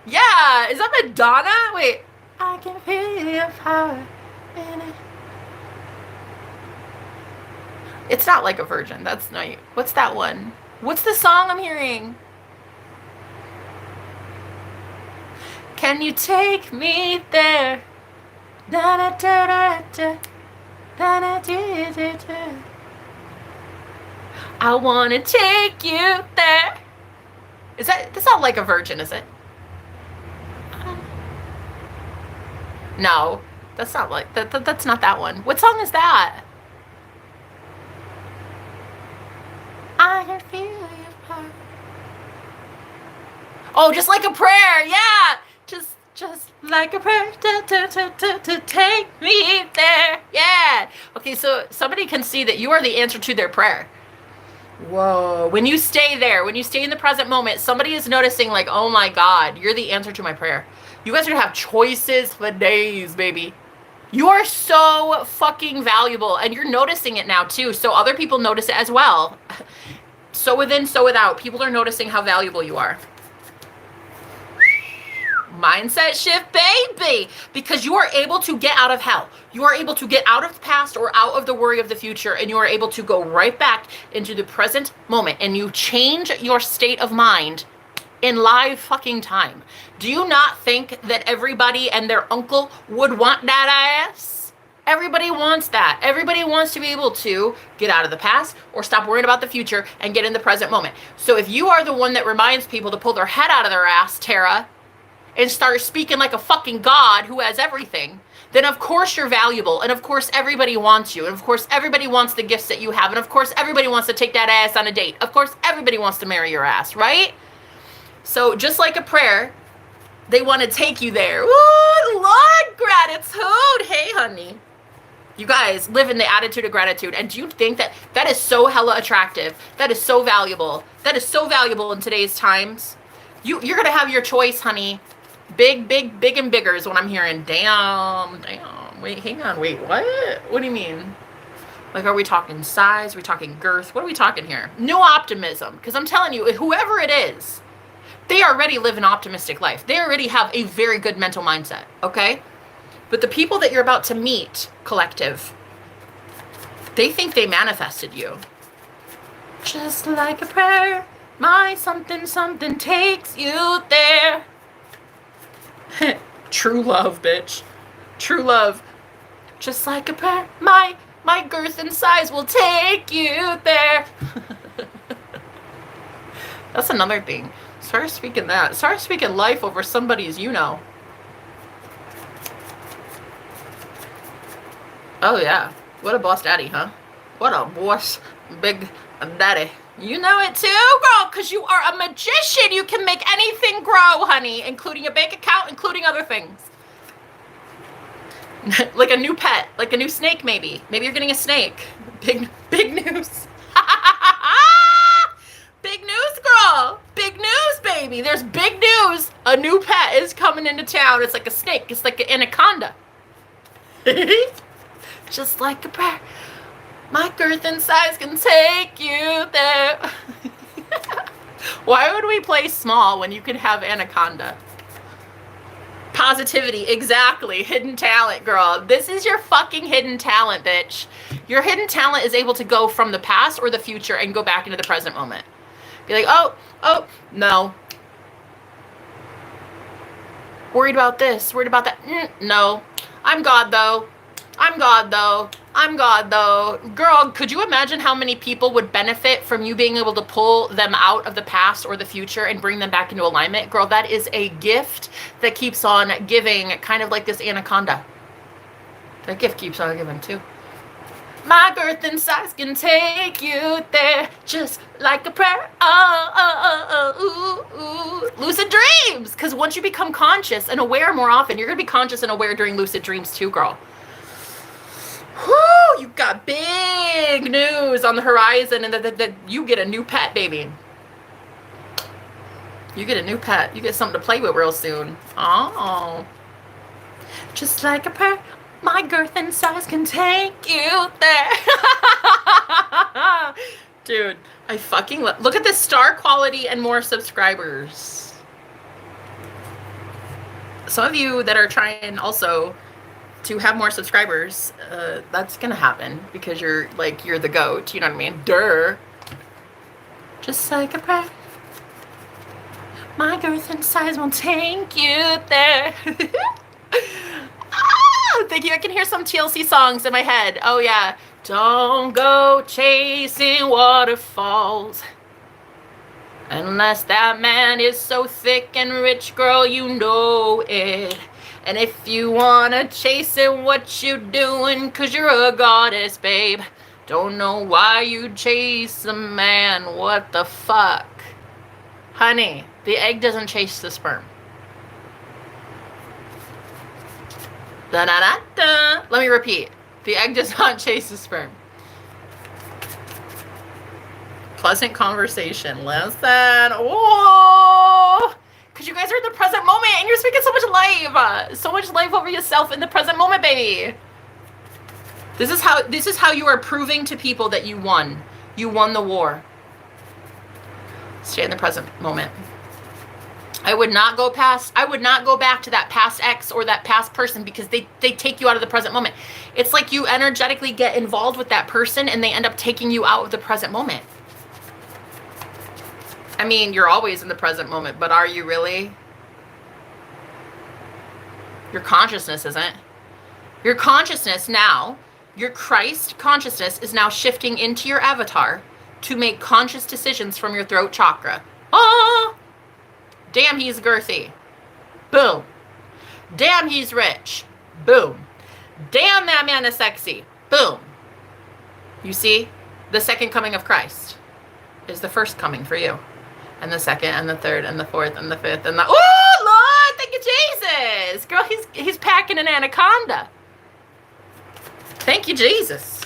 Yeah, is that Madonna? Wait. I can feel your power in it. It's not like a virgin. That's not. What's that one? What's the song I'm hearing? Can you take me there? Da da da da da da da da da da. I wanna take you there. That's not like a virgin, is it? No, that's not like that. That's not that one. What song is that? I can feel your power. Oh, just like a prayer, yeah. Just like a prayer to take me there, yeah. Okay, so somebody can see that you are the answer to their prayer. Whoa. When you stay there, when you stay in the present moment, somebody is noticing like, oh my God, you're the answer to my prayer. You guys are gonna have choices for days, baby. You are so fucking valuable, and you're noticing it now too, so other people notice it as well. So within, so without, people are noticing how valuable you are. Mindset shift, baby, because you are able to get out of hell. You are able to get out of the past or out of the worry of the future, and you are able to go right back into the present moment, and you change your state of mind in live fucking time. Do you not think that everybody and their uncle would want that ass? Everybody wants that. Everybody wants to be able to get out of the past or stop worrying about the future and get in the present moment. So if you are the one that reminds people to pull their head out of their ass, Tara, and start speaking like a fucking god who has everything, then of course you're valuable, and of course everybody wants you, and of course everybody wants the gifts that you have, and of course everybody wants to take that ass on a date. Of course everybody wants to marry your ass, right? So just like a prayer, they want to take you there. Ooh, Lord, gratitude. Hey, honey. You guys live in the attitude of gratitude, and do you think that that is so hella attractive? That is so valuable. That is so valuable in today's times. You're going to have your choice, honey. Big, big, big and bigger is what I'm hearing. Damn. Wait, hang on. Wait, what? What do you mean? Like, are we talking size? Are we talking girth? What are we talking here? New optimism. Because I'm telling you, whoever it is, they already live an optimistic life. They already have a very good mental mindset, okay? But the people that you're about to meet, collective, they think they manifested you. Just like a prayer, my something something takes you there. True love, bitch. True love. Just like a prayer, my girth and size will take you there. That's another thing. Start speaking that. Start speaking life over somebody's, you know. Oh yeah. What a boss daddy, huh? What a boss big daddy. You know it too, girl, because you are a magician. You can make anything grow, honey, including a bank account, including other things. Like a new pet, like a new snake, maybe. Maybe you're getting a snake. Big news. Big news, girl. Big news, baby. There's big news. A new pet is coming into town. It's like a snake. It's like an anaconda. just like a prayer. My girth and size can take you there. Why would we play small when you can have Anaconda? Positivity, exactly. Hidden talent, girl. This is your fucking hidden talent, bitch. Your hidden talent is able to go from the past or the future and go back into the present moment. Be like, oh, no. Worried about this, worried about that. No. I'm God, though. I'm God, though. I'm God, though. Girl, could you imagine how many people would benefit from you being able to pull them out of the past or the future and bring them back into alignment? Girl, that is a gift that keeps on giving, kind of like this Anaconda. That gift keeps on giving, too. My birth and size can take you there, just like a prayer. Lucid dreams! Because once you become conscious and aware more often, you're going to be conscious and aware during lucid dreams, too, girl. Whoo, you got big news on the horizon, and that you get a new pet, baby. You get a new pet. You get something to play with real soon. Oh. Just like a prayer, my girth and size can take you there. Dude, I fucking look at this star quality and more subscribers. Some of you that are trying also to have more subscribers, that's gonna happen because you're the goat, you know what I mean? Duh. Just like a prayer, my girth and size won't take you there. Thank you. I can hear some TLC songs in my head. Oh yeah. Don't go chasing waterfalls unless that man is so thick and rich, girl, you know it. And if you wanna chase it, what you doing? 'Cause you're a goddess, babe. Don't know why you chase a man. What the fuck? Honey, the egg doesn't chase the sperm. Da-da-da-da. Let me repeat. The egg does not chase the sperm. Pleasant conversation. Listen. Oh! Because you guys are in the present moment and you're speaking so much life. So much life over yourself in the present moment, baby. This is how you are proving to people that you won. You won the war. Stay in the present moment. I would not go back to that past ex or that past person because they take you out of the present moment. It's like you energetically get involved with that person and they end up taking you out of the present moment. I mean, you're always in the present moment, but are you really? Your consciousness isn't. Your consciousness now, your Christ consciousness is now shifting into your avatar to make conscious decisions from your throat chakra. Oh! Damn, he's girthy. Boom. Damn, he's rich. Boom. Damn, that man is sexy. Boom. You see? The second coming of Christ is the first coming for you. And the second, and the third, and the fourth, and the fifth, and the... Oh, Lord! Thank you, Jesus! Girl, he's packing an anaconda. Thank you, Jesus.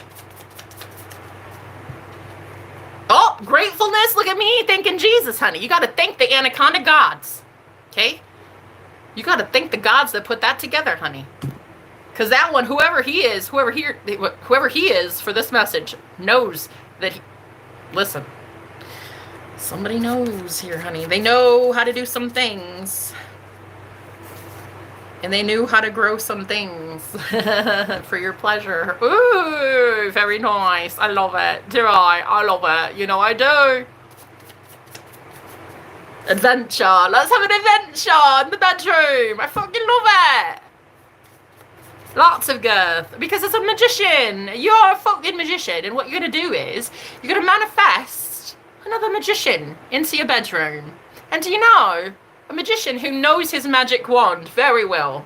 Oh, gratefulness. Look at me thanking Jesus, honey. You got to thank the anaconda gods. Okay? You got to thank the gods that put that together, honey. Because that one, whoever he is for this message, knows that listen. Somebody knows here, honey. They know how to do some things. And they knew how to grow some things for your pleasure. Ooh, very nice. I love it. Do I? I love it. You know I do. Adventure. Let's have an adventure in the bedroom. I fucking love it. Lots of girth. Because it's a magician. You're a fucking magician. And what you're going to do is, you're going to manifest another magician into your bedroom. And do you know, a magician who knows his magic wand very well.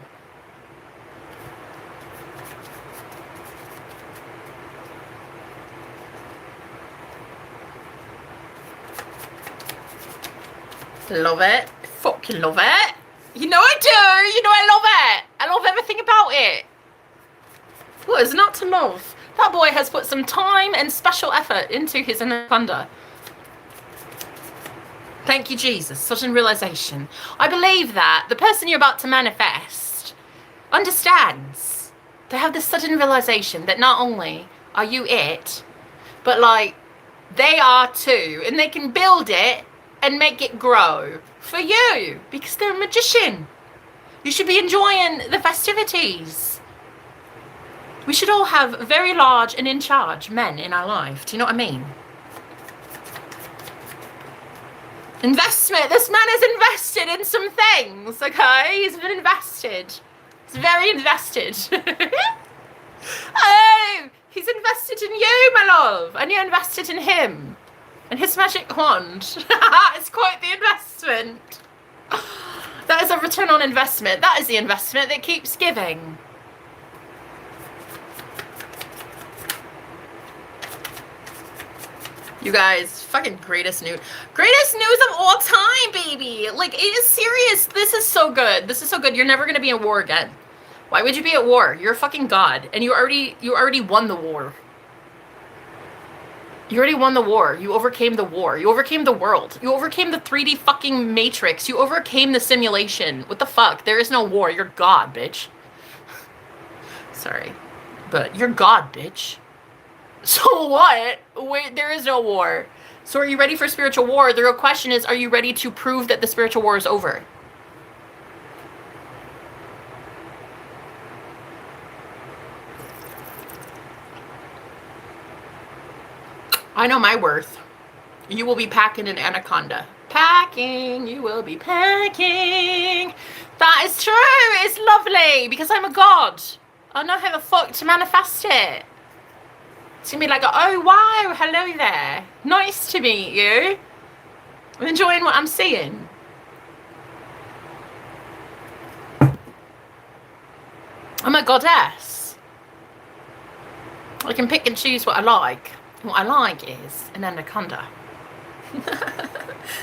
Love it. Fucking love it. You know I do. You know I love it. I love everything about it. What is not to love? That boy has put some time and special effort into his anaconda. Thank you, Jesus. Such a realization. I believe that the person you're about to manifest understands They have this sudden realization that not only are you it, but like they are too, and they can build it and make it grow for you because they're a magician. You should be enjoying the festivities. We should all have very large and in charge men in our life. Do you know what I mean? Investment. This man is invested in some things, okay? He's been invested. He's very invested. Oh, he's invested in you, my love, and you're invested in him. And his magic wand. It's quite the investment. That is a return on investment. That is the investment that keeps giving. You guys, fucking greatest news of all time, baby. Like, it is serious. This is so good. This is so good. You're never gonna be in war again. Why would you be at war? You're a fucking god, and you already won the war. You already won the war. You overcame the war. You overcame the world. You overcame the 3D fucking matrix. You overcame the simulation. What the fuck? There is no war. You're God, bitch. Sorry, but you're God, bitch. So what? Wait, there is no war. So are you ready for spiritual war? The real question is, are you ready to prove that the spiritual war is over? I know my worth. You will be packing an anaconda. Packing, you will be packing. That is true. It's lovely because I'm a god. I know how the fuck to manifest it. It's gonna be like, oh wow, hello there. Nice to meet you. I'm enjoying what I'm seeing. I'm a goddess. I can pick and choose what I like. And what I like is an anaconda.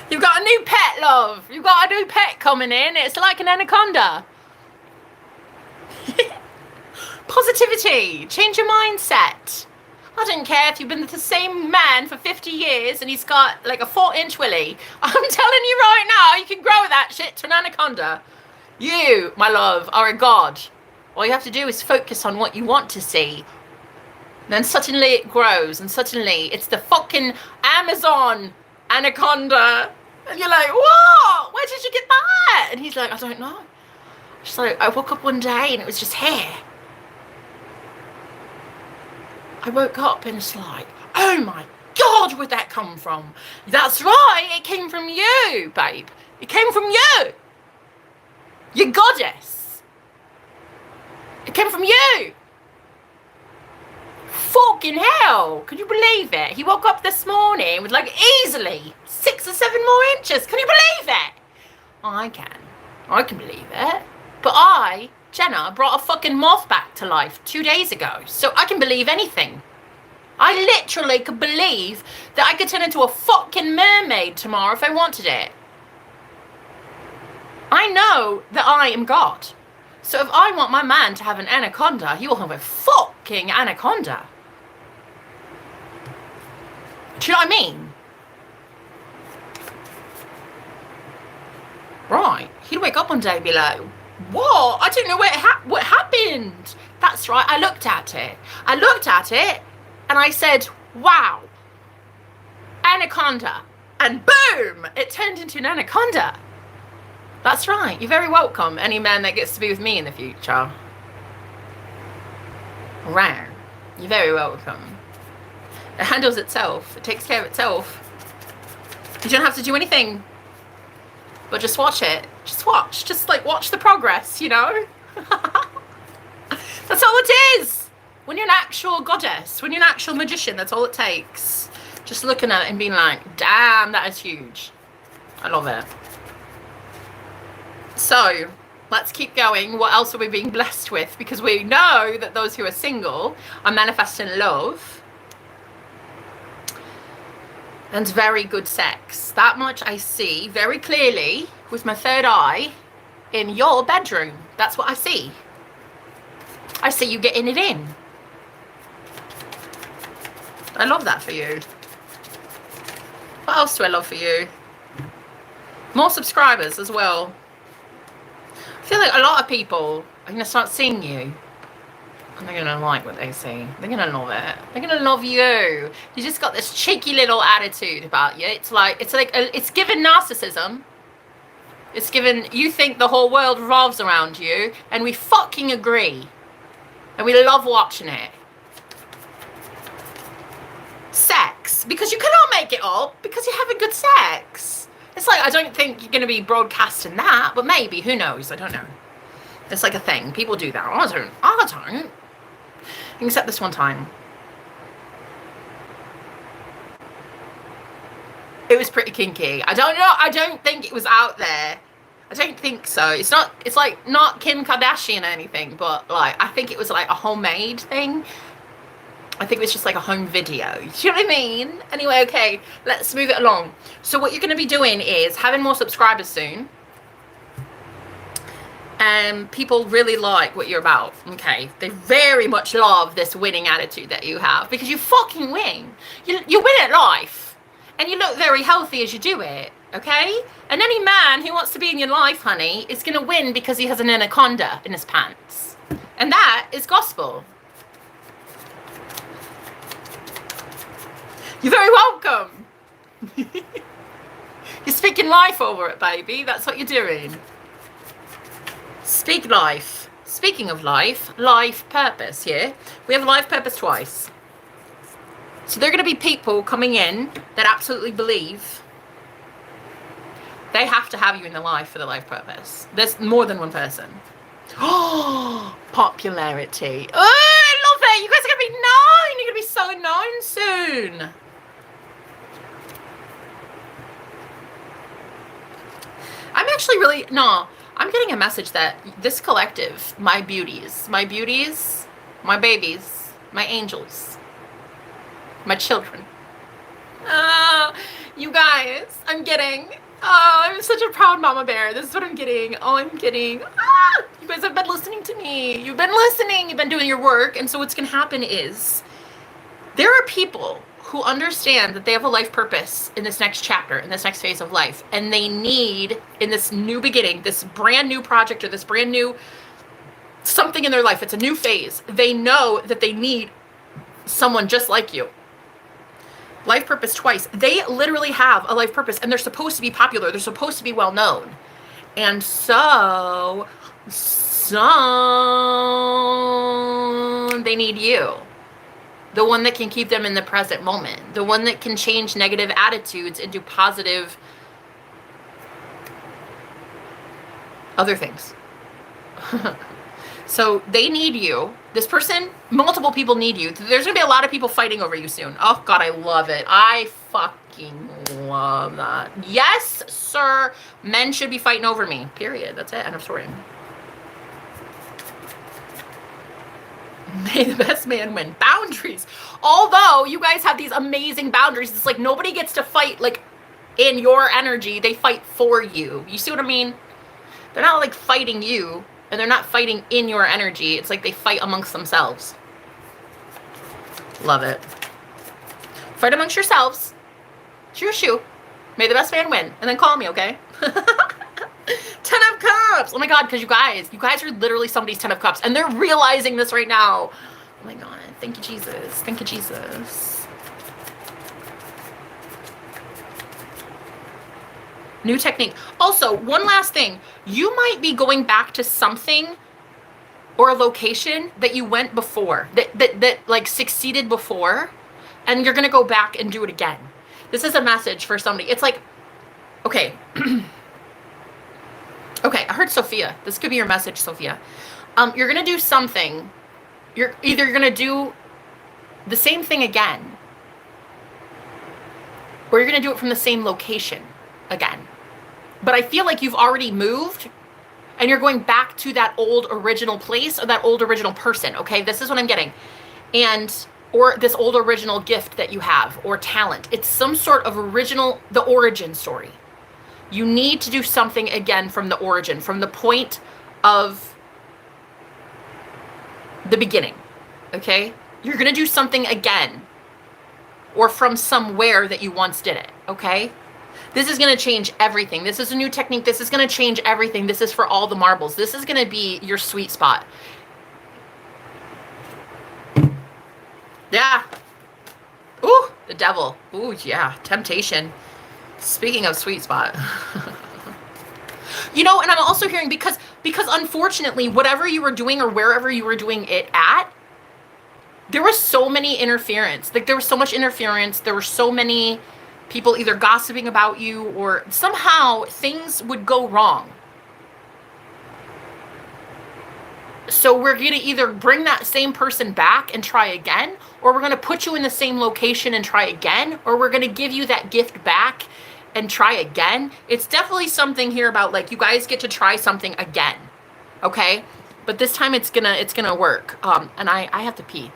You've got a new pet, love. You've got a new pet coming in. It's like an anaconda. Positivity. Change your mindset. I don't care if you've been with the same man for 50 years and he's got like a 4-inch willy. I'm telling you right now, you can grow that shit to an anaconda. You, my love, are a god. All you have to do is focus on what you want to see. Then suddenly it grows, and suddenly it's the fucking Amazon anaconda. And you're like, what? Where did you get that? And he's like, I don't know. She's like, I woke up one day and it was just hair. I woke up and it's like, oh my God, where'd that come from? That's right, it came from you, babe. It came from you. You goddess. It came from you. Fucking hell. Can you believe it? He woke up this morning with like easily 6 or 7 more inches. Can you believe it? I can. I can believe it. But I, Jenna, brought a fucking moth back to life 2 days ago. So I can believe anything. I literally could believe that I could turn into a fucking mermaid tomorrow if I wanted it. I know that I am God. So if I want my man to have an anaconda, he will have a fucking anaconda. Do you know what I mean? Right. He'd wake up one day and be like, what? I don't know what happened. That's right. I looked at it. And I said, wow. Anaconda. And boom! It turned into an anaconda. That's right. You're very welcome, any man that gets to be with me in the future. Wow. You're very welcome. It handles itself. It takes care of itself. You don't have to do anything. But just watch it. Just watch. Just like watch the progress, you know? That's all it is. When you're an actual goddess, when you're an actual magician, that's all it takes. Just looking at it and being like, damn, that is huge. I love it. So, let's keep going. What else are we being blessed with? Because we know that those who are single are manifesting love and very good sex. That much I see very clearly with my third eye in your bedroom. That's what I see. I see you getting it in. I love that for you. What else do I love for you? More subscribers as well. I feel like a lot of people are going to start seeing you. And they're gonna like what they see. They're gonna love it. They're gonna love you. You just got this cheeky little attitude about you. It's given narcissism. It's given, you think the whole world revolves around you, and we fucking agree. And we love watching it. Sex, because you cannot make it up, because you're having good sex. It's like, I don't think you're going to be broadcasting that, but maybe, who knows, I don't know. It's like a thing, people do that. I don't. Except this one time. It was pretty kinky. I don't know, I don't think it was out there. I don't think so. It's like not Kim Kardashian or anything, but like, I think it was like a homemade thing. I think it was just like a home video. Do you know what I mean? Anyway, okay, let's move it along. So what you're going to be doing is having more subscribers soon. And people really like what you're about. Okay, they very much love this winning attitude that you have, because you fucking win. You win at life. And you look very healthy as you do it. Okay? And any man who wants to be in your life, honey, is going to win because he has an anaconda in his pants. And that is gospel. You're very welcome. You're speaking life over it, baby. That's what you're doing. Speak life. Speaking of life purpose here. We have life purpose twice. So there are going to be people coming in that absolutely believe they have to have you in their life for the life purpose. There's more than one person. Oh, popularity. Oh, I love it. You guys are going to be known. You're going to be so known soon. I'm actually really, no, I'm getting a message that this collective, my beauties, my babies, my angels, my children. You guys, I'm getting, I'm such a proud mama bear. This is what I'm getting. Oh, I'm getting, you guys have been listening to me. You've been listening. You've been doing your work. And so what's going to happen is there are people who understand that they have a life purpose in this next chapter, in this next phase of life. And they need, in this new beginning, this brand new project or this brand new something in their life, it's a new phase. They know that they need someone just like you. Life purpose twice. They literally have a life purpose and they're supposed to be popular. They're supposed to be well known. And so they need you. The one that can keep them in the present moment. The one that can change negative attitudes into positive other things. So they need you. This person, multiple people need you. There's going to be a lot of people fighting over you soon. Oh, God, I love it. I fucking love that. Yes, sir. Men should be fighting over me. Period. That's it. End of story. May the best man win. Boundaries. Although you guys have these amazing boundaries, it's like nobody gets to fight like in your energy. They fight for you. You see what I mean? They're not like fighting you, and they're not fighting in your energy. It's like they fight amongst themselves. Love it. Fight amongst yourselves. Shoo. May the best man win. And then call me, okay? 10 of Cups. Oh my God, because you guys are literally somebody's 10 of Cups. And they're realizing this right now. Oh my God. Thank you, Jesus. Thank you, Jesus. New technique. Also, one last thing. You might be going back to something or a location that you went before, that like succeeded before, and you're going to go back and do it again. This is a message for somebody. It's like, okay. Okay, I heard Sophia. This could be your message, Sophia. You're going to do something. You're either going to do the same thing again, or you're going to do it from the same location again. But I feel like you've already moved, and you're going back to that old original place or that old original person, okay? This is what I'm getting. Or this old original gift that you have, or talent. It's some sort of the origin story. You need to do something again from the origin, from the point of the beginning, okay? You're going to do something again, or from somewhere that you once did it, okay? This is going to change everything. This is a new technique. This is going to change everything. This is for all the marbles. This is going to be your sweet spot. Yeah. Ooh, the devil. Ooh, yeah. Temptation. Speaking of sweet spot. You know, and I'm also hearing because unfortunately, whatever you were doing or wherever you were doing it at, there was so many interference. Like there was so much interference. There were so many people either gossiping about you or somehow things would go wrong. So we're going to either bring that same person back and try again, or we're going to put you in the same location and try again, or we're going to give you that gift back and try again. It's definitely something here about like you guys get to try something again. Okay? But this time it's gonna work. And I have to pee.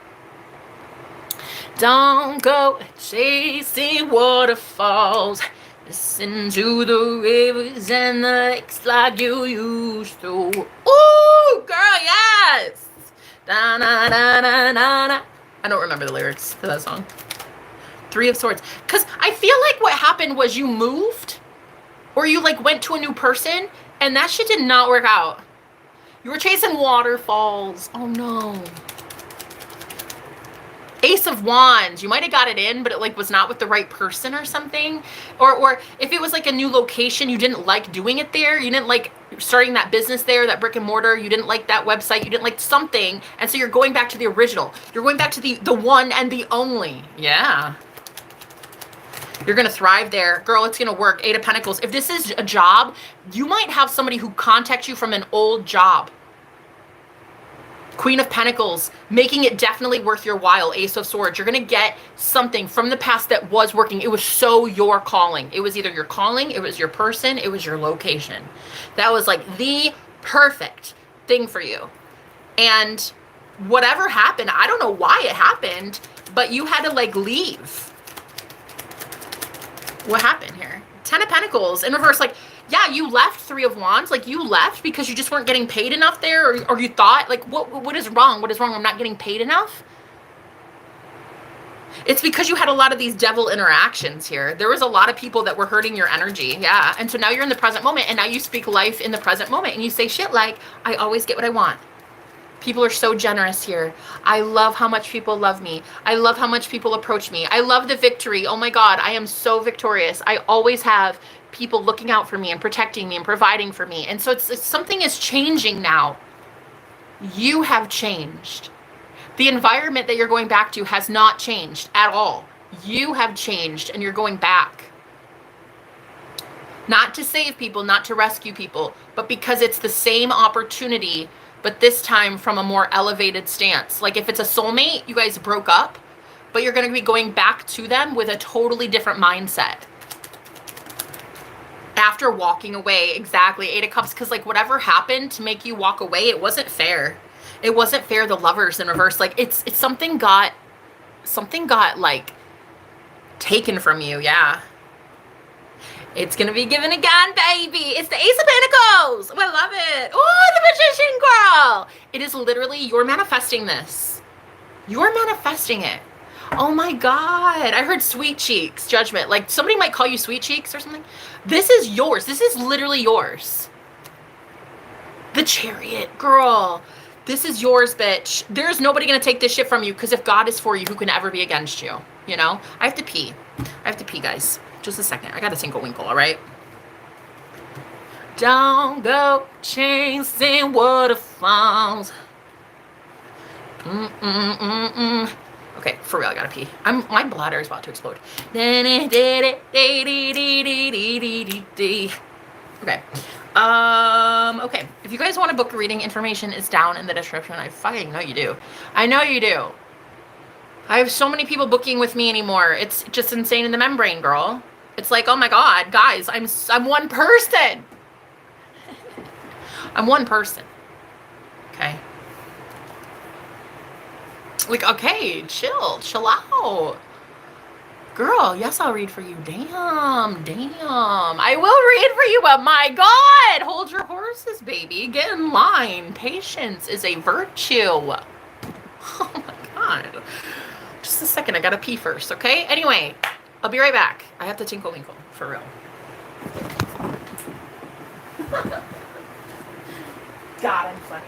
Don't go chasing waterfalls. Listen to the rivers and the lakes like you used to. Ooh, girl, yes! Da na na na na na. I don't remember the lyrics to that song. Three of Swords. Because I feel like what happened was you moved, or you like went to a new person, and that shit did not work out. You were chasing waterfalls. Oh no. Ace of Wands. You might have got it in, but it like was not with the right person or something. Or if it was like a new location, you didn't like doing it there. You didn't like starting that business there, that brick and mortar. You didn't like that website. You didn't like something. And so you're going back to the original. You're going back to the one and the only. Yeah. You're going to thrive there. Girl, it's going to work. Eight of Pentacles. If this is a job, you might have somebody who contacts you from an old job. Queen of Pentacles, making it definitely worth your while. Ace of Swords. You're going to get something from the past that was working. It was so your calling. It was either your calling, it was your person, it was your location. That was like the perfect thing for you. And whatever happened, I don't know why it happened, but you had to like leave. What happened here? Ten of Pentacles in reverse. Like, yeah, you left. Three of Wands. Like, you left because you just weren't getting paid enough there, or you thought, like, what is wrong? What is wrong? I'm not getting paid enough? It's because you had a lot of these devil interactions here. There was a lot of people that were hurting your energy. Yeah. And so now you're in the present moment, and now you speak life in the present moment, and you say shit like, I always get what I want. People are so generous here. I love how much people love me. I love how much people approach me. I love the victory. Oh my God, I am so victorious. I always have people looking out for me and protecting me and providing for me. And so it's something is changing now. You have changed. The environment that you're going back to has not changed at all. You have changed and you're going back. Not to save people, not to rescue people, but because it's the same opportunity, but this time from a more elevated stance. Like if it's a soulmate, you guys broke up, but you're going to be going back to them with a totally different mindset. After walking away, exactly, Eight of Cups, because like whatever happened to make you walk away, it wasn't fair. It wasn't fair. The Lovers in reverse, like it's something got like taken from you. Yeah. It's going to be given again, baby. It's the Ace of Pentacles. I love it. Oh, the Magician girl. It is literally, you're manifesting this. You're manifesting it. Oh my God. I heard Sweet Cheeks, Judgment. Like somebody might call you Sweet Cheeks or something. This is yours. This is literally yours. The Chariot, girl. This is yours, bitch. There's nobody going to take this shit from you, because if God is for you, who can ever be against you? You know? I have to pee. Guys. Just a second. I got to tinkle winkle, all right? Don't go chasing waterfalls. Okay, for real, I gotta pee. My bladder is about to explode. Okay. Okay. If you guys want to book a reading, information is down in the description. I fucking know you do. I know you do. I have so many people booking with me anymore. It's just insane in the membrane, girl. It's like, oh my God, guys, I'm one person. I'm one person. Okay. Like, okay, chill out. Girl, yes, I'll read for you. Damn. I will read for you, but my God, hold your horses, baby. Get in line. Patience is a virtue. Oh my God. Just a second, I gotta pee first, okay? Anyway, I'll be right back. I have to tinkle winkle, for real. God, I'm funny.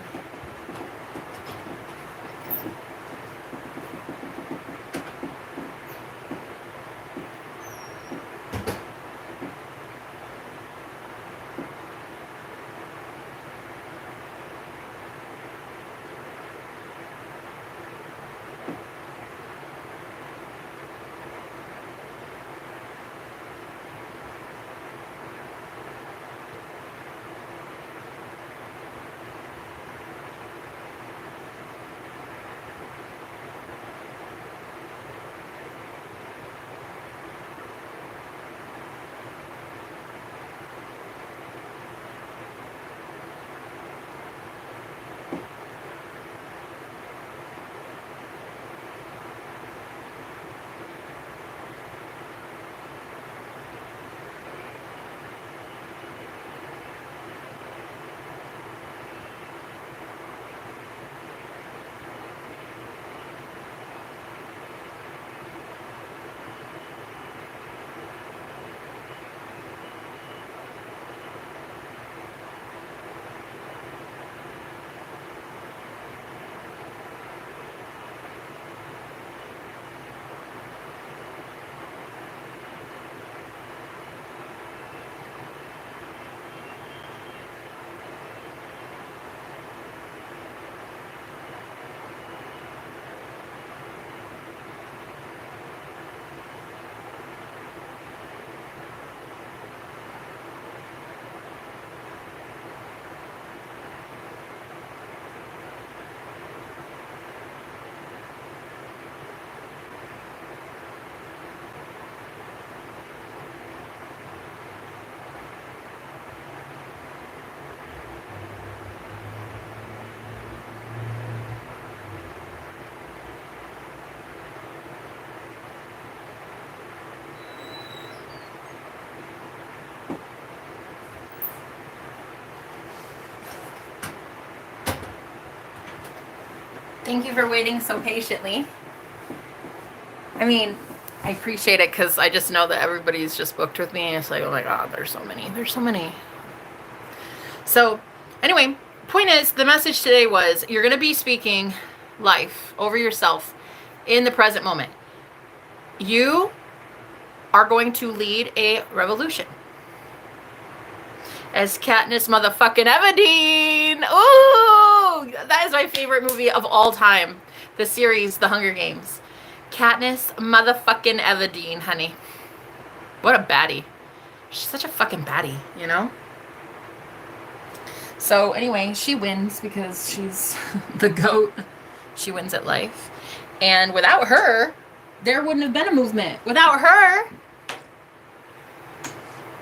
Thank you for waiting so patiently. I mean, I appreciate it because I just know that everybody's just booked with me. And it's like, oh my God, there's so many. There's so many. So anyway, point is, the message today was you're going to be speaking life over yourself in the present moment. You are going to lead a revolution. As Katniss motherfucking Everdeen. Ooh, that is my favorite movie of all time. The series, The Hunger Games. Katniss motherfucking Everdeen, honey. What a baddie. She's such a fucking baddie, you know? So anyway, she wins because she's the GOAT. She wins at life. And without her, there wouldn't have been a movement. Without her,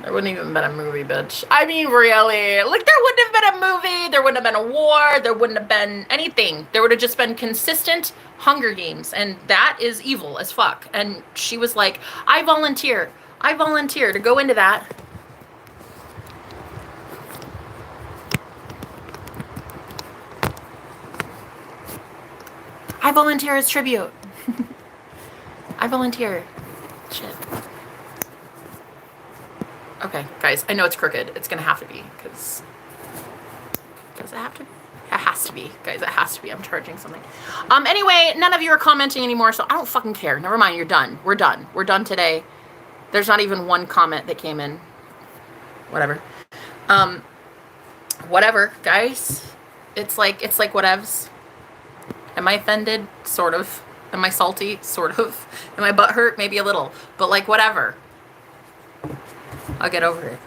there wouldn't even been a movie, bitch. I mean, really. Like, there wouldn't have been a movie. There wouldn't have been a war. There wouldn't have been anything. There would have just been consistent Hunger Games. And that is evil as fuck. And she was like, I volunteer to go into that. I volunteer as tribute. I volunteer. Shit. Okay, guys, I know it's crooked. It's gonna have to be, because... Does it have to be? It has to be. Guys, it has to be. I'm charging something. Anyway, none of you are commenting anymore, so I don't fucking care. Never mind, you're done. We're done. We're done today. There's not even one comment that came in. Whatever. Whatever, guys. It's like whatevs. Am I offended? Sort of. Am I salty? Sort of. Am I butthurt? Maybe a little. But, like, whatever. I'll get over it.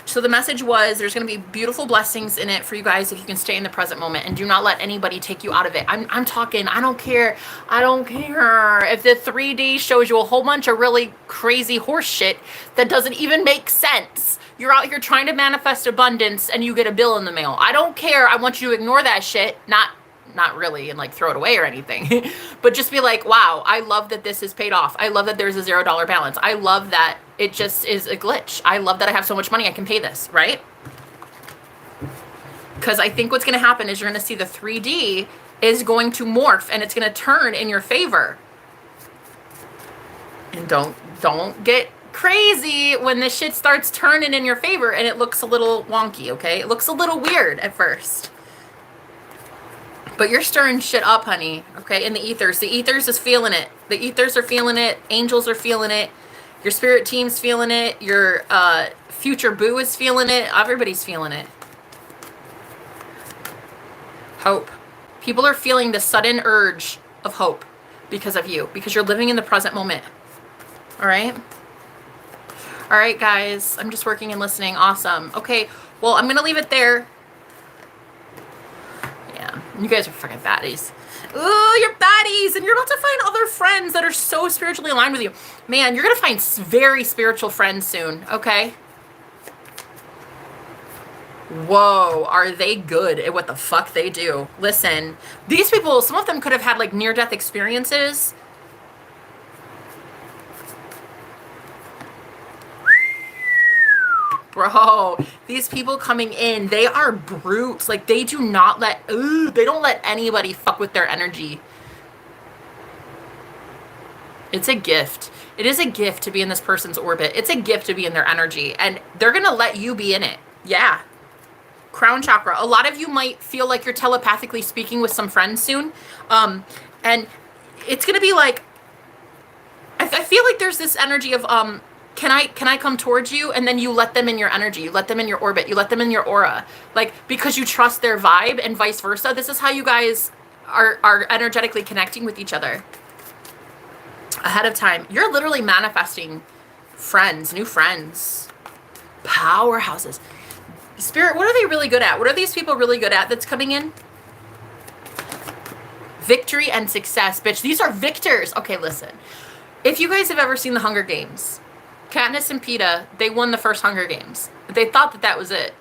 So the message was there's going to be beautiful blessings in it for you guys if you can stay in the present moment and do not let anybody take you out of it. I'm talking, I don't care. I don't care if the 3D shows you a whole bunch of really crazy horse shit that doesn't even make sense. You're out here trying to manifest abundance and you get a bill in the mail. I don't care. I want you to ignore that shit. Not really and like throw it away or anything, but just be like, wow, I love that this is paid off. I love that there's a $0 balance. I love that it just is a glitch. I love that I have so much money I can pay this, right? Because I think what's going to happen is you're going to see the 3D is going to morph and it's going to turn in your favor. And don't get crazy when this shit starts turning in your favor and it looks a little wonky, okay? It looks a little weird at first. But you're stirring shit up, honey, okay, in the ethers. The ethers is feeling it. The ethers are feeling it. Angels are feeling it. Your spirit team's feeling it. Your future boo is feeling it. Everybody's feeling it. Hope. People are feeling the sudden urge of hope because of you, because you're living in the present moment. All right? All right, guys. I'm just working and listening. Awesome. Okay, well, I'm going to leave it there. You guys are fucking baddies. Ooh, you're baddies. And you're about to find other friends that are so spiritually aligned with you. Man, you're going to find very spiritual friends soon, okay? Whoa, are they good at what the fuck they do? Listen, these people, some of them could have had like near-death experiences. Bro, these people coming in, they are brutes. Like, they do not let, they don't let anybody fuck with their energy. It's a gift. It is a gift to be in this person's orbit. It's a gift to be in their energy. And they're going to let you be in it. Yeah. Crown chakra. A lot of you might feel like you're telepathically speaking with some friends soon. And it's going to be like, I feel like there's this energy of, can I come towards you? And then you let them in your energy. You let them in your orbit. You let them in your aura. Like, because you trust their vibe and vice versa. This is how you guys are energetically connecting with each other. Ahead of time. You're literally manifesting friends, new friends. Powerhouses. Spirit, what are they really good at? What are these people really good at that's coming in? Victory and success, bitch. These are victors. Okay, listen. If you guys have ever seen The Hunger Games, Katniss and Peeta, they won the first Hunger Games. They thought that was it.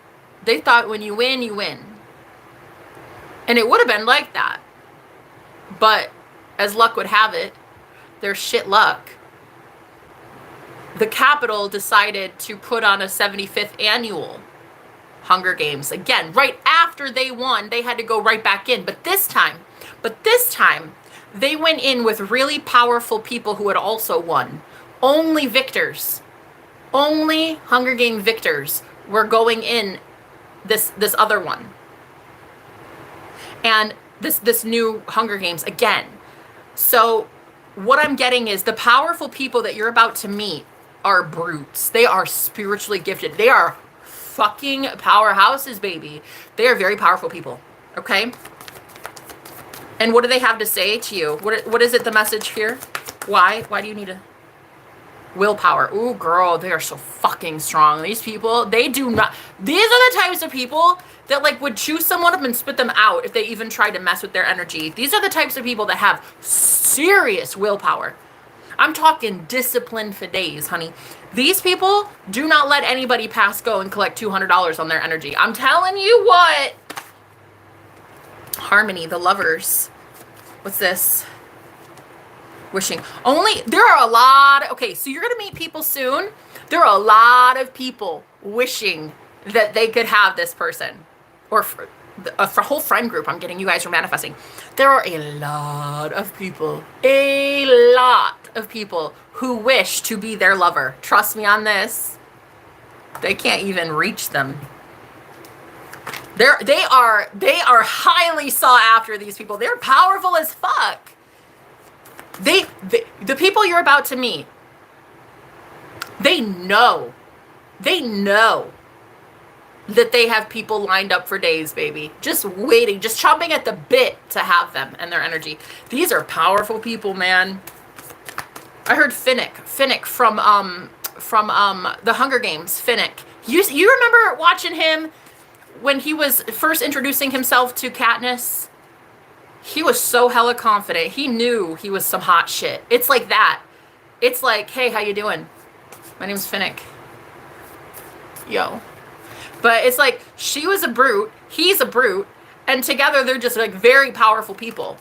They thought when you win, you win. And it would have been like that. But as luck would have it, their shit luck, the Capitol decided to put on a 75th annual Hunger Games. Again, right after they won, they had to go right back in. But this time, they went in with really powerful people who had also won. Only victors, only Hunger Game victors were going in this other one. And this new Hunger Games again. So what I'm getting is the powerful people that you're about to meet are brutes. They are spiritually gifted. They are fucking powerhouses, baby. They are very powerful people, okay? And what do they have to say to you? What is it, the message here? Why do you need a willpower? Ooh, girl, they are so fucking strong. These people, they do not, these are the types of people that like would chew someone up and spit them out if they even tried to mess with their energy. These are the types of people that have serious willpower. I'm talking discipline for days, honey. These people do not let anybody pass go and collect $200 on their energy. I'm telling you what. Harmony, the lovers. What's this? Wishing. Only, there are a lot, okay, so you're going to meet people soon. There are a lot of people wishing that they could have this person. Or for a whole friend group, I'm getting you guys are manifesting. There are a lot of people who wish to be their lover. Trust me on this. They can't even reach them. They are highly sought after, these people. They're powerful as fuck. The people you're about to meet, they know that they have people lined up for days, baby. Just waiting, just chomping at the bit to have them and their energy. These are powerful people, man. I heard Finnick from the Hunger Games. Finnick. You remember watching him when he was first introducing himself to Katniss? He was so hella confident. He knew he was some hot shit. It's like that. It's like, hey, how you doing? My name's Finnick. Yo. But it's like, she was a brute, he's a brute, and together they're just like very powerful people.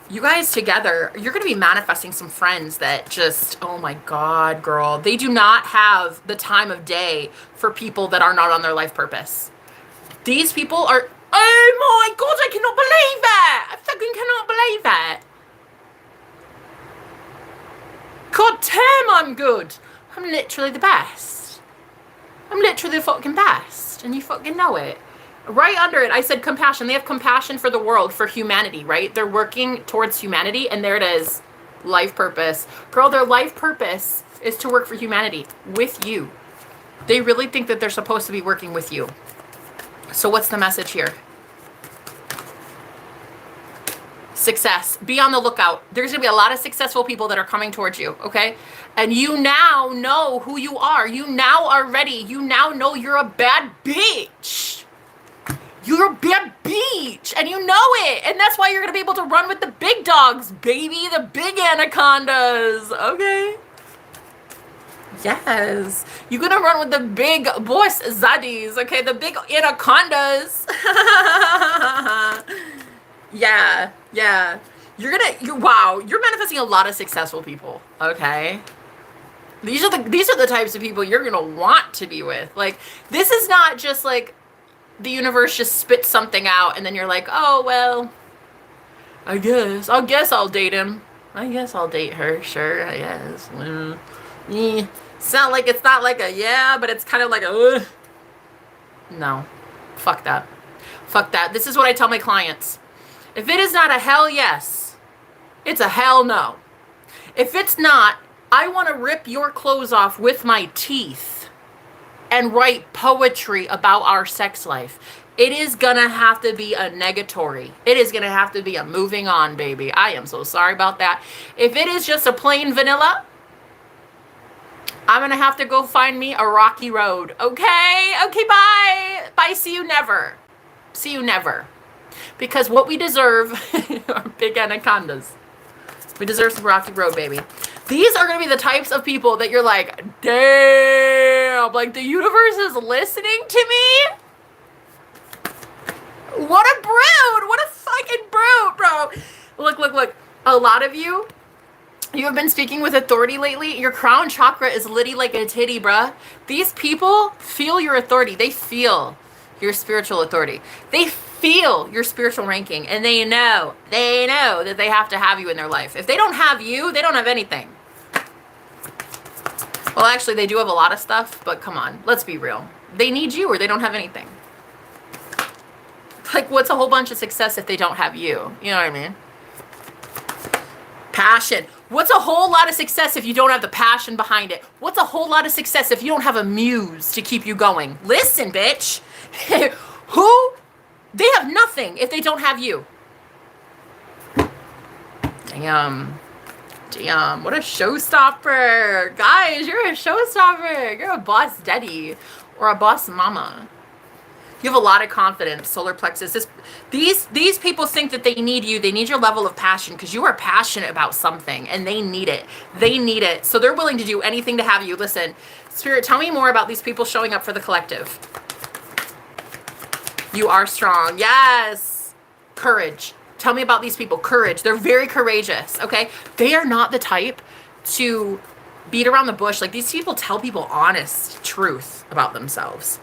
You guys together, you're going to be manifesting some friends that just, oh my God, girl. They do not have the time of day for people that are not on their life purpose. These people are, oh my God, I cannot believe that. I fucking cannot believe that. God damn, I'm good. I'm literally the best. I'm literally the fucking best. And you fucking know it. Right under it, I said compassion. They have compassion for the world, for humanity, right? They're working towards humanity, and there it is. Life purpose. Girl, their life purpose is to work for humanity with you. They really think that they're supposed to be working with you. So what's the message here? Success. Be on the lookout. There's going to be a lot of successful people that are coming towards you, okay? And you now know who you are. You now are ready. You now know you're a bad bitch. You're a bad bitch. And you know it. And that's why you're going to be able to run with the big dogs, baby. The big anacondas, okay? Yes. You're going to run with the big boss zaddies, okay? The big anacondas. Yeah. Wow, you're manifesting a lot of successful people, okay? These are the types of people you're gonna want to be with. Like, this is not just like the universe just spits something out and then you're like, oh well, I guess I'll date him. I guess I'll date her. Sure, I guess. It's not like a yeah, but it's kind of like a no. Fuck that. This is what I tell my clients. If it is not a hell yes, it's a hell no. If it's not, I want to rip your clothes off with my teeth and write poetry about our sex life. It is going to have to be a negatory. It is going to have to be a moving on, baby. I am so sorry about that. If it is just a plain vanilla, I'm going to have to go find me a rocky road. Okay, bye. Bye, see you never. Because what we deserve are big anacondas. We deserve some rocky road, baby. These are going to be the types of people that you're like, damn, like the universe is listening to me? What a brute. What a fucking brute, bro. Look. A lot of you have been speaking with authority lately. Your crown chakra is litty like a titty, bruh. These people feel your authority. They feel your spiritual authority. They feel your spiritual ranking, and they know that they have to have you in their life. If they don't have you, they don't have anything. Well, actually, they do have a lot of stuff, but come on, let's be real. They need you or they don't have anything. Like, what's a whole bunch of success if they don't have you? You know what I mean? Passion. What's a whole lot of success if you don't have the passion behind it? What's a whole lot of success if you don't have a muse to keep you going? Listen, bitch. They have nothing if they don't have you. Damn. What a showstopper. Guys, you're a showstopper. You're a boss daddy or a boss mama. You have a lot of confidence, solar plexus. These people think that they need you. They need your level of passion because you are passionate about something and they need it. They need it. So they're willing to do anything to have you. Listen, Spirit, tell me more about these people showing up for the collective. You are strong. Yes. Courage. Tell me about these people. Courage. They're very courageous, okay? They are not the type to beat around the bush. Like, these people tell people honest truth about themselves.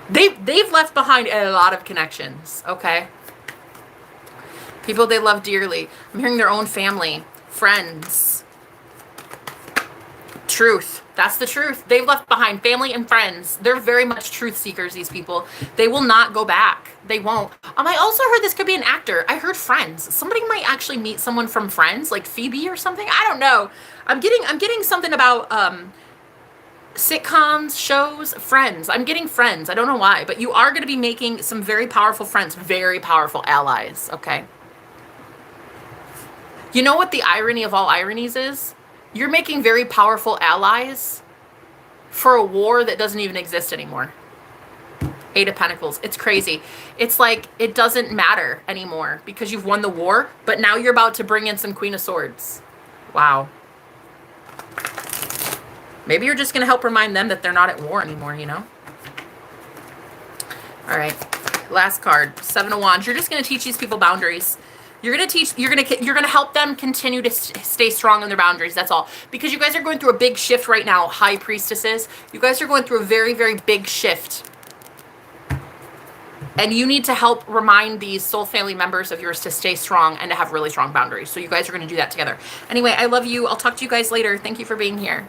They've left behind a lot of connections, okay? People they love dearly. I'm hearing their own family, friends. Truth. That's the truth. They've left behind family and friends. They're very much truth seekers, these people. They will not go back. They won't. I also heard this could be an actor. I heard Friends. Somebody might actually meet someone from Friends, like Phoebe or something. I don't know. I'm getting something about sitcoms, shows, Friends. I'm getting Friends. I don't know why, but you are going to be making some very powerful friends, very powerful allies, okay? You know what the irony of all ironies is? You're making very powerful allies for a war that doesn't even exist anymore. 8 of Pentacles. It's crazy. It's like it doesn't matter anymore because you've won the war, but now you're about to bring in some Queen of Swords. Wow. Maybe you're just going to help remind them that they're not at war anymore, you know? All right. Last card. 7 of Wands. You're just going to teach these people boundaries. You're going to help them continue to stay strong on their boundaries. That's all. Because you guys are going through a big shift right now, High Priestesses. You guys are going through a very, very big shift. And you need to help remind these soul family members of yours to stay strong and to have really strong boundaries. So you guys are going to do that together. Anyway, I love you. I'll talk to you guys later. Thank you for being here.